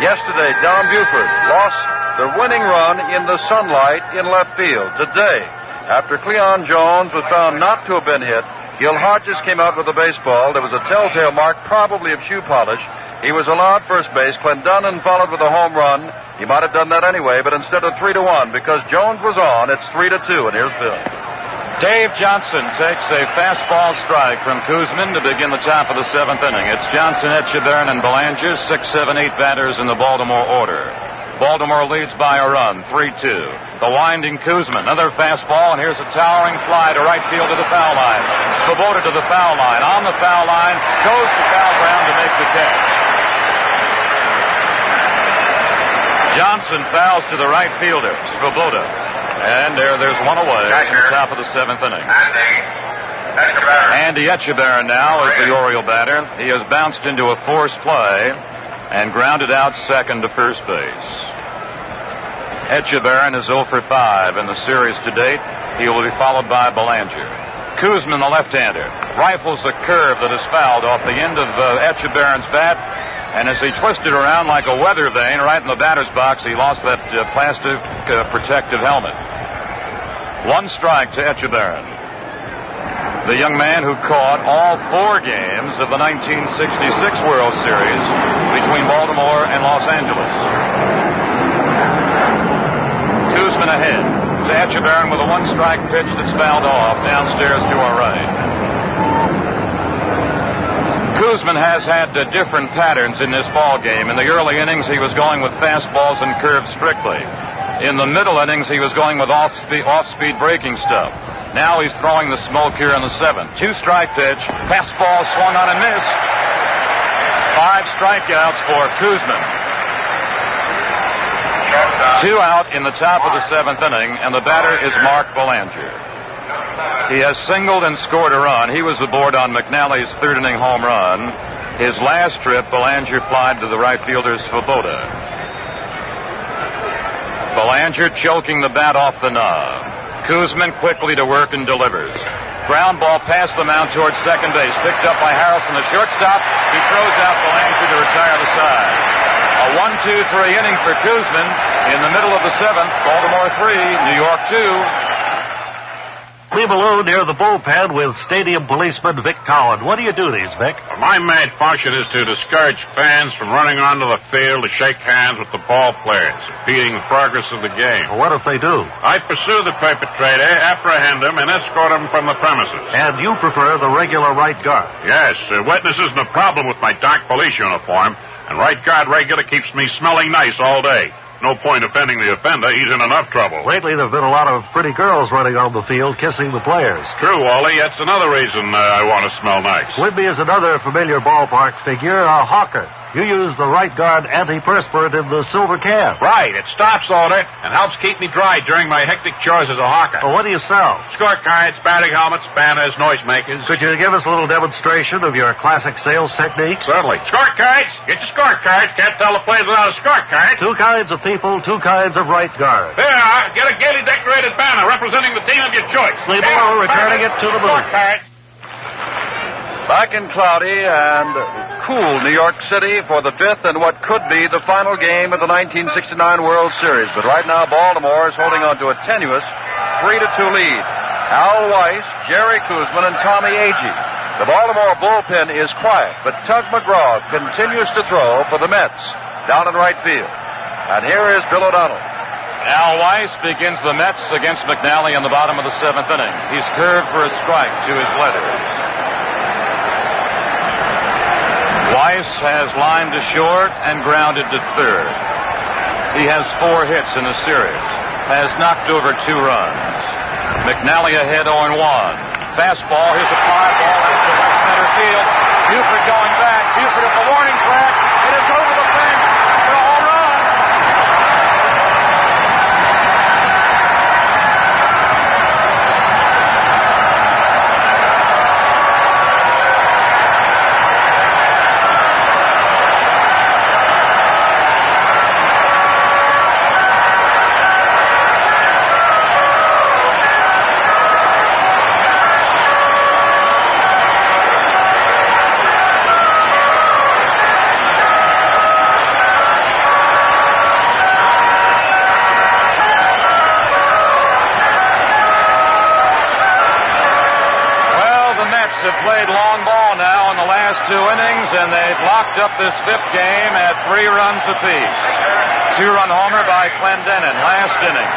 Yesterday, Don Buford lost the winning run in the sunlight in left field. Today, after Cleon Jones was found not to have been hit, Gil Hodges came out with the baseball. There was a telltale mark, probably of shoe polish. He was allowed first base. Clendenin followed with a home run. He might have done that anyway, but instead of 3-1, because Jones was on, it's 3-2, and here's Bill.
Dave Johnson takes a fastball strike from Kuzman to begin the top of the seventh inning. It's Johnson, Echeverron, and Belanger, 6, 7, 8 batters in the Baltimore order. Baltimore leads by a run, 3-2. The winding Koosman, another fastball, and here's a towering fly to right field to the foul line. Swoboda to the foul line. On the foul line, goes to foul ground to make the catch. Johnson fouls to the right fielder, Swoboda. And there's one away at the top of the seventh inning. Andy Echeverron now is the Oriole batter. He has bounced into a forced play and grounded out second to first base. Echeverron is 0 for 5 in the series to date. He will be followed by Belanger. Koosman, the left-hander, rifles a curve that is fouled off the end of Echeverron's bat, and as he twisted around like a weather vane right in the batter's box, he lost that plastic protective helmet. One strike to Echeverron, the young man who caught all 4 games of the 1966 World Series between Baltimore and Los Angeles. Kuzman ahead to Echeverron with a one-strike pitch that's fouled off downstairs to our right. Kuzman has had different patterns in this ball game. In the early innings, he was going with fastballs and curves strictly. In the middle innings, he was going with off-speed breaking stuff. Now he's throwing the smoke here in the 7th. 2-strike pitch. Fastball swung on and missed. 5 strikeouts for Koosman. 2 out in the top of the 7th inning, and the batter is Mark Belanger. He has singled and scored a run. He was aboard on McNally's 3rd inning home run. His last trip, Belanger flied to the right fielder Swoboda. Belanger choking the bat off the knob. Koosman quickly to work and delivers. Ground ball past the mound towards second base. Picked up by Harrelson, the shortstop. He throws out Belanger to retire the side. A 1-2-3 inning for Koosman. In the middle of the 7th, Baltimore 3, New York 2.
Lee Malone near the bullpen with stadium policeman Vic Cowan. What do you do these, Vic?
My main function is to discourage fans from running onto the field to shake hands with the ball players, impeding the progress of the game.
Well, what if they do?
I pursue the perpetrator, apprehend him, and escort him from the premises.
And you prefer the regular right guard?
Yes. Witness isn't a problem with my dark police uniform, and right guard regular keeps me smelling nice all day. No point offending the offender. He's in enough trouble.
Lately, there have been a lot of pretty girls running on the field kissing the players.
True, Wally. That's another reason I want to smell nice.
Whitby is another familiar ballpark figure, a hawker. You use the right guard antiperspirant in the silver can.
Right. It stops odor and helps keep me dry during my hectic chores as a hawker.
Well, what do you sell?
Scorecards, batting helmets, banners, noisemakers.
Could you give us a little demonstration of your classic sales technique?
Certainly. Scorecards. Get your scorecards. Can't tell the players without a scorecard.
2 kinds of people, 2 kinds of right guard.
There, get a gaily decorated banner representing the team of your choice.
Lee Malone returning it to the booth.
Scorecards.
Back in cloudy and cool New York City for the 5th and what could be the final game of the 1969 World Series. But right now, Baltimore is holding on to a tenuous 3-2 lead. Al Weiss, Jerry Koosman, and Tommy Agee. The Baltimore bullpen is quiet, but Tug McGraw continues to throw for the Mets down in right field. And here is Bill O'Donnell.
Al Weiss begins the Mets against McNally in the bottom of the 7th inning. He's curved for a strike to his letters. Weiss has lined to short and grounded to third. He has 4 hits in the series. Has knocked over 2 runs. McNally ahead 0-1. Fastball. Here's a fly ball out to left center field. Buford going back. Buford at the warning track. It is over the fence for a home run. played long ball now in the last 2 innings, and they've locked up this 5th game at 3 runs apiece. 2-run homer by Clendenin last inning.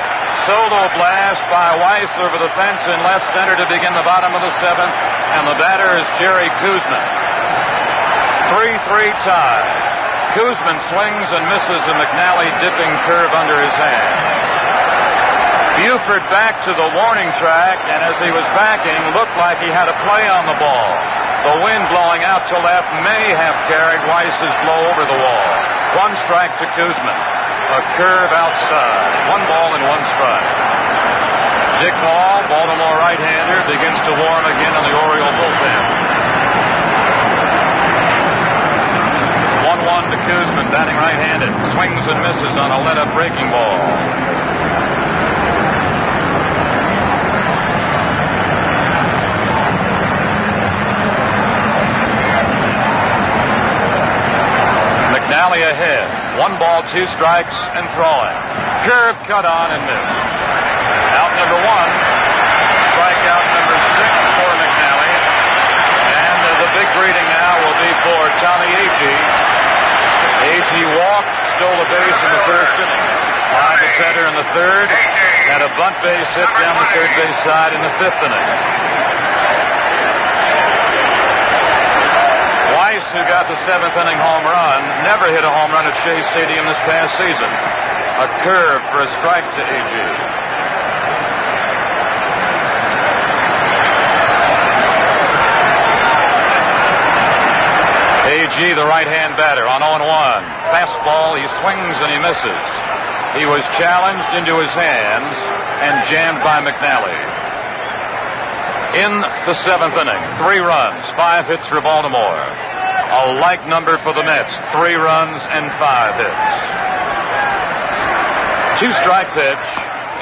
Solo blast by Weiss over the fence in left center to begin the bottom of the 7th, and the batter is Jerry Koosman. 3-3 tie. Kuzman swings and misses a McNally dipping curve under his hand. Buford back to the warning track, and as he was backing, looked like he had a play on the ball. The wind blowing out to left may have carried Weiss's blow over the wall. 1 strike to Kuzman. A curve outside. 1 ball and 1 strike. Dick Hall, Baltimore right-hander, begins to warm again on the Oriole bullpen. 1-1 to Koosman, batting right-handed. Swings and misses on a let-up breaking ball. McNally ahead. 1 ball, 2 strikes, and throwing. Curve cut on and missed. Out number 1. Strikeout number 6 for McNally. And the big greeting now will be for Tommy Agee. Agee walked, stole a base in the 1st inning. Fly to center in the 3rd. Had a bunt base hit down the 3rd base side in the 5th inning. Weiss, who got the 7th inning home run, never hit a home run at Shea Stadium this past season. A curve for a strike to Agee. Agee, the right-hand batter, on 0-1. Fastball, he swings and he misses. He was challenged into his hands and jammed by McNally. In the 7th inning, 3 runs, 5 hits for Baltimore. A like number for the Mets, 3 runs and 5 hits. 2-strike pitch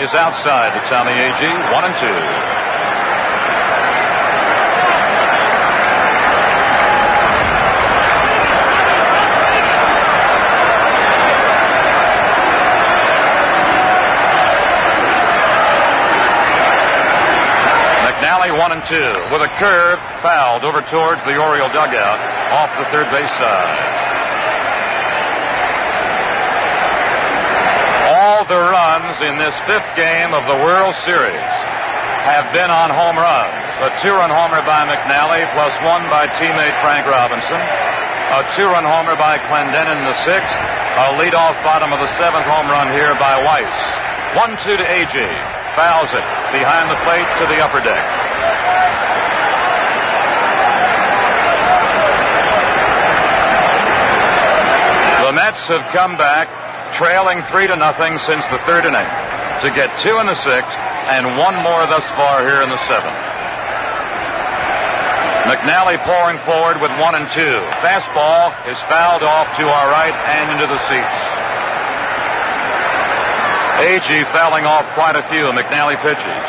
is outside to Tommy Agee, 1-2. McNally 1-2 with a curve fouled over towards the Oriole dugout off the 3rd base side. All the runs in this 5th game of the World Series have been on home runs. A 2-run homer by McNally plus 1 by teammate Frank Robinson. A 2-run homer by Clendenin in the 6th. A leadoff bottom of the 7th home run here by Weiss. 1-2 to Agee. Fouls it behind the plate to the upper deck. The Mets have come back trailing 3-0 since the 3rd inning to get 2 in the 6th and 1 more thus far here in the 7th. McNally pouring forward with 1-2. Fastball is fouled off to our right and into the seats. Agee fouling off quite a few McNally pitches.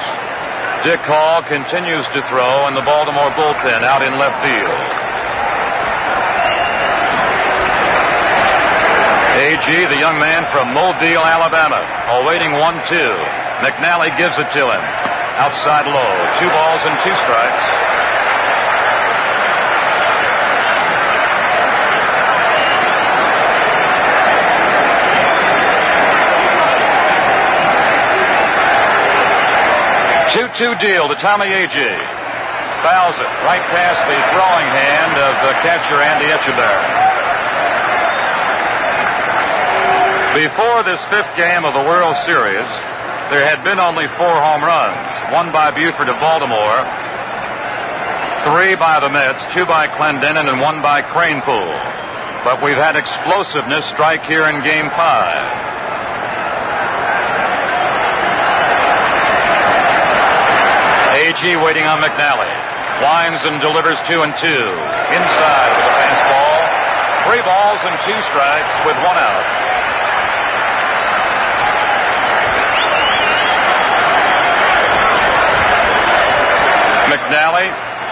Dick Hall continues to throw in the Baltimore bullpen out in left field. Agee, the young man from Mobile, Alabama, awaiting 1-2. McNally gives it to him. Outside low. 2 balls and 2 strikes. Two deal to Tommy Agee. Fouls it right past the throwing hand of the catcher Andy Echeverron. Before this 5th game of the World Series, there had been only 4 home runs. 1 by Buford of Baltimore, 3 by the Mets, 2 by Clendenin, and 1 by Cranepool. But we've had explosiveness strike here in Game 5. Agee waiting on McNally. Winds and delivers 2-2. Inside with a fastball. 3 balls and 2 strikes with 1 out. McNally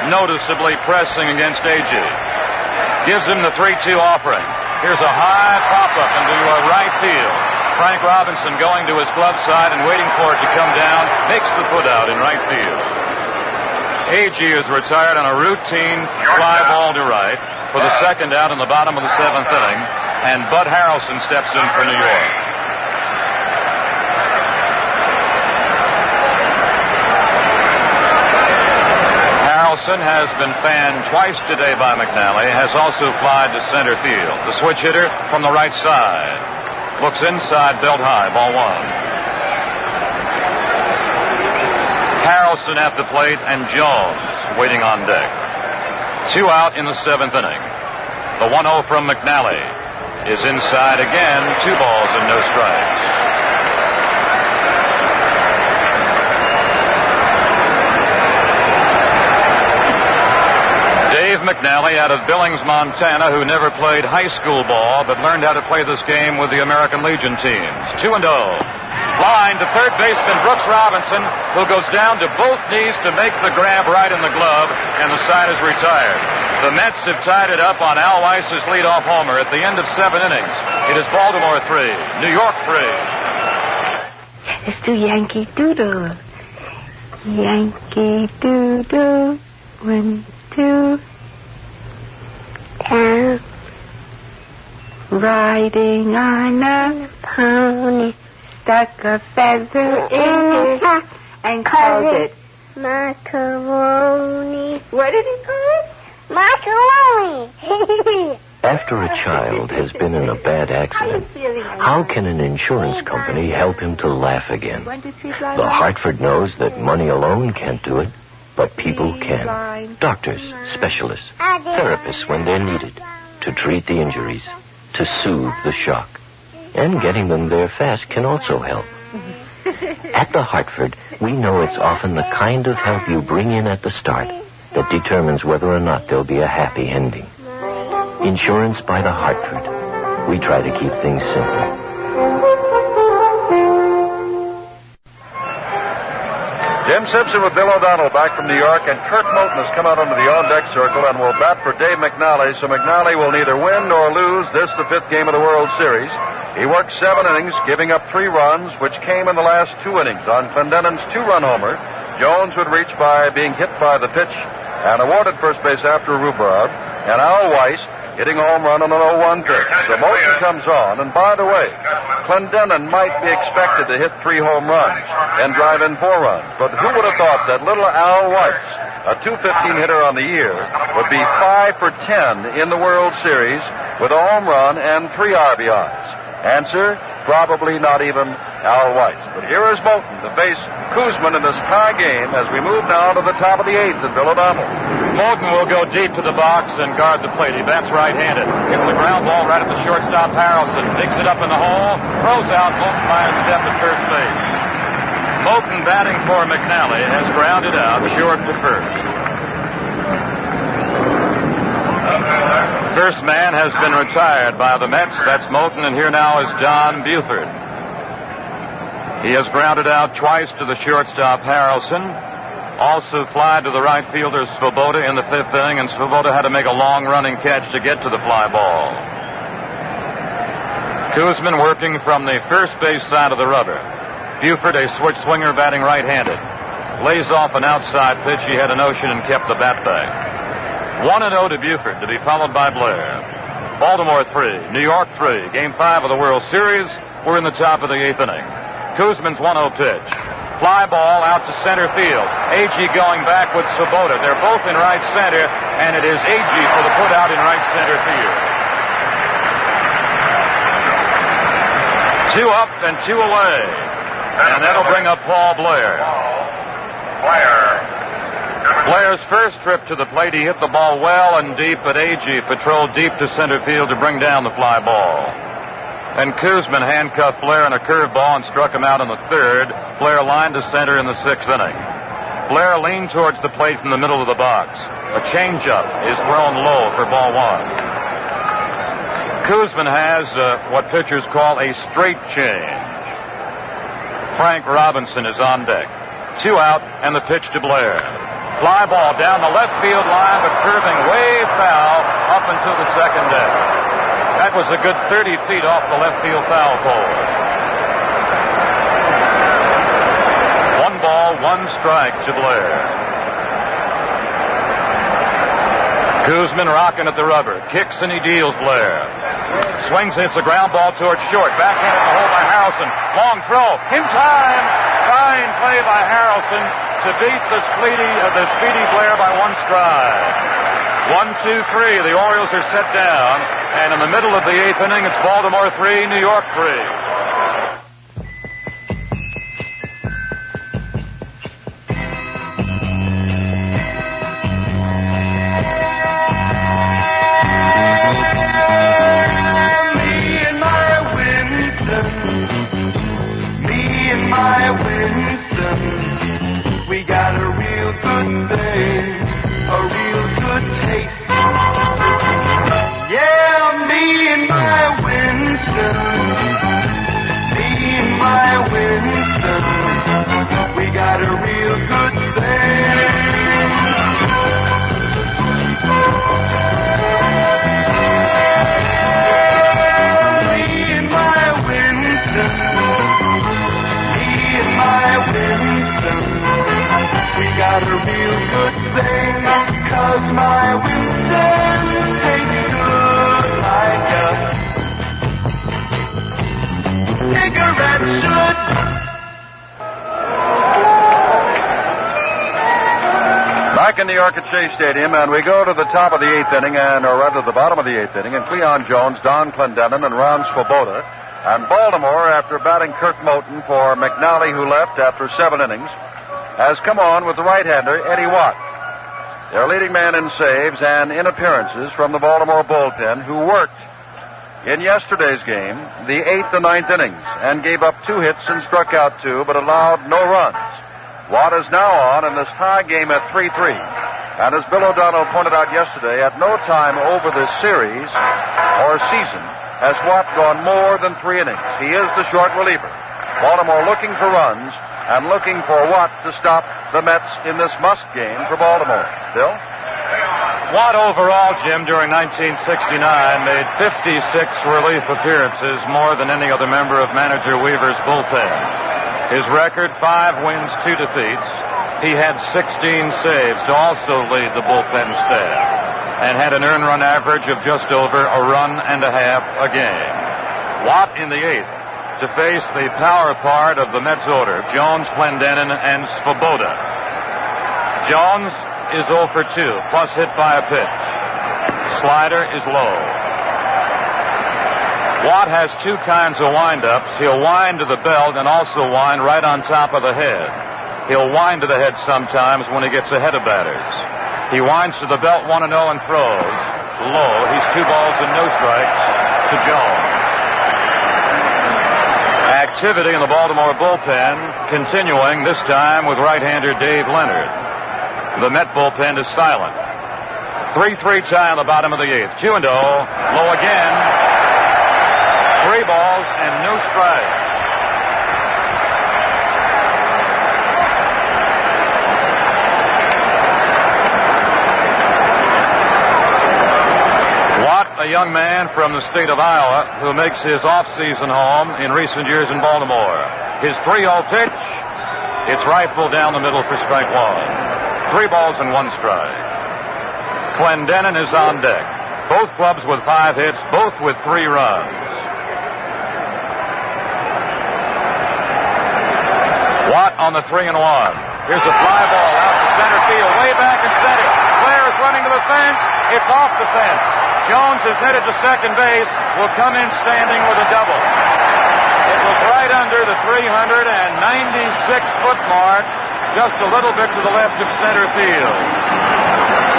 noticeably pressing against Agee. Gives him the 3-2 offering. Here's a high pop-up into right field. Frank Robinson going to his glove side and waiting for it to come down. Makes the put out in right field. A.G. is retired on a routine fly ball to right for the second out in the bottom of the seventh inning, and Bud Harrelson steps in for New York. Harrelson has been fanned twice today by McNally, has also flied to center field. The switch hitter from the right side looks inside, belt high, ball one. Harrelson at the plate and Jones waiting on deck. 2 out in the seventh inning. The 1-0 from McNally is inside again. 2 balls and no strikes. Dave McNally out of Billings, Montana, who never played high school ball but learned how to play this game with the American Legion teams. 2-0. Line to third baseman Brooks Robinson, who goes down to both knees to make the grab right in the glove, and the side is retired. The Mets have tied it up on Al Weiss's leadoff homer at the end of 7 innings. It is Baltimore 3, New York 3.
Let's do Yankee Doodle. Yankee Doodle, 1, 2, down. Riding on a pony. Stuck a feather in his hat and called it macaroni. What did he call it? Macaroni.
After a child has been in a bad accident, how can an insurance company help him to laugh again? The Hartford knows that money alone can't do it, but people can. Doctors, specialists, therapists when they're needed, to treat the injuries, to soothe the shock. And getting them there fast can also help. At the Hartford, we know it's often the kind of help you bring in at the start that determines whether or not there'll be a happy ending. Insurance by the Hartford. We try to keep things simple.
Jim Simpson with Bill O'Donnell back from New York, and Kurt Moulton has come out onto the on-deck circle and will bat for Dave McNally, so McNally will neither win nor lose this, the 5th game of the World Series. He worked 7 innings, giving up 3 runs, which came in the last 2 innings. On Clendenin's 2-run homer, Jones would reach by being hit by the pitch and awarded first base after Rhubarb, and Al Weiss hitting a home run on an 0-1 pitch. So Moulton comes on, and by the way, Clendenin might be expected to hit 3 home runs and drive in 4 runs. But who would have thought that little Al Weiss, a .215 hitter on the year, would be 5 for 10 in the World Series with a home run and 3 RBIs? Answer, probably not even Al Weiss. But here is Moulton to face Kuzman in this tie game as we move now to the top of the 8th at Bill O'Donnell.
Moulton will go deep to the box and guard the plate. He bats right-handed. Hits the ground ball right at the shortstop. Harrelson digs it up in the hole, throws out. Moulton by a step at first base. Moulton batting for McNally has grounded out short to first. First man has been retired by the Mets. That's Moulton, and here now is Don Buford. He has grounded out twice to the shortstop, Harrelson. Also fly to the right fielder, Swoboda, in the 5th inning, and Swoboda had to make a long running catch to get to the fly ball. Kuzman working from the first base side of the rubber. Buford, a switch swinger, batting right-handed. Lays off an outside pitch. He had a notion and kept the bat back. 1-0 to Buford, to be followed by Blair. Baltimore 3, New York 3. Game 5 of the World Series. We're in the top of the 8th inning. Kuzman's 1-0 pitch. Fly ball out to center field. A.G. going back with Swoboda. They're both in right center, and it is A.G. for the put out in right center field. 2 up and 2 away. And that'll bring up Paul Blair. Blair's first trip to the plate, he hit the ball well and deep, but A.G. patrolled deep to center field to bring down the fly ball. And Koosman handcuffed Blair in a curveball and struck him out in the 3rd. Blair lined to center in the 6th inning. Blair leaned towards the plate from the middle of the box. A changeup is thrown low for ball 1. Kuzman has what pitchers call a straight change. Frank Robinson is on deck. 2 out, and the pitch to Blair. Fly ball down the left field line, but curving way foul up until the second deck. That was a good 30 feet off the left field foul pole. 1 ball, 1 strike to Blair. Kuzman rocking at the rubber. Kicks and he deals Blair. Swings, hits the ground ball towards short. Backhand at the hole by Harrelson. Long throw. In time. Fine play by Harrelson to beat the speedy Blair by one stride. 1-2-3. The Orioles are set down. And in the middle of the eighth inning, it's Baltimore 3, New York 3.
We got a real good thing, a real good taste. Yeah, me and my Winston, we got a real good thing. Me and my Winston, we got a real good thing, 'cause my Winston tastes good like a cigarette should.
Back in New York at Shea Stadium, and we go to the top of the eighth inning, or rather the bottom of the eighth inning, and Cleon Jones, Don Clendenin, and Ron Swoboda. And Baltimore, after batting Kirk Moten for McNally, who left after 7 innings, has come on with the right-hander, Eddie Watt. Their leading man in saves and in appearances from the Baltimore bullpen, who worked in yesterday's game, the 8th and 9th innings, and gave up 2 hits and struck out 2, but allowed no runs. Watt is now on in this tie game at 3-3. And as Bill O'Donnell pointed out yesterday, at no time over this series or season has Watt gone more than 3 innings. He is the short reliever. Baltimore looking for runs and looking for Watt to stop the Mets in this must game for Baltimore. Bill?
Watt overall, Jim, during 1969 made 56 relief appearances, more than any other member of manager Weaver's bullpen. His record, 5 wins, 2 defeats. He had 16 saves to also lead the bullpen staff, and had an earned run average of just over a run and a half a game. Watt in the 8th to face the power part of the Mets order, Jones, Clendenin, and Swoboda. Jones is 0 for 2, plus hit by a pitch. Slider is low. Watt has 2 kinds of wind-ups. He'll wind to the belt and also wind right on top of the head. He'll wind to the head sometimes when he gets ahead of batters. He winds to the belt 1-0 and throws low. He's 2 balls and no strikes to Jones. Activity in the Baltimore bullpen continuing, this time with right-hander Dave Leonard. The Met bullpen is silent. 3-3 tie on the bottom of the 8th. 2-0, low again. 3 balls and no strikes. A young man from the state of Iowa who makes his off-season home in recent years in Baltimore. His 3-0 pitch, it's rifled down the middle for strike 1. 3 balls and 1 strike. Clendenin is on deck. Both clubs with 5 hits, both with 3 runs. Watt on the 3-1. Here's a fly ball out to center field, way back in center. Blair is running to the fence. It's off the fence. Jones is headed to second base, will come in standing with a double. It was right under the 396-foot mark, just a little bit to the left of center field.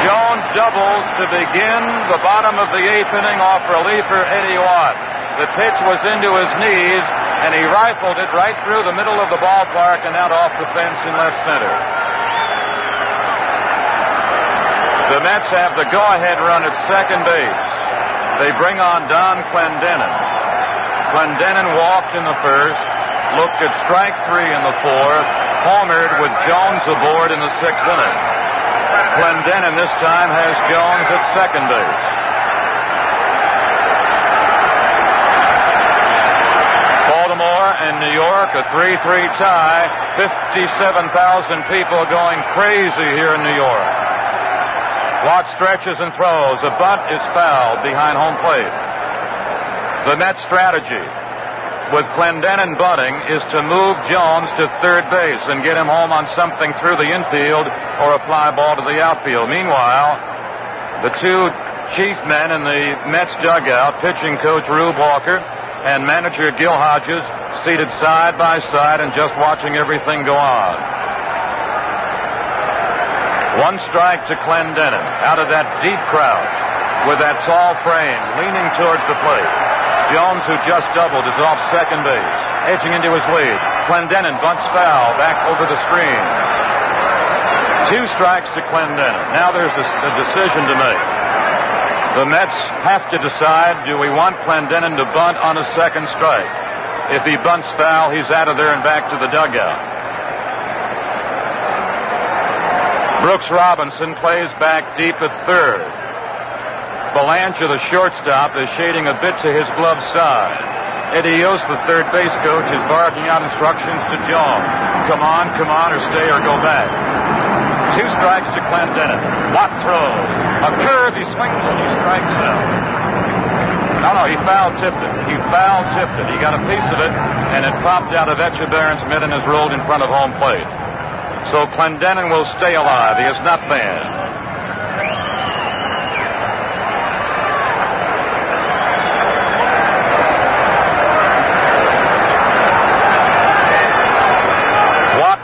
Jones doubles to begin the bottom of the 8th inning off reliever Eddie Watt. The pitch was into his knees, and he rifled it right through the middle of the ballpark and out off the fence in left center. The Mets have the go-ahead run at second base. They bring on Don Clendenin. Clendenin walked in the first, looked at strike 3 in the 4th, homered with Jones aboard in the 6th inning. Clendenin this time has Jones at second base. Baltimore and New York, a 3-3 tie. 57,000 people going crazy here in New York. Watt stretches and throws. A bunt is fouled behind home plate. The Mets' strategy with Clendenin bunting is to move Jones to third base and get him home on something through the infield or a fly ball to the outfield. Meanwhile, the two chief men in the Mets dugout, pitching coach Rube Walker and manager Gil Hodges, seated side by side and just watching everything go on. One strike to Clendenin out of that deep crouch with that tall frame leaning towards the plate. Jones, who just doubled, is off second base, edging into his lead. Clendenin bunts foul back over the screen. 2 strikes to Clendenin. Now there's a decision to make. The Mets have to decide, do we want Clendenin to bunt on a second strike? If he bunts foul, he's out of there and back to the dugout. Brooks Robinson plays back deep at third. Belanger, the shortstop, is shading a bit to his glove side. Eddie Yost, the third base coach, is barking out instructions to Jones. Come on, or stay or go back. 2 strikes to Clendenin. Watt throws. A curve, he swings and he strikes out. No, he foul-tipped it. He got a piece of it, and it popped out of Echeverron's mitt and is rolled in front of home plate. So Clendenin will stay alive. He is not banned.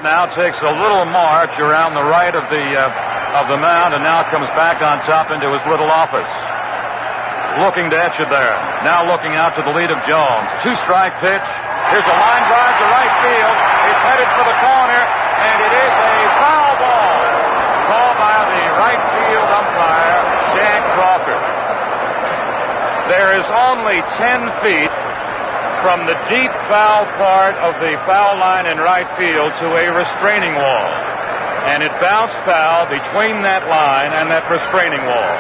Now takes a little march around the right of the mound and now comes back on top into his little office. Looking to Echeverron. Now looking out to the lead of Jones. 2-strike pitch. Here's a line drive to right field. It's headed for the corner, and it is a foul ball. Called by the right field umpire, Shaq Crawford. There is only 10 feet from the deep foul part of the foul line in right field to a restraining wall. And it bounced foul between that line and that restraining wall.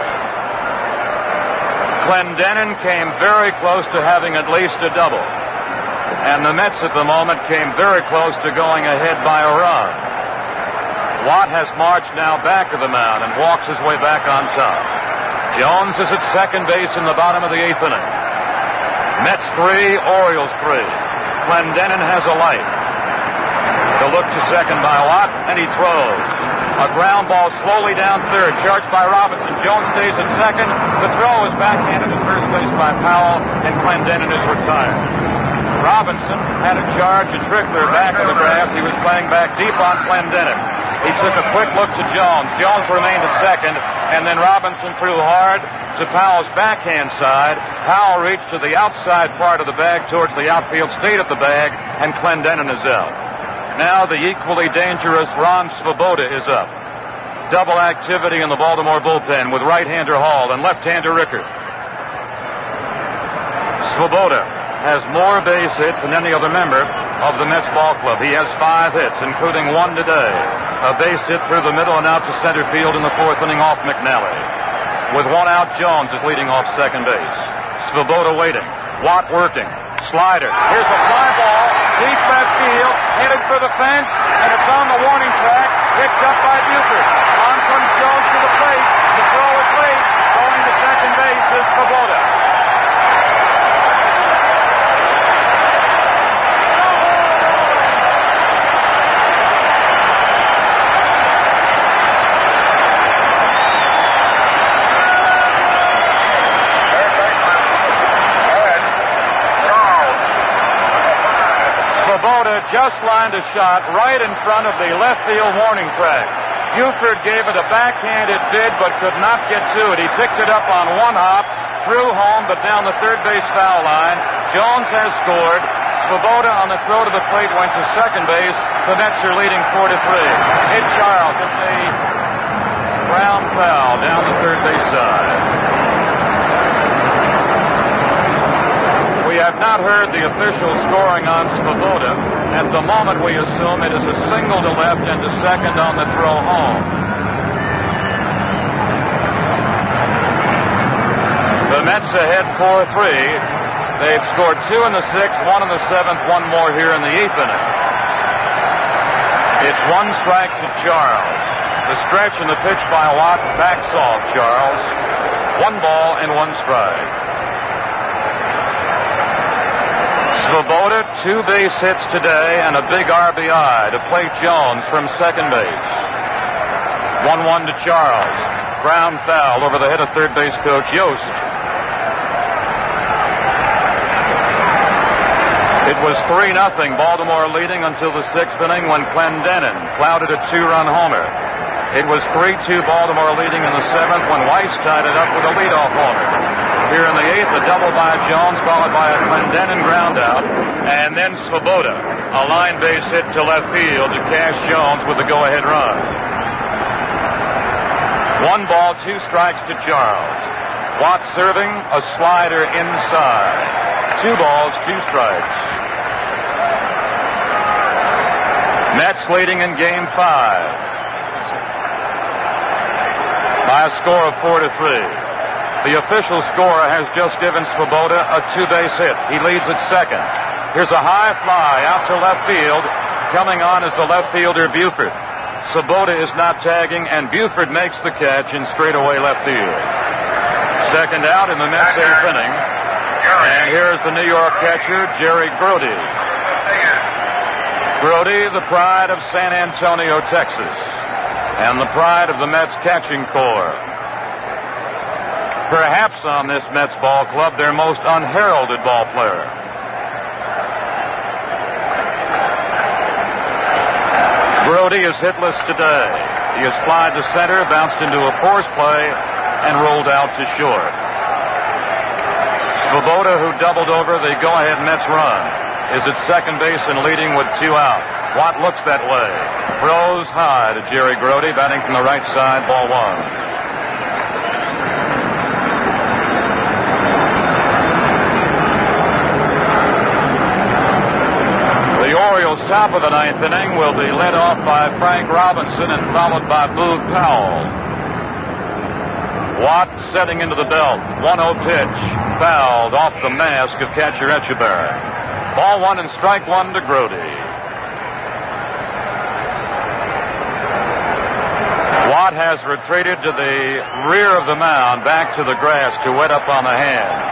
Clendenin came very close to having at least a double. And the Mets at the moment came very close to going ahead by a run. Watt has marched now back of the mound and walks his way back on top. Jones is at second base in the bottom of the 8th inning. Mets 3, Orioles 3. Clendenin has a light. The look to second by Watt, and he throws. A ground ball slowly down third, charged by Robinson. Jones stays at second. The throw is backhanded at first base by Powell, and Clendenin is retired. Robinson had a charge, a trickler back of the grass. He was playing back deep on Clendenin. He took a quick look to Jones. Jones remained at second, and then Robinson threw hard to Powell's backhand side. Powell reached to the outside part of the bag towards the outfield, stayed at the bag, and Clendenin is out. Now the equally dangerous Ron Swoboda is up. Double activity in the Baltimore bullpen with right-hander Hall and left-hander Rickard. Swoboda has more base hits than any other member of the Mets ball club. He has 5 hits, including 1 today. A base hit through the middle and out to center field in the 4th inning off McNally. With 1 out, Jones is leading off second base. Swoboda waiting. Watt working. Slider. Here's a fly ball. Deep left field. Headed for the fence. And it's on the warning track. Picked up by Buford. On comes Jones to the plate. The throw is late. Going to second base is Swoboda. Swoboda just lined a shot right in front of the left field warning track. Buford gave it a backhanded bid but could not get to it. He picked it up on 1 hop, threw home but down the third base foul line. Jones has scored. Swoboda on the throw to the plate went to second base. The Mets are leading 4-3. Hit Charles. It's a ground foul down the third base side. We have not heard the official scoring on Swoboda. At the moment, we assume it is a single to left and to second on the throw home. The Mets ahead 4-3. They've scored 2 in the 6th, 1 in the 7th, 1 more here in the 8th inning. It's 1 strike to Charles. The stretch and the pitch by Watt backs off Charles. 1 ball and 1 strike. Swoboda, 2 base hits today and a big RBI to plate Jones from second base. 1-1 to Charles. Ground foul over the head of third base coach Yost. It was 3-0, Baltimore leading until the 6th inning when Clendenin clouded a 2-run homer. It was 3-2 Baltimore leading in the 7th when Weiss tied it up with a leadoff homer. Here in the 8th, a double by Jones followed by a Clendenin ground out, and then Swoboda, a line base hit to left field to cash Jones with the go-ahead run. 1 ball, 2 strikes to Charles. Watt serving, a slider inside. 2 balls, 2 strikes. Mets leading in Game 5 by a score of 4-3. The official scorer has just given Swoboda a 2-base hit. He leads at second. Here's a high fly out to left field. Coming on is the left fielder Buford. Swoboda is not tagging, and Buford makes the catch in straightaway left field. Second out in the Mets 8th inning. And here's the New York catcher, Jerry Brody. Brody, the pride of San Antonio, Texas, and the pride of the Mets catching corps. Perhaps on this Mets ball club, their most unheralded ball player. Brody is hitless today. He has flied to center, bounced into a force play, and rolled out to short. Swoboda, who doubled over the go-ahead Mets run, is at second base and leading with 2 out. Watt looks that way. Throws high to Jerry Brody, batting from the right side, ball 1. The Orioles' top of the 9th inning will be led off by Frank Robinson and followed by Boog Powell. Watt setting into the belt. 1-0 pitch. Fouled off the mask of catcher Echeverron. Ball 1 and strike 1 to Brody. Watt has retreated to the rear of the mound, back to the grass to wet up on the hands.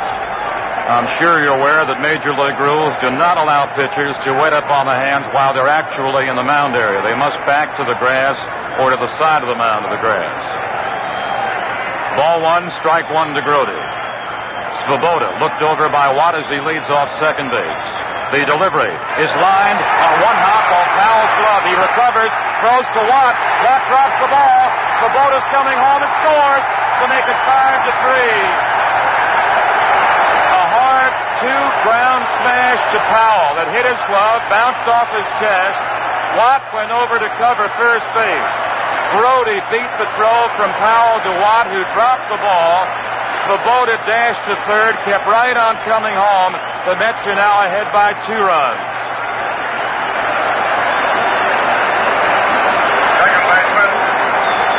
I'm sure you're aware that Major League rules do not allow pitchers to wet up on the hands while they're actually in the mound area. They must back to the grass or to the side of the mound of the grass. Ball 1, strike 1 to Brody. Swoboda looked over by Watt as he leads off second base. The delivery is lined on 1 hop off Powell's glove. He recovers, throws to Watt. Watt drops the ball. Swoboda's coming home and scores to make it 5-3. Two-ground smash to Powell that hit his glove, bounced off his chest. Watt went over to cover first base. Brody beat the throw from Powell to Watt, who dropped the ball. Swoboda dashed to third, kept right on coming home. The Mets are now ahead by 2 runs.
Second baseman.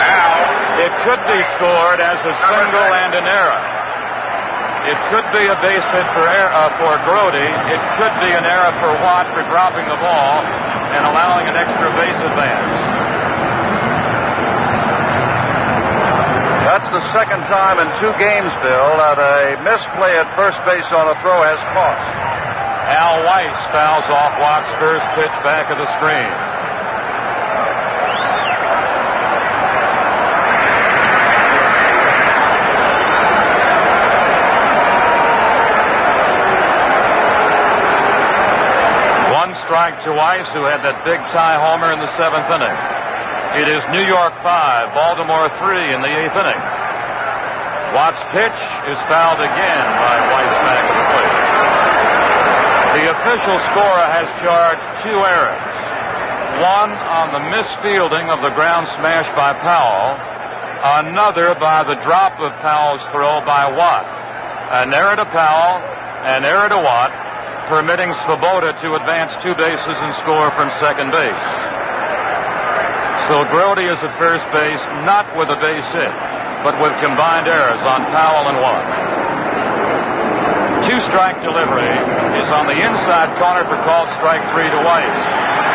Now.
It could be scored as a single and an error. It could be a base hit for Brody. It could be an error for Watt for dropping the ball and allowing an extra base advance.
That's the second time in 2 games, Bill, that a misplay at first base on a throw has cost.
Al Weiss fouls off Watt's first pitch back of the screen. Strike to Weiss, who had that big tie homer in the 7th inning. It is New York 5, Baltimore 3 in the 8th inning. Watt's pitch is fouled again by Weiss back of the plate. The official scorer has charged 2 errors. One on the misfielding of the ground smash by Powell. Another by the drop of Powell's throw by Watt. An error to Powell, an error to Watt, permitting Swoboda to advance 2 bases and score from second base. So Brody is at first base, not with a base hit, but with combined errors on Powell and Watt. 2-strike delivery is on the inside corner for called strike 3 to Weiss.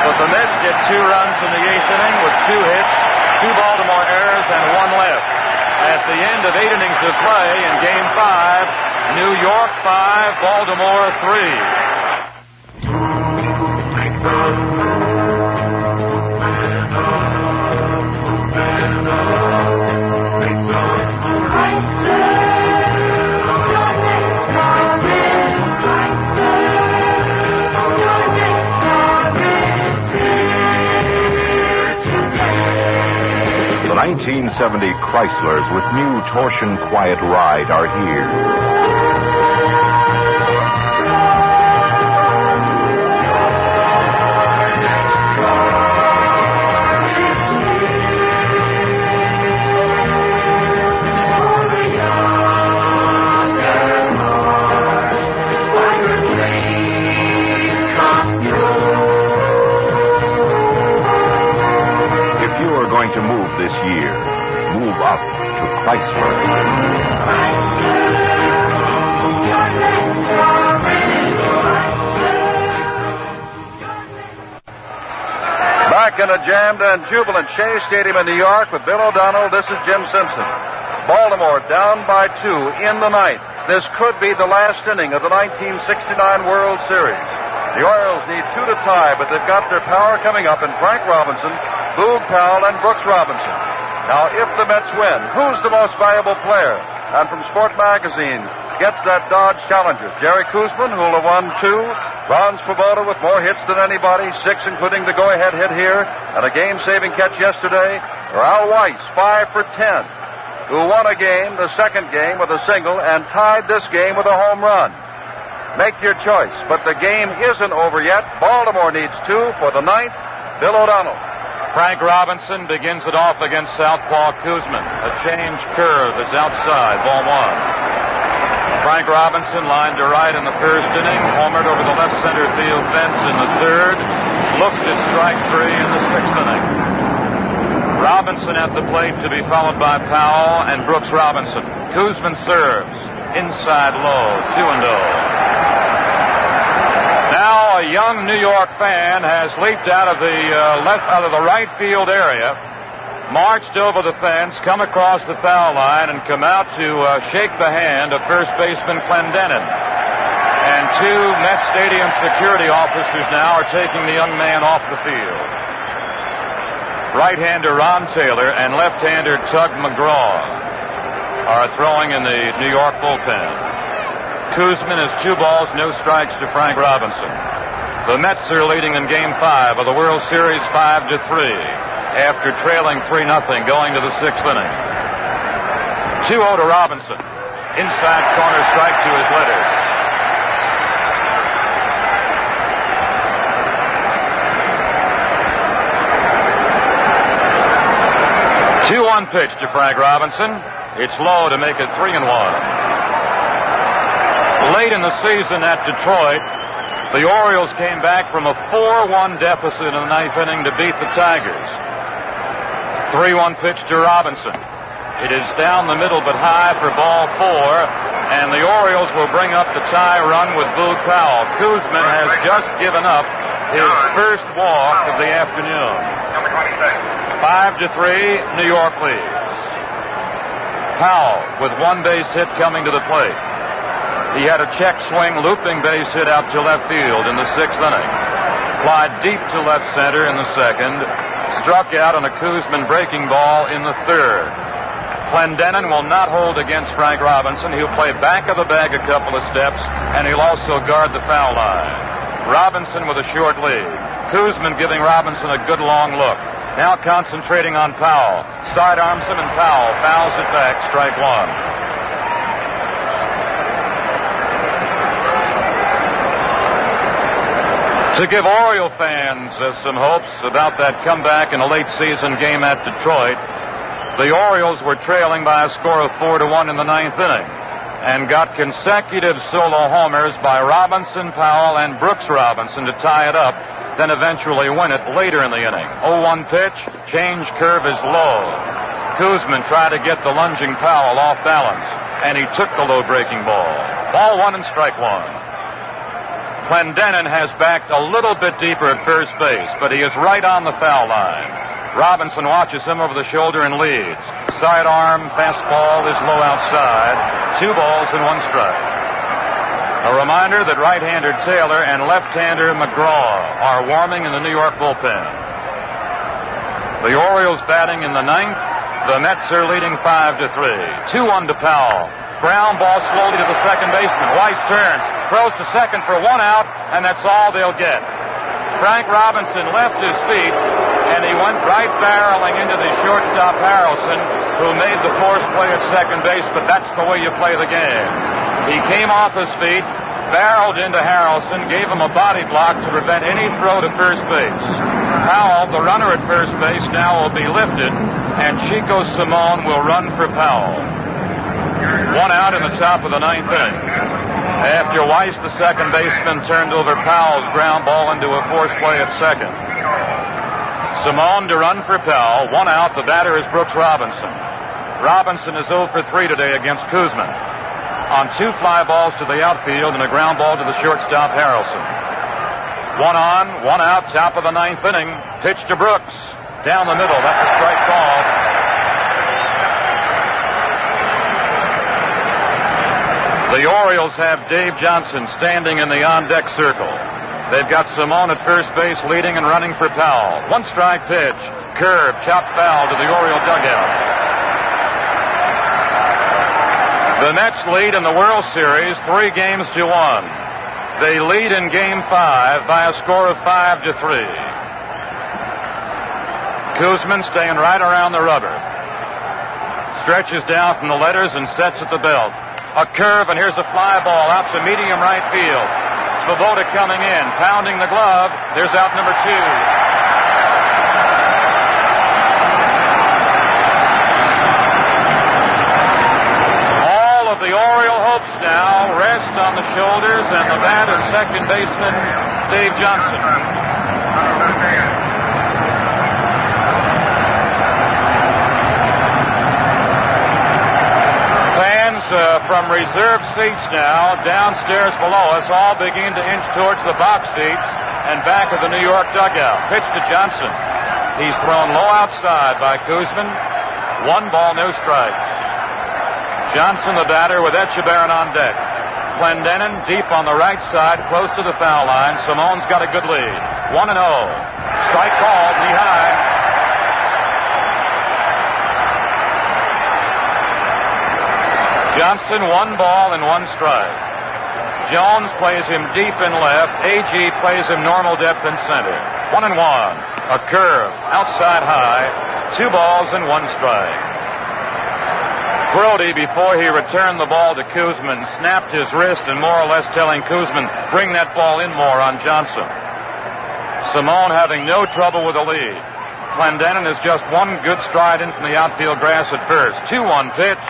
But the Mets get 2 runs in the 8th inning with 2 hits, 2 Baltimore to play in Game 5. New York 5, Baltimore 3.
The 1970 Chryslers with new torsion quiet ride are here. To move this year, move up to Chrysler.
Back in a jammed and jubilant Shea Stadium in New York with Bill O'Donnell, this is Jim Simpson. Baltimore down by 2 in the ninth. This could be the last inning of the 1969 World Series. The Orioles need 2 to tie, but they've got their power coming up in Frank Robinson, Boog Powell, and Brooks Robinson. Now, if the Mets win, who's the most valuable player? And from Sport Magazine, gets that Dodge Challenger. Jerry Koosman, who'll have won 2. Ron Swoboda with more hits than anybody, 6 including the go-ahead hit here, and a game-saving catch yesterday. Or Al Weiss, 5 for 10, who won a game, the second game, with a single, and tied this game with a home run. Make your choice, but the game isn't over yet. Baltimore needs 2 for the ninth. Bill O'Donnell.
Frank Robinson begins it off against southpaw Kuzman. A change curve is outside, ball 1. Frank Robinson lined to right in the first inning, homered over the left center field fence in the third, looked at strike 3 in the sixth inning. Robinson at the plate to be followed by Powell and Brooks Robinson. Kuzman serves, inside low, 2-0. Now a young New York fan has leaped out of the right field area, marched over the fence, come across the foul line, and come out to shake the hand of first baseman Clendenin. And 2 Met Stadium security officers now are taking the young man off the field. Right-hander Ron Taylor and left-hander Tug McGraw are throwing in the New York bullpen. Kuzman is 2 balls, no strikes to Frank Robinson. The Mets are leading in Game 5 of the World Series 5-3 after trailing 3-0 going to the 6th inning. 2-0 to Robinson. Inside corner strike to his letter. Two-1 pitch to Frank Robinson. It's low to make it 3-1. Late in the season at Detroit, the Orioles came back from a 4-1 deficit in the ninth inning to beat the Tigers. 3-1 pitch to Robinson. It is down the middle but high for ball 4, and the Orioles will bring up the tie run with Boog Powell. Kuzman has just given up his first walk of the afternoon. 5-3, New York leads. Powell with 1 base hit coming to the plate. He had a check swing looping base hit out to left field in the 6th inning. Flied deep to left center in the 2nd. Struck out on a Koosman breaking ball in the 3rd. Clendenin will not hold against Frank Robinson. He'll play back of the bag a couple of steps, and he'll also guard the foul line. Robinson with a short lead. Kuzman giving Robinson a good long look. Now concentrating on Powell. Sidearms him, and Powell fouls it back, strike 1. To give Oriole fans some hopes about that comeback in a late season game at Detroit, the Orioles were trailing by a score of 4-1 in the 9th inning and got consecutive solo homers by Robinson, Powell, and Brooks Robinson to tie it up, then eventually win it later in the inning. 0-1 pitch, change curve is low. Kuzman tried to get the lunging Powell off balance, and he took the low breaking ball. Ball 1 and strike 1. Clendenin has backed a little bit deeper at first base, but he is right on the foul line. Robinson watches him over the shoulder and leads. sidearm fastball is low outside. 2 balls and 1 strike. A reminder that right-hander Taylor and left-hander McGraw are warming in the New York bullpen. The Orioles batting in the 9th. The Mets are leading 5-3. 2-1 to Powell. Ground ball slowly to the second baseman. Weiss turns, throws to second for 1 out, and that's all they'll get. Frank Robinson left his feet, and he went right barreling into the shortstop Harrelson, who made the forced play at second base, but that's the way you play the game. He came off his feet, barreled into Harrelson, gave him a body block to prevent any throw to first base. Powell, the runner at first base, now will be lifted, and Chico Simone will run for Powell. 1 out in the top of the 9th inning. After Weiss, the second baseman, turned over Powell's ground ball into a forced play at second. Simone to run for Powell. 1 out. The batter is Brooks Robinson. Robinson is 0 for 3 today against Kuzman. On 2 fly balls to the outfield and a ground ball to the shortstop Harrelson. 1 on, 1 out, top of the 9th inning. Pitch to Brooks. Down the middle. That's a strike call. The Orioles have Dave Johnson standing in the on-deck circle. They've got Simone at first base leading and running for Powell. 1 strike pitch. Curve, chopped foul to the Oriole dugout. The Mets lead in the World Series 3 games to 1. They lead in Game 5 by a score of 5-3. Kuzman staying right around the rubber. Stretches down from the letters and sets at the belt. A curve, and here's a fly ball out to medium right field. Swoboda coming in, pounding the glove. There's out number 2. All of the Oriole hopes now rest on the shoulders and the bat of second baseman Dave Johnson. From reserved seats now, downstairs below us, all begin to inch towards the box seats and back of the New York dugout. Pitch to Johnson. He's thrown low outside by Koosman. 1 ball, no strikes. Johnson, the batter, with Echeverron on deck. Clendenin deep on the right side, close to the foul line. Simone's got a good lead. 1-0. Strike called, knee high. Johnson, 1 ball and 1 strike. Jones plays him deep in left. A.G. plays him normal depth in center. 1-1. A curve, outside high. 2 balls and 1 strike. Brody, before he returned the ball to Kuzman, snapped his wrist and more or less telling Kuzman, bring that ball in more on Johnson. Simone having no trouble with the lead. Clendenin is just 1 good stride in from the outfield grass at first. 2-1 pitch.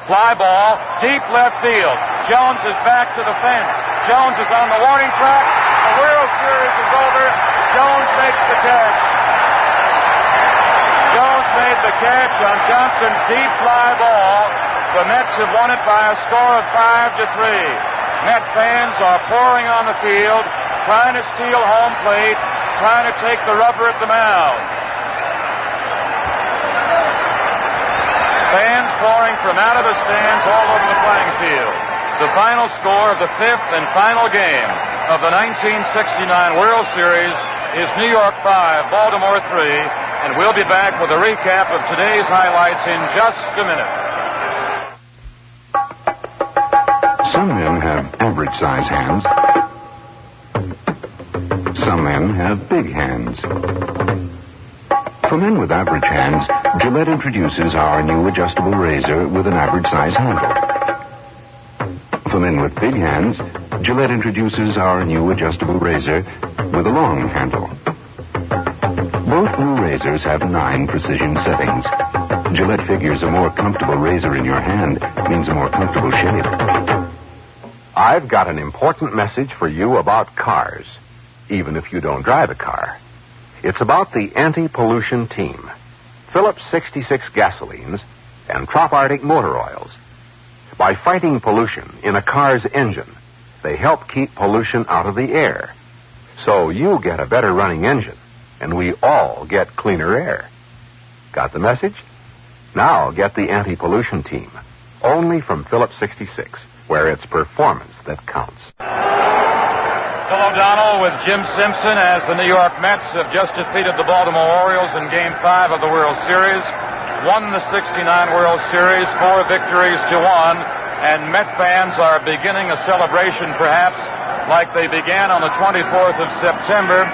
Fly ball, deep left field. Jones is back to the fence. Jones is on the warning track. The World Series is over. Jones makes the catch. Jones made the catch on Johnson's deep fly ball. The Mets have won it by a score of 5-3. Met fans are pouring on the field, trying to steal home plate, trying to take the rubber at the mound. Fans pouring from out of the stands all over the playing field. The final score of the 5th and final game of the 1969 World Series is New York 5, Baltimore 3, and we'll be back with a recap of today's highlights in just a minute.
Some men have average-size hands. Some men have big hands. For men with average hands, Gillette introduces our new adjustable razor with an average-size handle. For men with big hands, Gillette introduces our new adjustable razor with a long handle. Both new razors have 9 precision settings. Gillette figures a more comfortable razor in your hand means a more comfortable shave.
I've got an important message for you about cars, even if you don't drive a car. It's about the anti-pollution team, Phillips 66 gasolines, and Trop Arctic motor oils. By fighting pollution in a car's engine, they help keep pollution out of the air. So you get a better running engine, and we all get cleaner air. Got the message? Now get the anti-pollution team, only from Phillips 66, where it's performance that counts.
Phil O'Donnell with Jim Simpson as the New York Mets have just defeated the Baltimore Orioles in Game 5 of the World Series, won the '69 World Series 4 victories to 1, and Met fans are beginning a celebration perhaps like they began on the 24th of September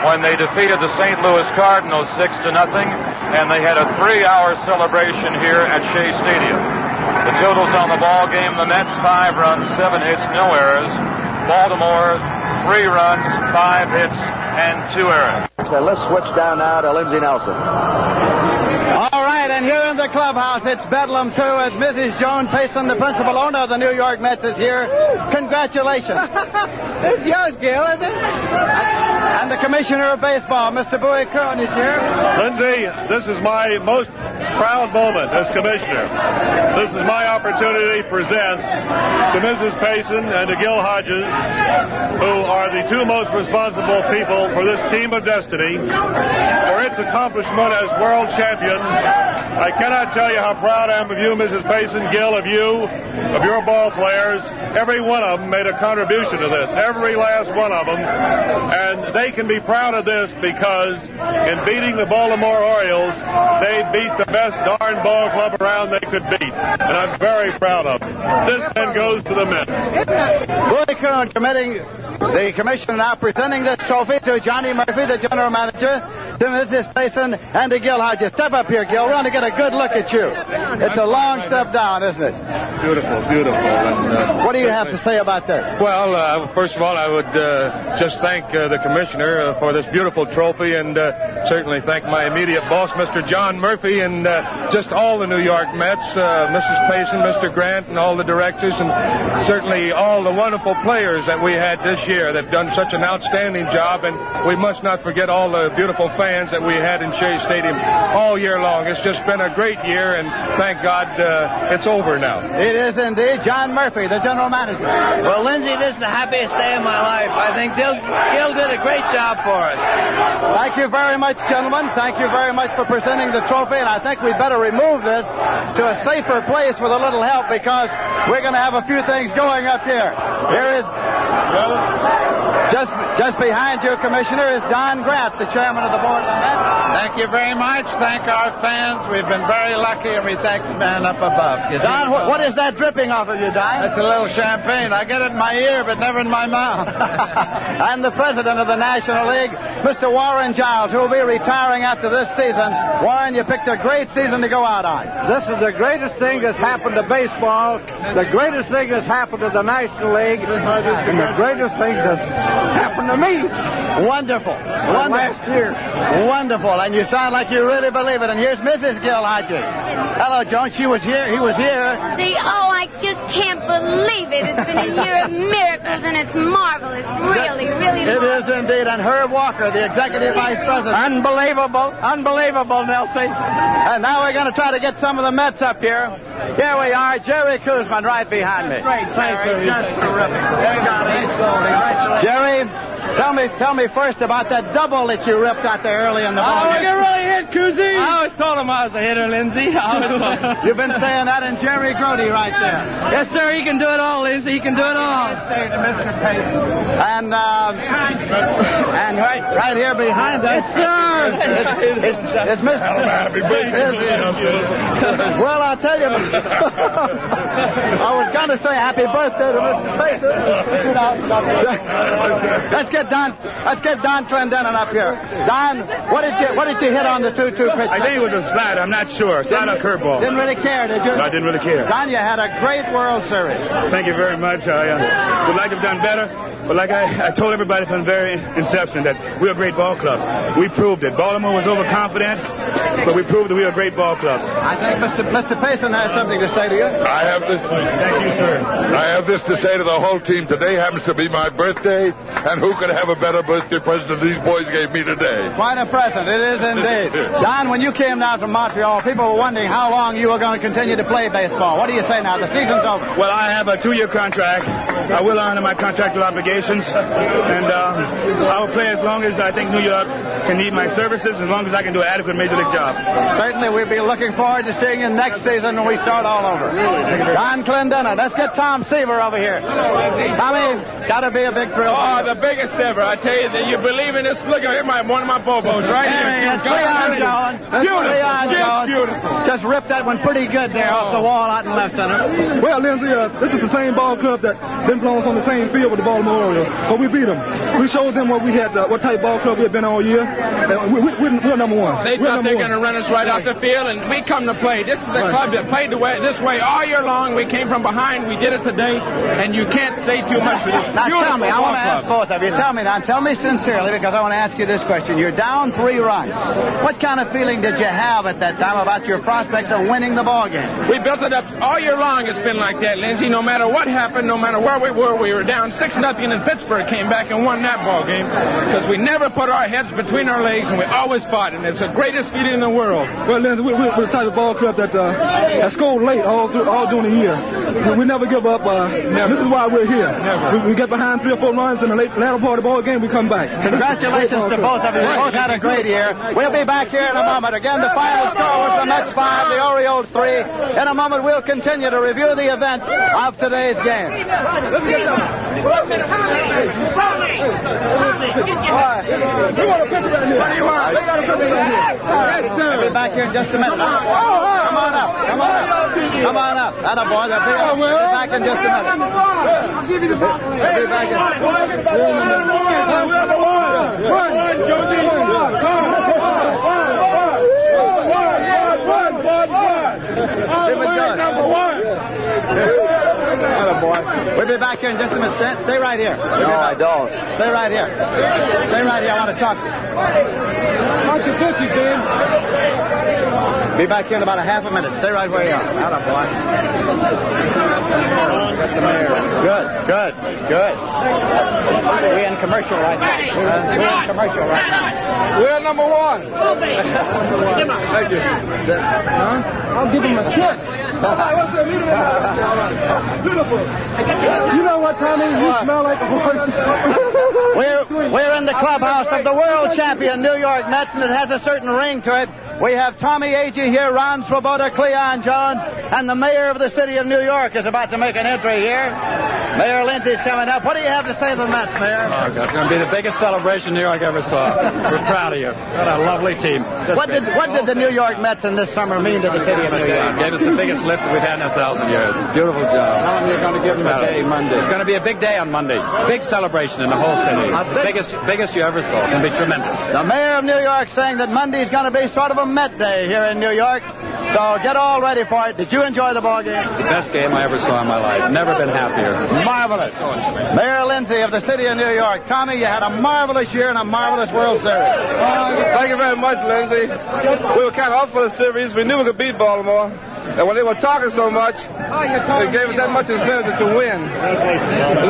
when they defeated the St. Louis Cardinals 6-0, and they had a 3-hour celebration here at Shea Stadium. The totals on the ball game: the Mets 5 runs, 7 hits, no errors. Baltimore 3 runs, 5 hits, and 2 errors.
So let's switch down now to Lindsey Nelson.
All right, and here in the clubhouse, it's Bedlam, too, as Mrs. Joan Payson, the principal owner of the New York Mets, is here. Congratulations.
This is yours, Gil, isn't it?
And the commissioner of baseball, Mr. Bowie Cohen, is here.
Lindsay, this is my most proud moment as commissioner. This is my opportunity to present to Mrs. Payson and to Gil Hodges, who are the two most responsible people for this team of destiny, for its accomplishment as world champion. I cannot tell you how proud I am of you, Mrs. Payson, Gil, of you, of your ball players. Every one of them made a contribution to this, every last one of them. And they can be proud of this because in beating the Baltimore Orioles, they beat the best darn ball club around they could beat. And I'm very proud of them. This then goes to the Mets.
Bowie Cohen committing the commissioner now presenting this trophy to Johnny Murphy, the general manager, to Mrs. Payson, and to Gil Hodges. Step up here, Gil. We want to get a good look at you. It's a long step down, isn't it?
Beautiful, beautiful. And,
what do you have to say about this?
Well, first of all, I would just thank the commissioner for this beautiful trophy, and certainly thank my immediate boss, Mr. John Murphy, and just all the New York Mets, Mrs. Payson, Mr. Grant, and all the directors, and certainly all the wonderful players that we had this year that have done such an outstanding job, and we must not forget all the beautiful fans that we had in Shea Stadium all year long. It's just been a great year, and thank God it's over now.
It is indeed. John Murphy, the general manager.
Well, Lindsay, this is the happiest day of my life. I think Gil did a great job for us.
Thank you very much, gentlemen. Thank you very much for presenting the trophy, and I think we'd better remove this to a safer place with a little help, because we're going to have a few things going up here. Here is... Just behind you, Commissioner, is Don Grant, the chairman of the board of the Mets.
Thank you very much. Thank our fans. We've been very lucky, and we thank the man up above.
Don, what is that dripping off of you, Don?
That's a little champagne. I get it in my ear, but never in my mouth.
And the president of the National League, Mr. Warren Giles, who will be retiring after this season. Warren, you picked a great season to go out on.
This is the greatest thing that's happened to baseball, the greatest thing that's happened to the National League, and the greatest thing that's happened to me.
Wonderful.
Last year.
Wonderful. And you sound like you really believe it. And here's Mrs. Gil Hodges. Hello, Joan. She was here. He was here.
I just can't believe it. It's been a year of miracles, and it's marvelous. Really, really
It
marvelous.
is indeed. And Herb Walker, the executive vice president.
Unbelievable. Unbelievable, Nelsie.
And now we're going to try to get some of the Mets up here. Here we are. Jerry Kuzman right behind me.
Great, Jerry. Just terrific.
Jerry, tell me first about that double that you ripped out there early in the ball.
I can really hit, Koozie. I always told him I was a hitter, Lindsay.
You've been saying that in Jerry Grody right there.
Yes, sir. He can do it all, Lindsay. He can do it all.
And right here behind us.
Yes, sir.
It's Mr.
Happy birthday.
Well, I'll tell you. I was going to say happy birthday to Mr. Payson. Let's get Don Clendenin up here. Don, what did you hit on the 2-2 pitch?
I think it was a slider. I'm not sure. Slider curveball.
Didn't really care, did you?
No, I didn't really care.
Don, you had a great World Series.
Thank you very much. I would like to have done better. But like I told everybody from the very inception that we're a great ball club. We proved it. Baltimore was overconfident, but we proved that we're a great ball club.
I think Mr. Payson has something to say to you.
I have this.
Thank you, sir.
I have this to say to the whole team. Today happens to be my birthday, and who could have a better birthday present than these boys gave me today?
Quite a present. It is indeed. Don, when you came came down from Montreal, people were wondering how long you were going to continue to play baseball. What do you say now? The season's over.
Well, I have a 2-year contract. I will honor my contractual obligations, and I will play as long as I think New York can need my services, as long as I can do an adequate major league job.
Certainly, we'll be looking forward to seeing you next season when we start all over. John Clendenna. Let's get Tom Seaver over here. Tommy, got to be a big thrill.
Oh, the biggest ever. I tell you, that you believe in this. Look at one of my bobos right here.
That's Cleon Jones. That's beautiful. Just ripped that one pretty good there off the wall out in left center.
Well, Lindsay, this is the same ball club that been blown on the same field with the Baltimore Orioles, but we beat them. We showed them what we had, what type of ball club we had been all year. And we're number one.
They thought they're going to run us right off the field, and we come to play. This is a club that played this way all year long. We came from behind. We did it today, and you can't say too much for this.
Now tell me, I want to ask both of you. Tell me sincerely, because I want to ask you this question. You're down 3 runs. What kind of feeling did you have at that time about your prospects of winning the ball game?
We built it up all year long. It's been like that, Lindsay. No matter what happened, no matter where we were down 6-0, and Pittsburgh came back and won that ball game because we never put our heads between our legs, and we always fought, and it's the greatest feeling in the world.
Well, Lindsay, we're the type of ball club that scored late all during the year. We never give up. This is why we're here. We get behind 3 or 4 runs in the latter part of the ball game, we come back.
Congratulations to both of you. You both had a great year. We'll be back here in a moment. Again, the final score was the Mets 5, the Orioles 3. In a moment, we'll continue to review the events of today's game. You want a picture right here? What do you want? They got a picture right here. All right, we'll be back here in just a minute. Come on up. Come on up. Atta boy. We'll be back in just a minute. I'll give you the ball. We'll be back in. We're number one, Josie. Number one. Boy. We'll be back here in just a minute. Stay right here.
No, I don't.
Stay right here. Stay right here. I want to talk to you.
Watch your pussies, Dan.
Be back here in about a half a minute. Stay right where you are. Atta boy. Good. We're in commercial right now.
We're number one. Thank you. I'll give him a kiss. Beautiful. You know what, Tommy? You smell like a horse.
We're in the clubhouse of the world champion New York Mets, and it has a certain ring to it. We have Tommy Agee here, Ron Swoboda, Cleon Jones, and the mayor of the city of New York is about to make an entry here. Mayor Lindsay's coming up. What do you have to say to the Mets, Mayor?
Oh, God, it's going to be the biggest celebration New York ever saw. We're proud of you. What a lovely team.
What did the New York Mets in this summer mean to the city of New York?
Gave us the biggest lift we've had in 1,000 years. Beautiful job.
Tell them you're going to give them a day Monday.
It's going to be a big day on Monday. Big celebration in the whole city. Biggest you ever saw. It's going to be tremendous.
The mayor of New York saying that Monday's going to be sort of a Met day here in New York. So get all ready for it. Did you enjoy the ball game?
It's the best game I ever saw in my life. Never been happier.
Marvelous. Mayor Lindsay of the city of New York. Tommy, you had a marvelous year and a marvelous World Series.
Thank you very much, Lindsay. We were kind of up for the series. We knew we could beat Baltimore. And when they were talking so much, they gave us that much incentive to win.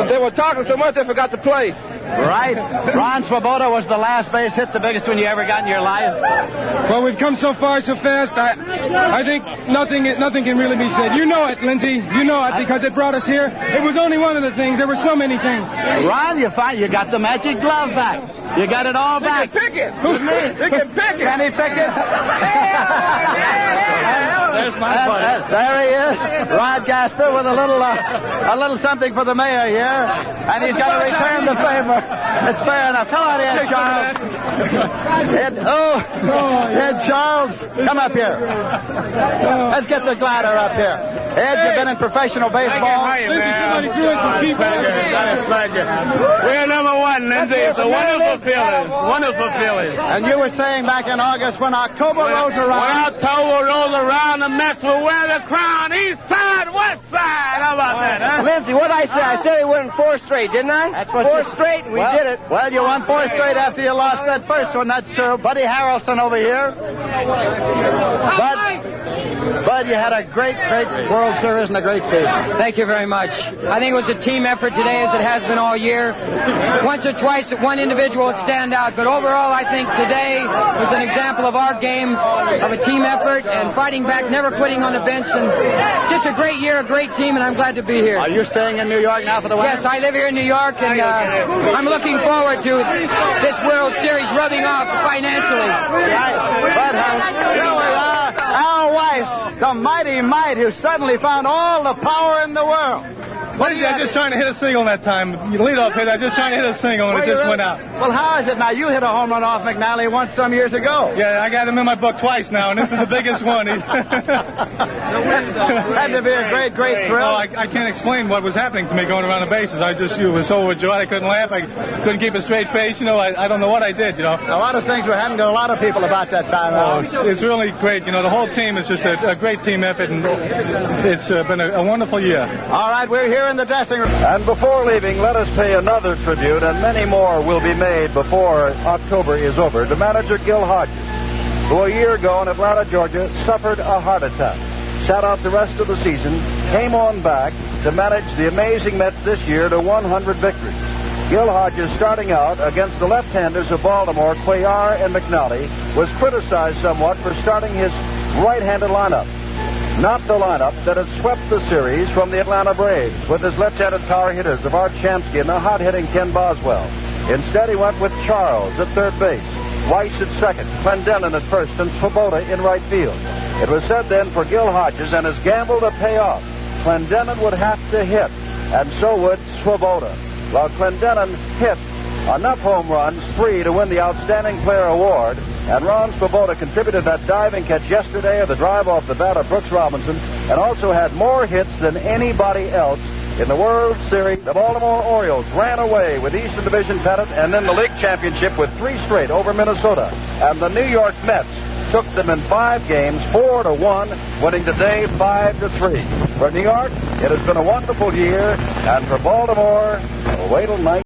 They were talking so much they forgot to play.
Right. Ron Swoboda was the last base hit, the biggest one you ever got in your life.
Well, we've come so far so fast. I think nothing can really be said. You know it, Lindsay. You know it because it brought us here. It was only one of the things. There were so many things.
Ron, you got the magic glove back. You got it all back.
They can pick it.
Who's me?
They can pick it.
Can he pick it?
There's my buddy.
There he is. Rod Gasper with a little something for the mayor here. And he's got to return the favor. It's fair enough. Come on, Ed Charles. Ed Charles, come up here. Let's get the glider up here. Ed, you've been in professional baseball.
We're number one, Lindsay. It's a wonderful feeling. Wonderful feeling.
And you were saying back in August when October rolls around.
When October rolls around, the Mets will wear the crown. East side, west side. How about that, huh?
Lindsay, what did I say? I said we won 4 straight, didn't I?
That's what
4 straight, and we did it.
Well, you won 4 straight after you lost that first one. That's true. Buddy Harrelson over here. But glad you had a great World Series and a great season.
Thank you very much. I think it was a team effort today, as it has been all year. Once or twice, one individual would stand out, but overall, I think today was an example of our game, of a team effort and fighting back, never quitting on the bench, and just a great year, a great team, and I'm glad to be here.
Are you staying in New York now for the winter?
Yes, I live here in New York, and I'm looking forward to this World Series rubbing off financially.
But here we are, Al Weiss, the mighty might who suddenly found all the power in the world.
What is it? I was just trying to hit a single that time. You lead off hit. I was just trying to hit a single, and it just went out.
Well, how is it now? You hit a home run off McNally once some years ago.
Yeah, I got him in my book twice now, and this is the biggest one.
Had to be a great thrill.
Oh, I can't explain what was happening to me going around the bases. I just was so overjoyed I couldn't laugh. I couldn't keep a straight face. You know, I don't know what I did, you know.
A lot of things were happening to a lot of people about that time.
Oh, it's really great. You know, the whole team is just a great team effort, and it's been a wonderful year.
All right, we're here in the dressing room.
And before leaving, let us pay another tribute, and many more will be made before October is over, to manager Gil Hodges, who a year ago in Atlanta, Georgia, suffered a heart attack, sat out the rest of the season, came on back to manage the amazing Mets this year to 100 victories. Gil Hodges, starting out against the left-handers of Baltimore, Cuellar and McNally, was criticized somewhat for starting his right-handed lineup. Not the lineup that had swept the series from the Atlanta Braves with his left-handed power hitters of Art Shamsky and the hot-hitting Ken Boswell. Instead, he went with Charles at third base, Weiss at second, Clendenin at first, and Swoboda in right field. It was said then for Gil Hodges and his gamble to pay off, Clendenin would have to hit, and so would Swoboda. While Clendenin hit enough home runs, 3, to win the Outstanding Player Award, and Ron Swoboda contributed that diving catch yesterday of the drive off the bat of Brooks Robinson, and also had more hits than anybody else in the World Series. The Baltimore Orioles ran away with the Eastern Division pennant and then the league championship with 3 straight over Minnesota. And the New York Mets took them in 5 games, 4-1, winning today 5-3. For New York, it has been a wonderful year, and for Baltimore, wait till night.